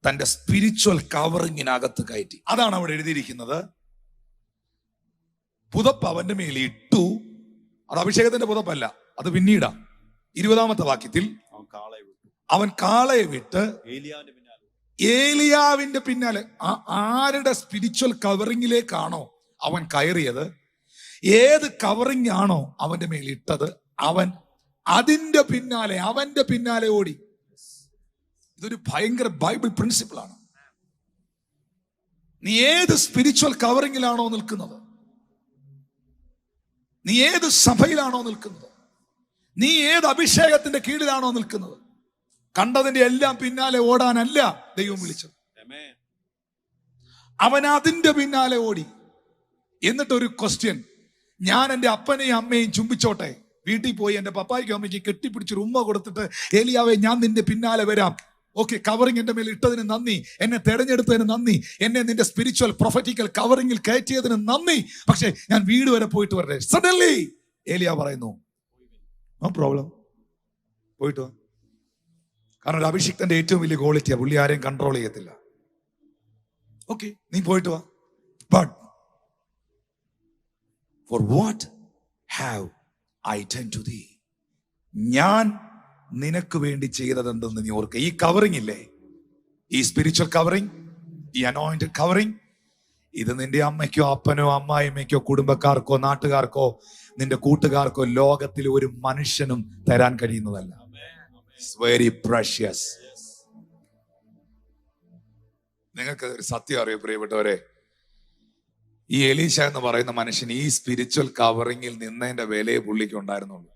തന്റെ സ്പിരിച്വൽ കവറിങ്ങിനകത്ത് കയറ്റി. അതാണ് അവിടെ എഴുതിയിരിക്കുന്നത്. പുതപ്പ് അവന്റെ മേൽ ഇട്ടു. അത് അഭിഷേകത്തിന്റെ പുതപ്പല്ല, അത് പിന്നീടാ. 20-ാമത്തെ വാക്യത്തിൽ അവൻ കാളയെ വിട്ട് ഏലിയാവിന്റെ പിന്നാലെ. ആരുടെ സ്പിരിച്വൽ കവറിങ്ങിലേക്കാണോ അവൻ കയറിയത്, ഏത് കവറിങ് ആണോ അവന്റെ മേൽ ഇട്ടത്, അവൻ അതിന്റെ പിന്നാലെ, അവന്റെ പിന്നാലെ ഓടി. ഇതൊരു ഭയങ്കര ബൈബിൾ പ്രിൻസിപ്പിൾ ആണ്. നീ ഏത് സ്പിരിച്വൽ കവറിങ്ങിലാണോ നിൽക്കുന്നത്, നീ ഏത് സഭയിലാണോ നിൽക്കുന്നത്, നീ ഏത് അഭിഷേകത്തിന്റെ കീഴിലാണോ നിൽക്കുന്നത്, കണ്ടതിന്റെ എല്ലാം പിന്നാലെ ഓടാനല്ല ദൈവം വിളിച്ചത്. അവൻ അതിന്റെ പിന്നാലെ ഓടി. എന്നിട്ടൊരു ക്വസ്റ്റ്യൻ, ഞാൻ എൻ്റെ അപ്പനെയും അമ്മയും ചുംബിച്ചോട്ടെ, വീട്ടിൽ പോയി എൻ്റെ പപ്പായ്ക്കും അമ്മയ്ക്ക് കെട്ടിപ്പിടിച്ചൊരു ഉമ്മ കൊടുത്തിട്ട്, ഏലിയാവേ ഞാൻ നിന്റെ പിന്നാലെ വരാം. ഓക്കെ, കവറിങ് എൻ്റെ മേൽ ഇട്ടതിന് നന്ദി, എന്നെ തെരഞ്ഞെടുത്തതിന് നന്ദി, എന്നെ നിന്റെ സ്പിരിച്വൽ പ്രൊഫറ്റിക്കൽ കവറിങ്ങിൽ കയറ്റിയതിന് നന്ദി, പക്ഷെ ഞാൻ വീട് വരെ പോയിട്ട് വരട്ടെ. സഡൻലി ഏലിയ പറയുന്നു, നോ പ്രോബ്ലം, പോയിട്ട് വാ. കാരണം ഒരു അഭിഷിക്തന്റെ ഏറ്റവും വലിയ ക്വാളിറ്റിയാ, പുള്ളി ആരെയും കൺട്രോൾ ചെയ്യത്തില്ല. ഓക്കെ, നീ പോയിട്ട് വാ. But for what have I done to thee, ഞാൻ നിനക്ക് വേണ്ടി ചെയ്തതെന്തെന്ന് നീ ഓർക്കുക. ഈ കവറിങ് ഇല്ലേ, ഈ സ്പിരിച്വൽ കവറിങ്, ഈ അനോയിന്റഡ് കവറിങ്, ഇത് നിന്റെ അമ്മയ്ക്കോ അപ്പനോ അമ്മായിമ്മയ്ക്കോ കുടുംബക്കാർക്കോ നാട്ടുകാർക്കോ നിന്റെ കൂട്ടുകാർക്കോ ലോകത്തിൽ ഒരു മനുഷ്യനും തരാൻ കഴിയുന്നതല്ല. It's very precious. നിങ്ങൾക്ക് ഒരു സത്യം അറിയോ പ്രിയപ്പെട്ടവരെ, ഈ എലീശ എന്ന് പറയുന്ന മനുഷ്യൻ ഈ സ്പിരിച്വൽ കവറിങ്ങിൽ നിന്നതിന്റെ വിലയെ പുള്ളിക്ക് ഉണ്ടായിരുന്നുള്ളൂ.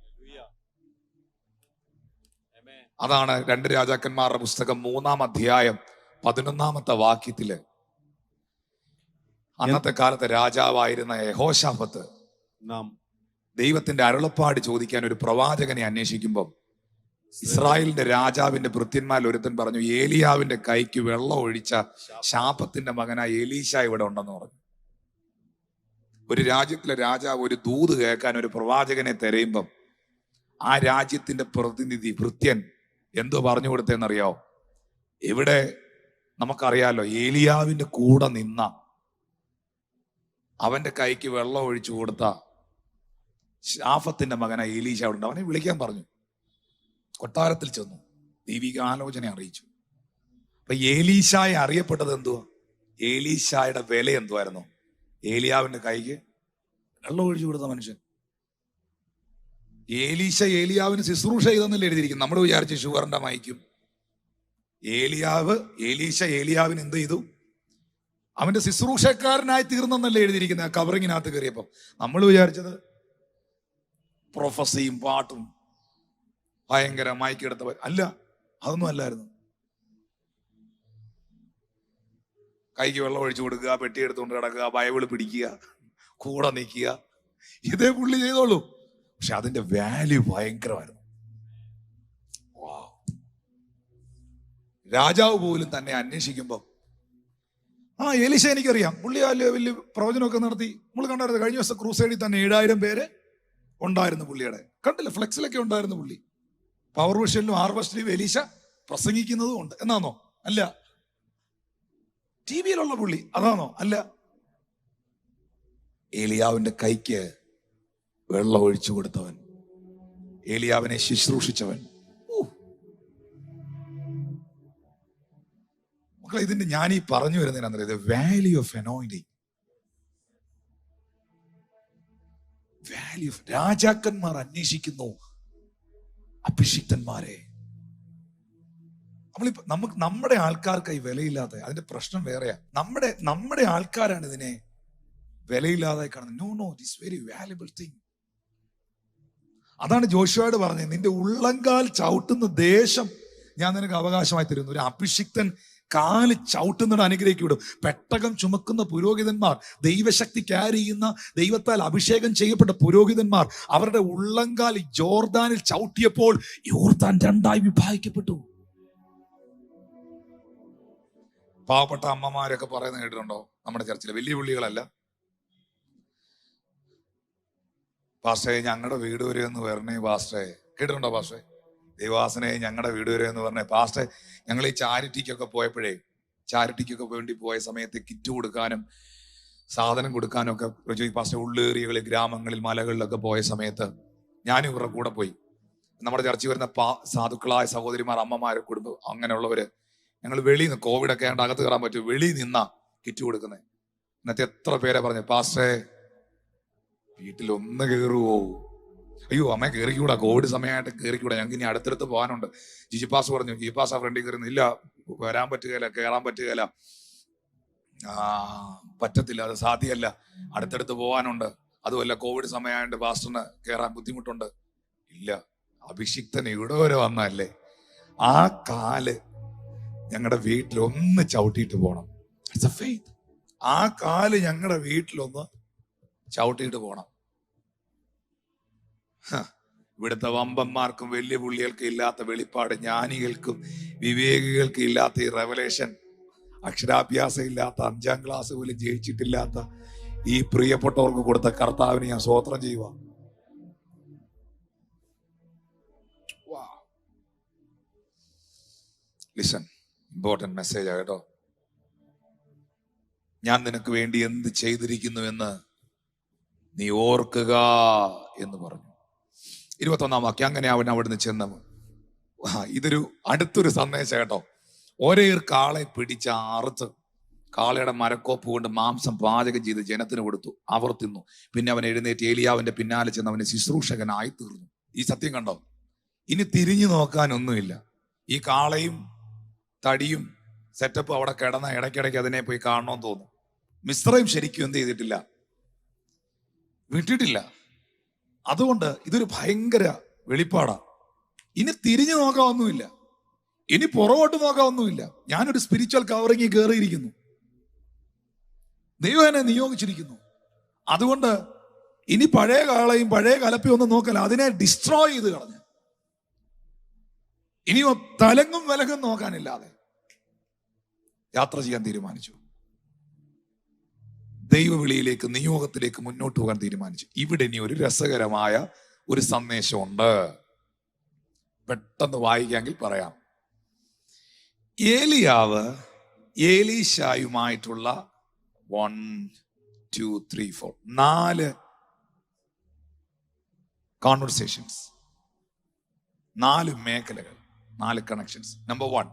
അതാണ് 2 രാജാക്കന്മാരുടെ പുസ്തകം 3-ാം അധ്യായം 11-ാമത്തെ വാക്യത്തില് അന്നത്തെ കാലത്തെ രാജാവായിരുന്ന യഹോശാഫത്ത് ദൈവത്തിന്റെ അരുളപ്പാട് ചോദിക്കാൻ ഒരു പ്രവാചകനെ അന്വേഷിക്കുമ്പോൾ ഇസ്രായേലിന്റെ രാജാവിന്റെ ഭൃത്യന്മാരിൽ ഒരുത്തൻ പറഞ്ഞു, ഏലിയാവിന്റെ കൈക്ക് വെള്ളം ഒഴിച്ച ശാപത്തിന്റെ മകനായ എലീശ ഇവിടെ ഉണ്ടെന്ന് പറഞ്ഞു. ഒരു രാജ്യത്തിലെ രാജാവ് ഒരു ദൂത് കേൾക്കാൻ ഒരു പ്രവാചകനെ തിരയുമ്പം ആ രാജ്യത്തിന്റെ പ്രതിനിധി ഭൃത്യൻ എന്തോ പറഞ്ഞു കൊടുത്തേന്നറിയോ? ഇവിടെ നമുക്കറിയാലോ, ഏലിയാവിന്റെ കൂടെ നിന്ന, അവന്റെ കൈക്ക് വെള്ളം ഒഴിച്ചു കൊടുത്ത ശാഫത്തിന്റെ മകനാ എലീശ അവിടെ ഉണ്ട്. അവനെ വിളിക്കാൻ പറഞ്ഞു. കൊട്ടാരത്തിൽ ചെന്നു, ദൈവിക ആലോചന അറിയിച്ചു. അപ്പൊ ഏലീശായെ അറിയപ്പെട്ടത് എന്തുവാ? ഏലീശായുടെ വില എന്തുവായിരുന്നു? ഏലിയാവിന്റെ കൈക്ക് വെള്ളം ഒഴിച്ചു കൊടുത്ത മനുഷ്യൻ. ഏലീശ ഏലിയാവിന് ശുശ്രൂഷ ചെയ്തെന്നല്ലേ എഴുതിയിരിക്കുന്നു. നമ്മൾ വിചാരിച്ച് ഷുഗറിന്റെ മയക്കും. ഏലീശ ഏലിയാവിന് എന്ത് ചെയ്തു? അവന്റെ ശുശ്രൂഷക്കാരനായി തീർന്നെന്നല്ലേ എഴുതിയിരിക്കുന്നത്. ആ കവറിങ്ങിനകത്ത് കയറിയപ്പം നമ്മൾ വിചാരിച്ചത് പ്രൊഫസിയും പാട്ടും ഭയങ്കര മയക്കെടുത്തവർ. അല്ല, അതൊന്നും അല്ലായിരുന്നു. കൈക്ക് വെള്ളം ഒഴിച്ചു കൊടുക്കുക, പെട്ടി എടുത്തുകൊണ്ട് കിടക്കുക, ബൈബിള് പിടിക്കുക, കൂടെ നിൽക്കുക, ഇതേ പുള്ളി ചെയ്തോളൂ. പക്ഷെ അതിന്റെ വാല്യൂ ഭയങ്കരമായിരുന്നു. രാജാവ് പോലും തന്നെ അന്വേഷിക്കുമ്പോൾ, എലീശ എനിക്കറിയാം, പുള്ളി വലിയ പ്രവചനമൊക്കെ നടത്തി. നമ്മൾ കണ്ടായിരുന്നു കഴിഞ്ഞ ദിവസം ക്രൂസൈഡിൽ തന്നെ 7000 പേര് ഉണ്ടായിരുന്നു പുള്ളിയുടെ. കണ്ടില്ല, ഫ്ലെക്സിലൊക്കെ ഉണ്ടായിരുന്നു പുള്ളി. പവർ വിഷനിലും ഹാർവസ്റ്റിലും എലീശ പ്രസംഗിക്കുന്നതും ഉണ്ട്. എന്നാണോ? അല്ല. ടിവിയിലുള്ള പുള്ളി അതാണോ? അല്ല. ഏലിയാവിന്റെ കൈക്ക് വെള്ളം ഒഴിച്ചു കൊടുത്തവൻ, ഏലിയാവിനെ ശുശ്രൂഷിച്ചവൻ. മക്കളെ, ഇതിന്റെ ഞാനീ പറഞ്ഞു വരുന്നതിനാ value of anointing. Value of രാജാക്കന്മാർ അന്വേഷിക്കുന്നു അഭിഷിക്തന്മാരെ. നമുക്ക് നമ്മുടെ ആൾക്കാർക്കായി വിലയില്ലാതെ, അതിന്റെ പ്രശ്നം വേറെയാ. നമ്മുടെ ആൾക്കാരാണ് ഇതിനെ വിലയില്ലാതെ കാണുന്നത്. No, this very valuable thing. അതാണ് ജോഷുവയോട് പറഞ്ഞത്, നിന്റെ ഉള്ളങ്കാൽ ചവിട്ടുന്ന ദേശം ഞാൻ നിനക്ക് അവകാശമായി തരുന്നു. ഒരു അഭിഷിക്തൻ കാല് ചവിട്ടുന്നതിന് അനുഗ്രഹിക്കും വിടും. പെട്ടകം ചുമക്കുന്ന പുരോഹിതന്മാർ, ദൈവശക്തി ക്യാരി ചെയ്യുന്ന, ദൈവത്താൽ അഭിഷേകം ചെയ്യപ്പെട്ട പുരോഹിതന്മാർ, അവരുടെ ഉള്ളങ്കാൽ ജോർദാനിൽ ചവിട്ടിയപ്പോൾ യോർദാൻ 2 വിഭാഗിക്കപ്പെട്ടു. പാവപ്പെട്ട അമ്മമാരൊക്കെ പറയുന്നത് കേട്ടിട്ടുണ്ടോ? നമ്മുടെ ചർച്ചിലെ വലിയ പുള്ളികളല്ല, പാസ്റ്റേ ഞങ്ങളുടെ വീട് വരെ എന്ന് പറഞ്ഞേ, പാസ്റ്റേ കേട്ടിട്ടുണ്ടോ? പാസ്റ്റേ ദേവാസനെ ഞങ്ങളുടെ വീട് വരെ എന്ന് പറഞ്ഞേ. പാസ്റ്റേ ഞങ്ങൾ ഈ ചാരിറ്റിക്കൊക്കെ വേണ്ടി പോയ സമയത്ത് കിറ്റ് കൊടുക്കാനും സാധനം കൊടുക്കാനും ഒക്കെ പാസ്റ്റേ ഉള്ളേറിയകളിൽ, ഗ്രാമങ്ങളിൽ, മലകളിലൊക്കെ പോയ സമയത്ത് ഞാനും ഇവരുടെ കൂടെ പോയി. നമ്മുടെ ചർച്ചയിൽ വരുന്ന സാധുക്കളായ സഹോദരിമാർ, അമ്മമാരെ, കുടുംബം അങ്ങനെയുള്ളവര്, ഞങ്ങൾ വെളിയിൽ നിന്ന്, കോവിഡൊക്കെ ആണ്ട് അകത്ത് കയറാൻ പറ്റും, വെളിയിൽ നിന്നാ കിറ്റ് കൊടുക്കുന്നത്. ഇന്നത്തെ എത്ര പേരെ പറഞ്ഞു, പാസ്റ്റേ വീട്ടിൽ ഒന്ന് കയറുവോ? അയ്യോ അമ്മ കയറിക്കൂടാ, കോവിഡ് സമയമായിട്ട് കയറിക്കൂടാ, ഞങ്ങൾക്ക് ഇനി അടുത്തടുത്ത് പോകാനുണ്ട്. ജിജി പാസ് പറഞ്ഞു, ജിജി പാസ് ആ ഫ്രണ്ടിൽ കയറുന്നു. ഇല്ല, വരാൻ പറ്റുകയില്ല, കയറാൻ പറ്റുകയില്ല, പറ്റത്തില്ല, അത് സാധ്യമല്ല, അടുത്തടുത്ത് പോകാനുണ്ട്. അതുമല്ല കോവിഡ് സമയമായിട്ട് പാസ്റ്ററിന് കയറാൻ ബുദ്ധിമുട്ടുണ്ട്. ഇല്ല, അഭിഷിക്തൻ ഇവിടെ വരെ വന്നല്ലേ, ആ കാല് ഞങ്ങളുടെ വീട്ടിലൊന്ന് ചവിട്ടിയിട്ട് പോകണം. It's A faith. ആ കാല് ഞങ്ങളുടെ വീട്ടിലൊന്ന് ചവിട്ടിയിട്ട് പോകണം. ഇവിടുത്തെ വമ്പന്മാർക്കും വലിയ പുള്ളികൾക്കും ഇല്ലാത്ത വെളിപ്പാട്, ജ്ഞാനികൾക്കും വിവേകികൾക്കും ഇല്ലാത്ത ഈ റെവലേഷൻ, അക്ഷരാഭ്യാസം ഇല്ലാത്ത, 5ാം ക്ലാസ് പോലും ജയിച്ചിട്ടില്ലാത്ത ഈ പ്രിയപ്പെട്ടവർക്ക് കൊടുത്ത കർത്താവിനെ ഞാൻ സ്തോത്രം ചെയ്യുക. ലിസൺ, ഇമ്പോർട്ടന്റ് മെസ്സേജ് കേട്ടോ. ഞാൻ നിനക്ക് വേണ്ടി എന്ത് ചെയ്തിരിക്കുന്നുവെന്ന് നീ ഓർക്കുക എന്ന് പറഞ്ഞു. 21-ാം വാക്യം. അങ്ങനെ അവൻ അവിടുന്ന് ചെന്ന്, ഇതൊരു അടുത്തൊരു സന്ദേശം കേട്ടോ. ഒരേ കാളെ പിടിച്ച അറുത്ത് കാളയുടെ മരക്കോപ്പ് കൊണ്ട് മാംസം പാചകം ചെയ്ത് ജനത്തിന് കൊടുത്തു. അവർ തിന്നു. പിന്നെ അവൻ എഴുന്നേറ്റ് ഏലിയാവിന്റെ പിന്നാലെ ചെന്ന് അവന് ശുശ്രൂഷകനായി തീർന്നു. ഈ സത്യം കണ്ടോ? ഇനി തിരിഞ്ഞു നോക്കാനൊന്നുമില്ല. ഈ കാളയും തടിയും സെറ്റപ്പ് അവിടെ കിടന്ന ഇടയ്ക്കിടയ്ക്ക് അതിനെ പോയി കാണണമെന്ന് തോന്നും. മിസ്രൈം ശരിക്കും എന്ത് ചെയ്തിട്ടില്ല? വിട്ടിട്ടില്ല. അതുകൊണ്ട് ഇതൊരു ഭയങ്കര വെളിപ്പാടാ. ഇനി തിരിഞ്ഞു നോക്കാനൊന്നുമില്ല, ഇനി പുറകോട്ട് നോക്കാനൊന്നുമില്ല. ഞാനൊരു സ്പിരിച്വൽ കവറിങ്ങിൽ കയറിയിരിക്കുന്നു. ദൈവം എന്നെ നിയോഗിച്ചിരിക്കുന്നു. അതുകൊണ്ട് ഇനി പഴയ കാളയും പഴയ കലപ്പയും ഒന്നും നോക്കല, അതിനെ ഡിസ്ട്രോയ് ചെയ്ത് കളഞ്ഞു. ഇനി തലങ്ങും വിലങ്ങും നോക്കാനില്ലാതെ യാത്ര ചെയ്യാൻ തീരുമാനിച്ചു. ദൈവവിളിയിലേക്ക്, നിയോഗത്തിലേക്ക് മുന്നോട്ട് പോകാൻ തീരുമാനിച്ചു. ഇവിടെ ഇനി ഒരു രസകരമായ ഒരു സന്ദേശമുണ്ട്. പെട്ടെന്ന് വായിക്കാമെങ്കിൽ പറയാം. ഏലിയാവ് ഏലീശായുമായിട്ടുള്ള 1, 2, 3, 4 4 കോൺവെർസേഷൻസ്, 4 മേഖലകൾ, 4 കണക്ഷൻസ്. നമ്പർ 1,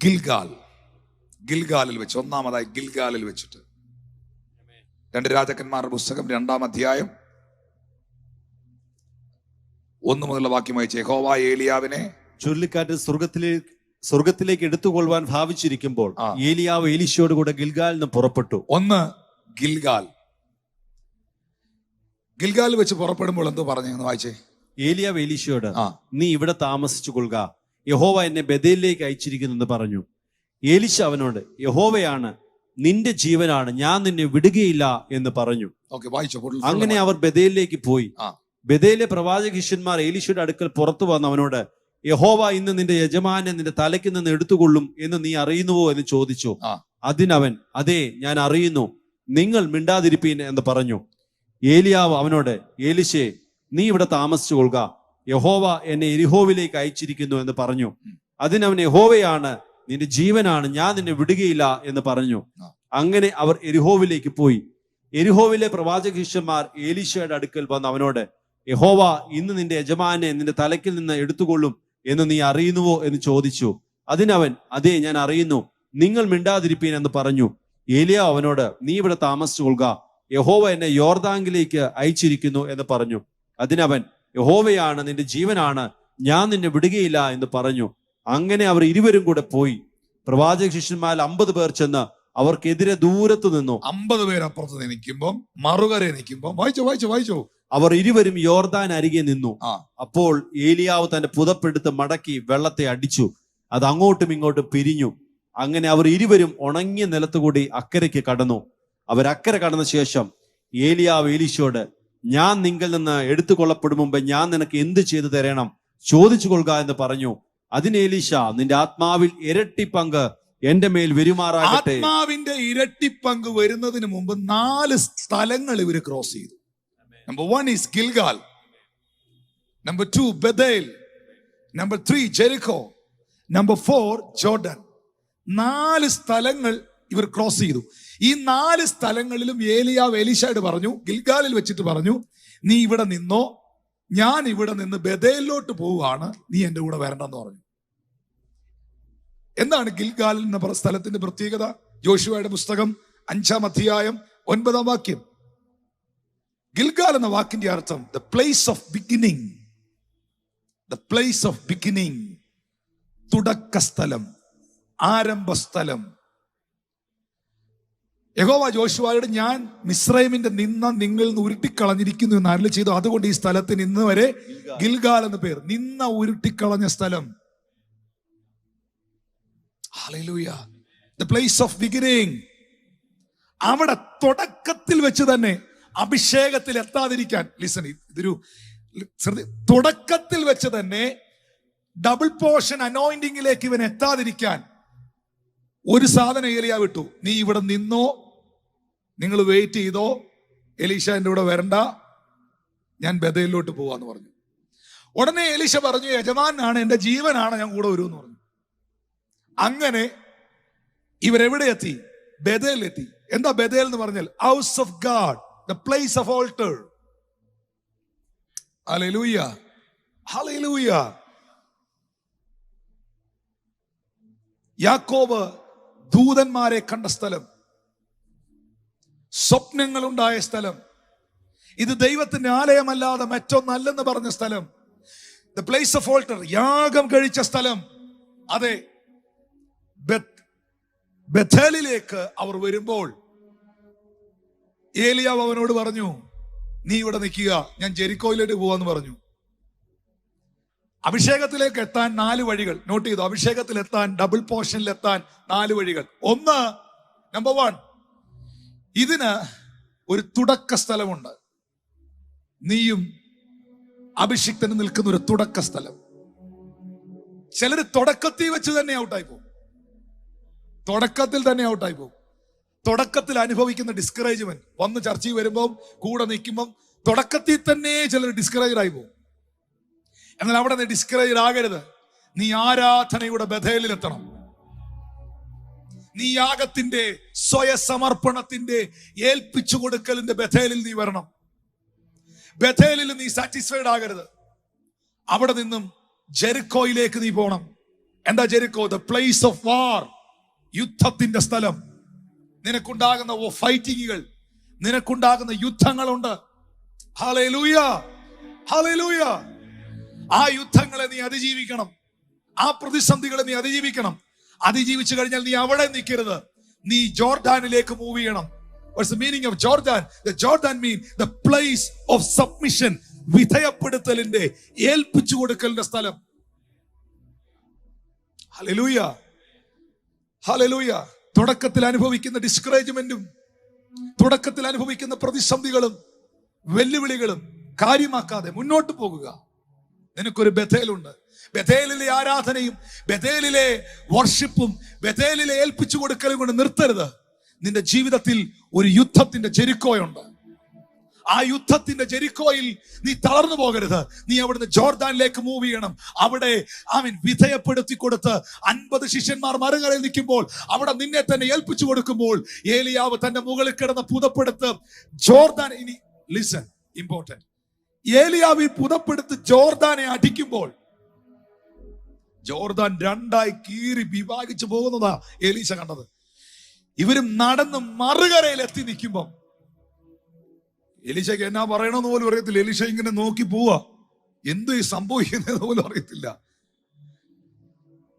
ഗിൽഗാലിൽ വെച്ച്, ഒന്നാമതായി ഗിൽഗാലിൽ വെച്ചിട്ട് 2 രാജാക്കന്മാരുടെ പുസ്തകം 2-ാം അധ്യായം 1 മുതലുള്ള വാക്യം വായിച്ച്. യഹോവ ഏലിയാവിനെ ചുഴലിക്കാറ്റ് സ്വർഗത്തിലേക്ക് എടുത്തുകൊള്ളുവാൻ ഭാവിച്ചിരിക്കുമ്പോൾ ഏലിയാവ് എലീശയോട് കൂടെ ഗിൽഗാലിൽ നിന്ന് പുറപ്പെട്ടു. 1 ഗിൽഗാലിൽ വെച്ച് പുറപ്പെടുമ്പോൾ എന്തോ പറഞ്ഞു വായിച്ചേ. ഏലിയാവ് എലീശയോട്, നീ ഇവിടെ താമസിച്ചു കൊള്ളുക, യഹോവ എന്നെ ബഥേലിലേക്ക് അയച്ചിരിക്കുന്നു എന്ന് പറഞ്ഞു. ഏലീശ അവനോട്, യഹോവയാണ്, നിന്റെ ജീവനാണ്, ഞാൻ നിന്നെ വിടുകയില്ല എന്ന് പറഞ്ഞു. അങ്ങനെ അവർ ബഥേലിലേക്ക് പോയി. ബഥേലിലെ പ്രവാചക ശിഷ്യന്മാർ ഏലീശയുടെ അടുക്കൽ പുറത്തു വന്ന് അവനോട്, യഹോവ ഇന്ന് നിന്റെ യജമാനെ നിന്റെ തലയ്ക്ക് നിന്ന് എടുത്തുകൊള്ളും എന്ന് നീ അറിയുന്നുവോ എന്ന് ചോദിച്ചു. അതിനവൻ, അതെ, ഞാൻ അറിയുന്നു, നിങ്ങൾ മിണ്ടാതിരിപ്പീൻ എന്ന് പറഞ്ഞു. ഏലിയാവ് അവനോട്, ഏലീശേ, നീ ഇവിടെ താമസിച്ചു കൊള്ളുക, യഹോവ എന്നെ യെരിഹോവിലേക്ക് അയച്ചിരിക്കുന്നു എന്ന് പറഞ്ഞു. അതിനവൻ, യഹോവയാണ്, നിന്റെ ജീവനാണ്, ഞാൻ നിന്നെ വിടുകയില്ല എന്ന് പറഞ്ഞു. അങ്ങനെ അവർ യെരിഹോവിലേക്ക് പോയി. യെരിഹോവിലെ പ്രവാചക ശിഷ്യന്മാർ ഏലീശയുടെ അടുക്കൽ വന്ന് അവനോട്, യഹോവ ഇന്ന് നിന്റെ യജമാനെ നിന്റെ തലയ്ക്കിൽ നിന്ന് എടുത്തുകൊള്ളും എന്ന് നീ അറിയുന്നുവോ എന്ന് ചോദിച്ചു. അതിനവൻ, അതെ, ഞാൻ അറിയുന്നു, നിങ്ങൾ മിണ്ടാതിരിപ്പീൻ എന്ന് പറഞ്ഞു. ഏലിയാവ് അവനോട്, നീ ഇവിടെ താമസിച്ചു കൊള്ളുക, യഹോവ എന്നെ യോർദാങ്കിലേക്ക് അയച്ചിരിക്കുന്നു എന്ന് പറഞ്ഞു. അതിനവൻ, യഹോവയാണ്, നിന്റെ ജീവനാണ്, ഞാൻ നിന്നെ വിടുകയില്ല എന്ന് പറഞ്ഞു. അങ്ങനെ അവർ ഇരുവരും കൂടെ പോയി. പ്രവാചക ശിഷ്യന്മാരിൽ 50 പേർ ചെന്ന് അവർക്കെതിരെ ദൂരത്ത് നിന്നു. 50 പേർ അപ്പുറത്ത് നിൽക്കുമ്പോൾ മറുകരെ നിൽക്കുമ്പോൾ വായിച്ചോ അവർ ഇരുവരും യോർദാൻ അരികെ നിന്നു. അപ്പോൾ ഏലിയാവ് തന്റെ പുതപ്പെടുത്ത് മടക്കി വെള്ളത്തെ അടിച്ചു, അത് അങ്ങോട്ടും ഇങ്ങോട്ടും പിരിഞ്ഞു. അങ്ങനെ അവർ ഇരുവരും ഉണങ്ങിയ നിലത്തുകൂടി അക്കരയ്ക്ക് കടന്നു. അവരക്കരെ കടന്ന ശേഷം ഏലിയാവ് എലീശയോട്, ഞാൻ നിങ്കിൽ നിന്ന് എടുത്തുകൊള്ളപ്പെടും മുമ്പ് ഞാൻ നിനക്ക് എന്ത് ചെയ്തു തരണം, ചോദിച്ചു കൊള്ളുക എന്ന് പറഞ്ഞു. അതിന് എലീശ, നിന്റെ ആത്മാവിൽ ഇരട്ടി പങ്ക് എന്റെ മേൽ വരുമാറാകട്ടെ. ആത്മാവിന്റെ ഇരട്ടി പങ്ക് വരുന്നതിന് മുമ്പ് 4 സ്ഥലങ്ങൾ ഇവര് ക്രോസ് ചെയ്തു. Number 1 is Gilgal, number 2 Bethel, number 3 Jericho, number 4 Jordan. 4 സ്ഥലങ്ങൾ ഇവർ ക്രോസ് ചെയ്തു. ഈ 4 സ്ഥലങ്ങളിലും ഏലിയാവ് എലീശയോട് പറഞ്ഞു, ഗിൽഗാലിൽ വെച്ചിട്ട് പറഞ്ഞു, നീ ഇവിടെ നിന്നോ, ഞാൻ ഇവിടെ നിന്ന് ബഥേലിലോട്ട് പോവുകയാണ്, നീ എന്റെ കൂടെ വരണ്ടെന്ന് പറഞ്ഞു. എന്താണ് ഗിൽഗാൽ എന്ന സ്ഥലത്തിന്റെ പ്രത്യേകത? യോശുവയുടെ പുസ്തകം 5-ാം അധ്യായം 9-ാം വാക്യം. ഗിൽഗാൽ എന്ന വാക്കിന്റെ അർത്ഥം the place of beginning, the place of beginning, തുടക്ക സ്ഥലം, ആരംഭ സ്ഥലം. യഹോവ ജോശുവയോട്, ഞാൻ മിസ്രൈമിന്റെ നിന്ന നിങ്ങൾ നിന്ന് ഉരുട്ടിക്കളഞ്ഞിരിക്കുന്നു എന്ന് അരുളി ചെയ്തു. അതുകൊണ്ട് ഈ സ്ഥലത്തിന് ഇന്ന് വരെ ഗിൽഗാൽ എന്ന് പേർ, നിന്ന ഉരുട്ടിക്കളഞ്ഞ സ്ഥലം. Hallelujah. The place of beginning. അവിടെ തുടക്കത്തിൽ വെച്ച് തന്നെ അഭിഷേകത്തിൽ എത്താതിരിക്കാൻ, ലിസൺ, ഇതൊരു തുടക്കത്തിൽ വെച്ച് തന്നെ ഡബിൾ പോർഷൻ അനോയിന്റിംഗിലേക്ക് ഇവൻ എത്താതിരിക്കാൻ ഒരു സാധനം ഏലിയാ വിട്ടു. നീ ഇവിടെ നിന്നോ, നിങ്ങൾ വെയിറ്റ് ചെയ്തോ, എലീശ എൻ്റെ കൂടെ വരണ്ട, ഞാൻ ബഥേലിലോട്ട് പോവാന്ന് പറഞ്ഞു. ഉടനെ എലീശ പറഞ്ഞു, യജമാനാണ്, എൻ്റെ ജീവനാണ്, ഞാൻ കൂടെ വരുമെന്ന് പറഞ്ഞു. അങ്ങനെ ഇവരെവിടെ എത്തി? ബഥേലിലെത്തി. എന്താ ബഥേൽ എന്ന് പറഞ്ഞാൽ? House of God, the place of alter. Hallelujah, hallelujah. യാക്കോബ് ദൂതന്മാരെ കണ്ട സ്ഥലം, സ്വപ്നങ്ങൾ ഉണ്ടായ സ്ഥലം, ഇത് ദൈവത്തിന്റെ ആലയമല്ലാതെ മറ്റൊന്നല്ലെന്ന് പറഞ്ഞ സ്ഥലം, ദ പ്ലേസ് ഓഫ് ഓൾട്ടർ, യാഗം കഴിച്ച സ്ഥലം. അതെ, ബഥേലിലേക്ക് അവർ വരുമ്പോൾ ഏലിയാവ് അവനോട് പറഞ്ഞു, നീ ഇവിടെ നിൽക്കുക, ഞാൻ ജെരിക്കോയിലേക്ക് പോവാന്ന് പറഞ്ഞു. അഭിഷേകത്തിലേക്ക് എത്താൻ 4 വഴികൾ നോട്ട് ചെയ്തു. അഭിഷേകത്തിൽ എത്താൻ, ഡബിൾ പോർഷനിൽ എത്താൻ 4 വഴികൾ. ഒന്ന്, നമ്പർ 1, ഇതിന് ഒരു തുടക്ക സ്ഥലമുണ്ട്. നീയും അഭിഷിക്തന് നിൽക്കുന്ന ഒരു തുടക്ക സ്ഥലം. ചിലര് തുടക്കത്തിൽ വെച്ച് തന്നെ ഔട്ടായി പോകും. തുടക്കത്തിൽ തന്നെ ഔട്ടായി പോകും. തുടക്കത്തിൽ അനുഭവിക്കുന്ന ഡിസ്കറേജ്മെന്റ്, വന്ന് ചർച്ചയിൽ വരുമ്പോൾ കൂടെ നിൽക്കുമ്പം തുടക്കത്തിൽ തന്നെ ചിലർ ഡിസ്കറേജ് ആയി പോകും. എന്നാൽ അവിടെ നീ ഡിസ്കറേജ് ആകരുത്. നീ ആരാധനയുടെ ബഥേലിലെത്തണം. നീ യാഗത്തിന്റെ സ്വയസമർപ്പണത്തിന്റെ ഏൽപ്പിച്ചു കൊടുക്കലിന്റെ ബഥേലിൽ നീ വരണം. ബഥേലിൽ നീ സാറ്റിസ്ഫൈഡ് ആകരുത്. അവിടെ നിന്നും ജെറിക്കോയിലേക്ക് നീ പോകണം. എന്താ Jericho? The place of war, യുദ്ധത്തിന്റെ സ്ഥലം. നിനക്കുണ്ടാകുന്ന ഫൈറ്റിങ്ങുകൾ, നിനക്കുണ്ടാകുന്ന യുദ്ധങ്ങളുണ്ട്. Hallelujah, hallelujah. ആ യുദ്ധങ്ങളെ നീ അതിജീവിക്കണം. ആ പ്രതിസന്ധികളെ നീ അതിജീവിക്കണം. അതിജീവിച്ചു കഴിഞ്ഞാൽ നീ അവിടെ നിൽക്കരുത്. നീ ജോർദാനിലേക്ക് മൂവ് ചെയ്യണം. What's the meaning of Jordan? The Jordan means the place of submission. വിധേയപ്പെടുത്തലിന്റെ, ഏൽപ്പിച്ചു കൊടുക്കലിന്റെ സ്ഥലം. Hallelujah, hallelujah. തുടക്കത്തിൽ അനുഭവിക്കുന്ന ഡിസ്കറേജ്മെന്റും, തുടക്കത്തിൽ അനുഭവിക്കുന്ന പ്രതിസന്ധികളും വെല്ലുവിളികളും കാര്യമാക്കാതെ മുന്നോട്ട് പോകുക. നിനക്കൊരു ബഥേലുണ്ട്. ബഥേലിലെ ആരാധനയും ബഥേലിലെ വർഷിപ്പും ബഥേലിലെ ഏൽപ്പിച്ചു കൊടുക്കലും കൊണ്ട് നിർത്തരുത്. നിന്റെ ജീവിതത്തിൽ ഒരു യുദ്ധത്തിന്റെ ജെറിക്കോയുണ്ട്. ആ യുദ്ധത്തിന്റെ ജെറിക്കോയിൽ നീ തളർന്നു പോകരുത്. നീ അവിടുന്ന് ജോർദാനിലേക്ക് മൂവ് ചെയ്യണം. അവിടെ വിധേയപ്പെടുത്തി കൊടുത്ത് 50 ശിഷ്യന്മാർ മറുകരയിൽ നിൽക്കുമ്പോൾ, അവിടെ നിന്നെ തന്നെ ഏൽപ്പിച്ചു കൊടുക്കുമ്പോൾ, ഏലിയാവ് തന്റെ മുകളിൽ കിടന്ന് പുതപ്പെടുത്ത് ജോർദാൻ, ഇനി ലിസൺ, ഇമ്പോർട്ടന്റ്, ഏലിയാവ് പുതപ്പെടുത്ത് ജോർദാനെ അടിക്കുമ്പോൾ ജോർദാൻ രണ്ടായി കീറി വിഭാഗിച്ചു പോകുന്നതാ എലീശ കണ്ടത്. ഇവരും നടന്ന് മറുകരയിൽ എത്തി നിൽക്കുമ്പം എലീശയ്ക്ക് എന്നാ പറയണമെന്ന് പോലും അറിയത്തില്ല. എലീശ ഇങ്ങനെ നോക്കി പോവാ, എന്ത് സംഭവിക്കുന്നത് പോലും അറിയത്തില്ല.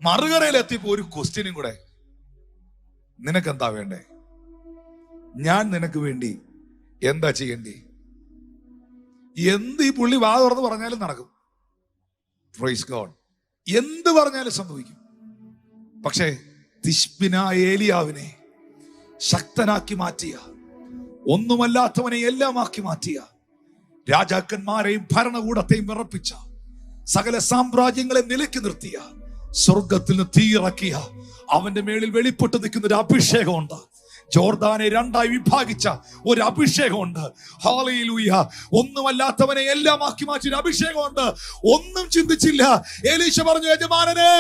മറുകരയിൽ എത്തിയപ്പോ ഒരു ക്വസ്റ്റ്യനും കൂടെ, നിനക്കെന്താ വേണ്ടേ? ഞാൻ നിനക്ക് വേണ്ടി എന്താ ചെയ്യണ്ടേ? എന്ത് ഈ പുള്ളി വാ തുറന്ന് പറഞ്ഞാലും നടക്കും. Praise God. എന്ത് പറഞ്ഞാലും സംഭവിക്കും. പക്ഷേ തിശ്ബിനായ ഏലിയാവിനെ ശക്തനാക്കി മാറ്റിയ, ഒന്നുമല്ലാത്തവനെ എല്ലാമാക്കി മാറ്റിയ, രാജാക്കന്മാരെയും ഭരണകൂടത്തെയും വിറപ്പിച്ച, സകല സാമ്രാജ്യങ്ങളെ നിലയ്ക്ക് നിർത്തിയ, സ്വർഗത്തിൽ നിന്ന് തീയിറക്കിയ, അവന്റെ മേളിൽ വെളിപ്പെട്ട് നിൽക്കുന്ന ഒരു അഭിഷേകമുണ്ട്. ജോർദാനെ രണ്ടായി വിഭാഗിച്ച ഒരു അഭിഷേകമുണ്ട്. ഹല്ലേലൂയ. ഒന്നുമല്ലാത്തവനെ എല്ലാമാക്കി മാറ്റിയ അഭിഷേകമുണ്ട്. ഒന്നും ചിന്തിച്ചില്ല. എലീശ പറഞ്ഞു, യജമാനനെ,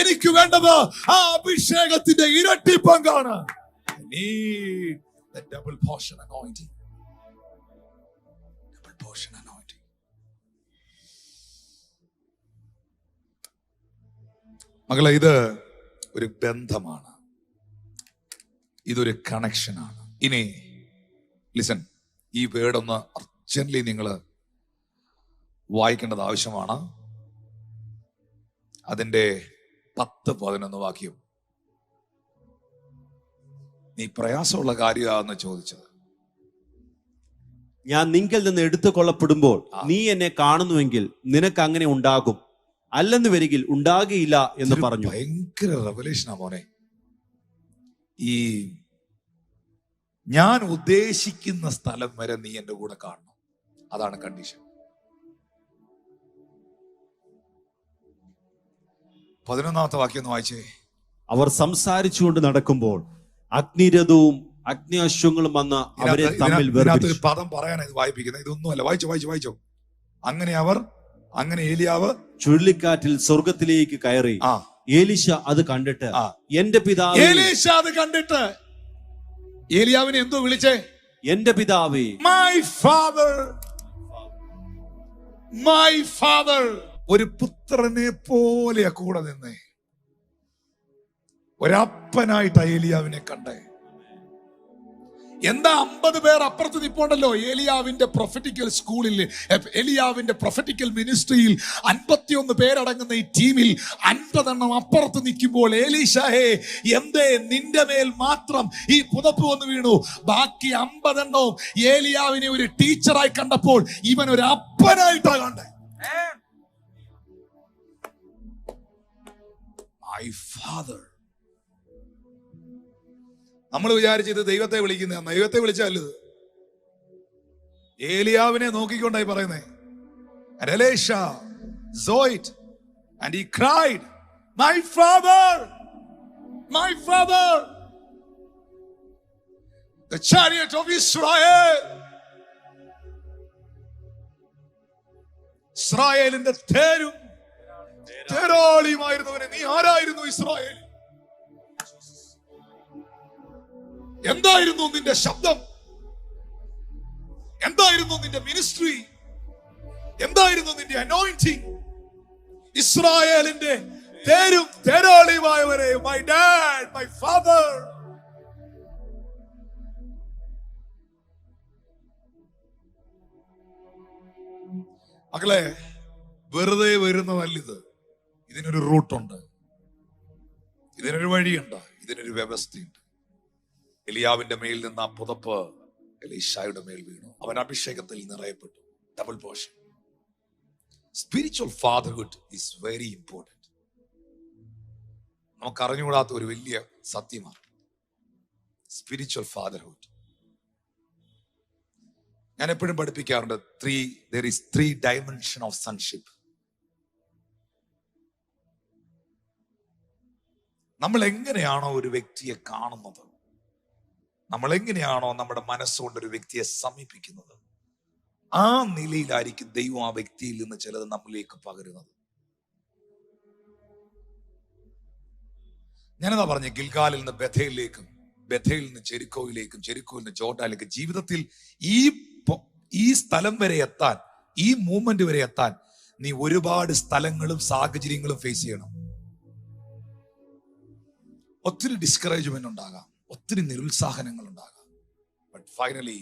എനിക്ക് വേണ്ടത് ആ അഭിഷേകത്തിന്റെ ഇരട്ടി പങ്കാണ്. Double portion anointing. Double portion anointing. മകളെ, ഇത് ഒരു ബന്ധമാണ്, ഇതൊരു കണക്ഷനാണ്. ഇനി ലിസൺ, ഈ വേർഡ് ഒന്ന് അർജന്റ്ലി നിങ്ങൾ വായിക്കേണ്ടത് ആവശ്യമാണ്. അതിന്റെ 10-11 വാക്യം. നീ പ്രയാസമുള്ള കാര്യമാണെന്ന് ചോദിച്ചത്. ഞാൻ നിങ്കിൽ നിന്ന് എടുത്തു കൊള്ളപ്പെടുമ്പോൾ നീ എന്നെ കാണുന്നുവെങ്കിൽ നിനക്ക് അങ്ങനെ ഉണ്ടാകും, അല്ലെന്ന് വരികിൽ ഉണ്ടാകുകയില്ല എന്ന് പറഞ്ഞു. ഭയങ്കര റെവലേഷനാ മോനെ. ഈ ഞാൻ ഉദ്ദേശിക്കുന്ന സ്ഥലം വരെ നീ എന്റെ കൂടെ കാണണം. അതാണ് കണ്ടീഷൻ. 11ാമത്തെ വാക്യം ഒന്ന് വായിച്ചേ. അവർ സംസാരിച്ചുകൊണ്ട് നടക്കുമ്പോൾ അഗ്നിരഥവും അഗ്നി അശ്വങ്ങളും വന്ന് അവരെ തമ്മിൽ ഒരു പദം പറയാനാണ് ഇത് വായിപ്പിക്കുന്നത്. ഇതൊന്നുമല്ല. വായിച്ചോ. അങ്ങനെ ഏലിയാവ് ചുഴലിക്കാറ്റിൽ സ്വർഗത്തിലേക്ക് കയറി. ഏലീശ അത് കണ്ടിട്ട് എന്റെ പിതാവേ, ഏലീശ അത് കണ്ടിട്ട് ഏലിയാവിനെ എന്തോ വിളിച്ചേ? എന്റെ പിതാവേ, മൈ ഫാദർ. ഒരു പുത്രനെ പോലെ കൂടെ നിന്നേ, ഒരപ്പനായിട്ട് ഏലിയാവിനെ കണ്ടേ. എന്താ 50 പേർ അപ്പുറത്ത് നിൽപ്പുണ്ടല്ലോ. ഏലിയാവിന്റെ പ്രൊഫറ്റിക്കൽ സ്കൂളിൽ, ഏലിയാവിന്റെ പ്രൊഫറ്റിക്കൽ മിനിസ്ട്രിയിൽ 51 പേരടങ്ങുന്ന ഈ ടീമിൽ 50 എണ്ണം അപ്പുറത്ത് നിൽക്കുമ്പോൾ, ഏലീശാഹേ, എന്തേ നിന്റെ മേൽ മാത്രം ഈ പുതപ്പ് വന്ന് വീണു? ബാക്കി 50 എണ്ണവും ഏലിയാവിനെ ഒരു ടീച്ചറായി കണ്ടപ്പോൾ ഇവൻ ഒരു അപ്പനായിട്ടാ കണ്ടേ. My father. നമ്മൾ വിചാരിച്ചത് ദൈവത്തെ വിളിക്കുന്ന, ദൈവത്തെ വിളിച്ചല്ലത്, ഏലിയാവിനെ നോക്കിക്കൊണ്ടായി പറയുന്നേ. And he cried, my father, the chariot of Israel. ഇസ്രായേലിന്റെ തേരും തേരാളിയുമായിരുന്നവനെ, നീ ആരായിരുന്നു ഇസ്രായേൽ? എന്തായിരുന്നു നിന്റെ ശബ്ദം? എന്തായിരുന്നു നിന്റെ മിനിസ്ട്രി? എന്തായിരുന്നു നിന്റെ അനോയിന്റിംഗ്? ഇസ്രായേലിന്റെ തേരും തേരാളിയുമായവരെ, മൈ ഡാഡ്, മൈ ഫാദർ. മക്കളെ, വെറുതെ വരുന്നതല്ലിത്. ഇതിനൊരു റൂട്ടുണ്ട്, ഇതിനൊരു വഴിയുണ്ട്, ഇതിനൊരു വ്യവസ്ഥയുണ്ട്. എലിയാവിന്റെ മേൽ നിന്ന് ആ പുതപ്പ് എലീശായുടെ മേൽ വീണു. അവൻ അഭിഷേകത്തിൽ നിറയപ്പെട്ടു. Double portion. Spiritual fatherhood is very important. നമുക്ക് അറിഞ്ഞുകൂടാത്ത ഒരു വലിയ സത്യമാണ് സ്പിരിച്വൽ ഫാദർഹുഡ്. ഞാൻ എപ്പോഴും പഠിപ്പിക്കാറുണ്ട്, there is 3 dimension of sonship. നമ്മൾ എങ്ങനെയാണോ ഒരു വ്യക്തിയെ കാണുന്നത്, നമ്മൾ എങ്ങനെയാണോ നമ്മുടെ മനസ്സുകൊണ്ട് ഒരു വ്യക്തിയെ സമീപിക്കുന്നത്, ആ നിലയിലായിരിക്കും ദൈവം ആ വ്യക്തിയിൽ നിന്ന് ചിലത് നമ്മളിലേക്ക് പകരുന്നത്. ഞാനെന്താ പറഞ്ഞ, ഗിൽഗാലിൽ നിന്ന് ബഥേലിലേക്കും, ബഥേലിൽ നിന്ന് ജെരിക്കോയിലേക്കും, ജെരിക്കോയിൽ നിന്ന് ജോർഡാനിലേക്കും, ജീവിതത്തിൽ ഈ സ്ഥലം വരെ എത്താൻ, ഈ മൂവ്മെന്റ് വരെ എത്താൻ നീ ഒരുപാട് സ്ഥലങ്ങളും സാഹചര്യങ്ങളും ഫേസ് ചെയ്യണം. ഒത്തിരി ഡിസ്കറേജ്മെന്റ് ഉണ്ടാകാം, ഒത്തിരി നിരുത്സാഹനങ്ങൾ ഉണ്ടാകാം. ബട്ട് ഫൈനലി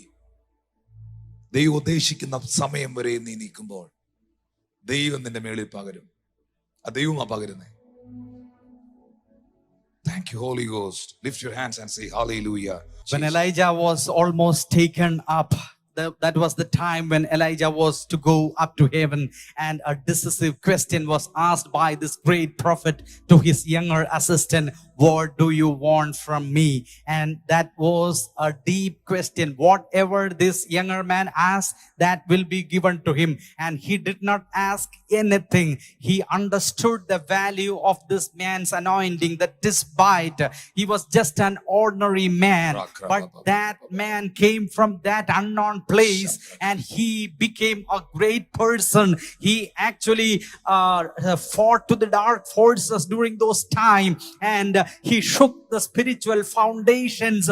ദൈവം ഉദ്ദേശിക്കുന്ന സമയം വരെ നീ നിൽക്കുമ്പോൾ ദൈവം നിന്റെ മേളിൽ പകരും. ആ ദൈവമാ പകരുന്നേ. Thank you, Holy Ghost. Lift your hands and say hallelujah. When Elijah was almost taken up, that was the time when Elijah was to go up to heaven, and a decisive question was asked by this great prophet to his younger assistant, what do you want from me? And that was a deep question. Whatever this younger man asked, that will be given to him. And he did not ask anything. He understood the value of this man's anointing, that despite he was just an ordinary man, but that man came from that unknown place and he became a great person. He actually fought to the dark forces during those time, and he shook the spiritual foundations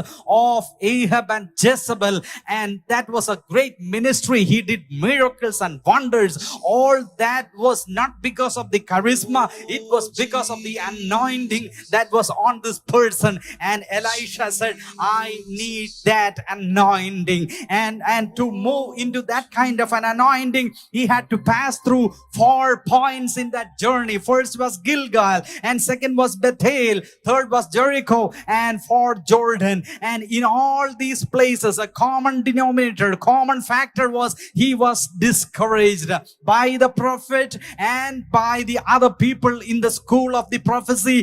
of Ahab and Jezebel, and that was a great ministry. He did miracles and wonders. All that was not because of the charisma, it was because of the anointing that was on this person. And Elisha said, I need that anointing. And to move into that kind of an anointing, he had to pass through 4 points in that journey. First was Gilgal, and second was Bethel, third was Jericho, and 4 Jordan. And in all these places, a common denominator, common factor was he was discouraged by the prophet and by the other people in the school of the prophecy.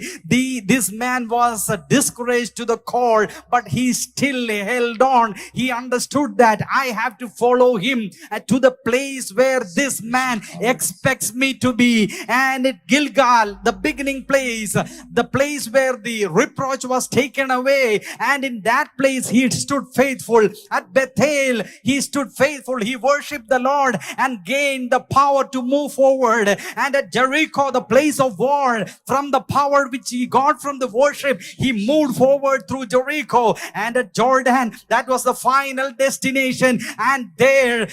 This man was discouraged to the core, but he still held on. He understood that I have to follow him to the place where this man expects me to be. And at Gilgal, the beginning place, the place where the reproach was taken away, and in that place he stood faithful. At Bethel he stood faithful. He worshipped the Lord and gained the power to move forward. And at Jericho, the place of war, from the power which he got from the worship, he moved forward through Jericho. And at Jordan, that was the final destination. And there,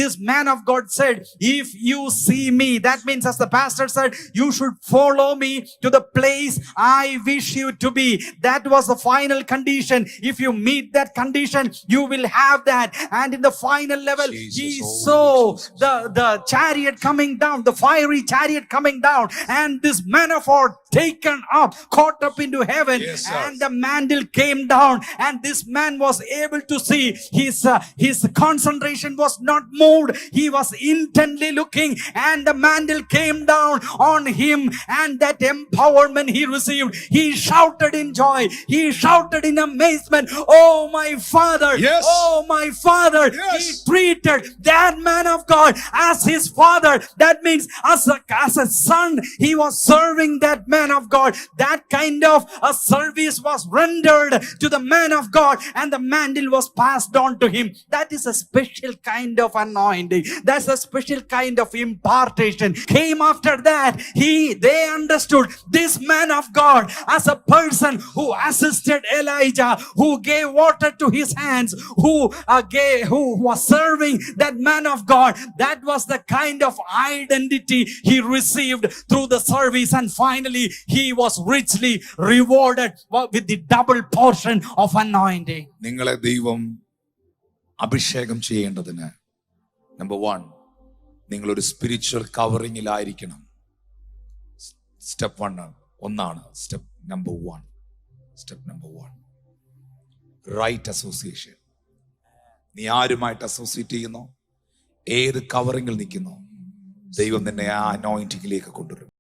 this man of God said, if you see me, that means, as the pastor said, you should follow me to the place I wish you to be. That was the final condition. If you meet that condition, you will have that. And in the final level, he saw the chariot coming down, the fiery chariot coming down, and this man of God taken up, caught up into heaven. Yes, and the mantle came down, and this man was able to see. His concentration was not moved. He was intently looking, and the mantle came down on him, and that empowerment he received, he shouted in joy. He shouted in amazement, "Oh my Father, Yes. oh my Father." Yes. He treated that man of God as his father. That means as a son, he was serving that man of God. That kind of a service was rendered to the man of God, and the mantle was passed on to him. That is a special kind of anointing. That's a special kind of impartation. Came after that, they understood this man of God as a person who assisted Elijah, who gave water to his hands, who was serving that man of God. That was the kind of identity he received through the service, and finally he was richly rewarded with the double portion of anointing. നിങ്ങളെ ദൈവം അഭിഷേകം ചെയ്യേണ്ടതിന് number 1, നിങ്ങളൊരു spiritual കവറിങ്ങിലായിരിക്കണം. Step 1 ഒന്നാണ്. Step number 1 right association. നീ ആരുമായിട്ട് associate ചെയ്യുന്നു, ഏത് കവറിങ്ങിൽ നിൽക്കുന്നു, ദൈവം നിന്നെ ആ അനോയിന്റിങ്ങിലേക്ക് കൊണ്ടുവരും.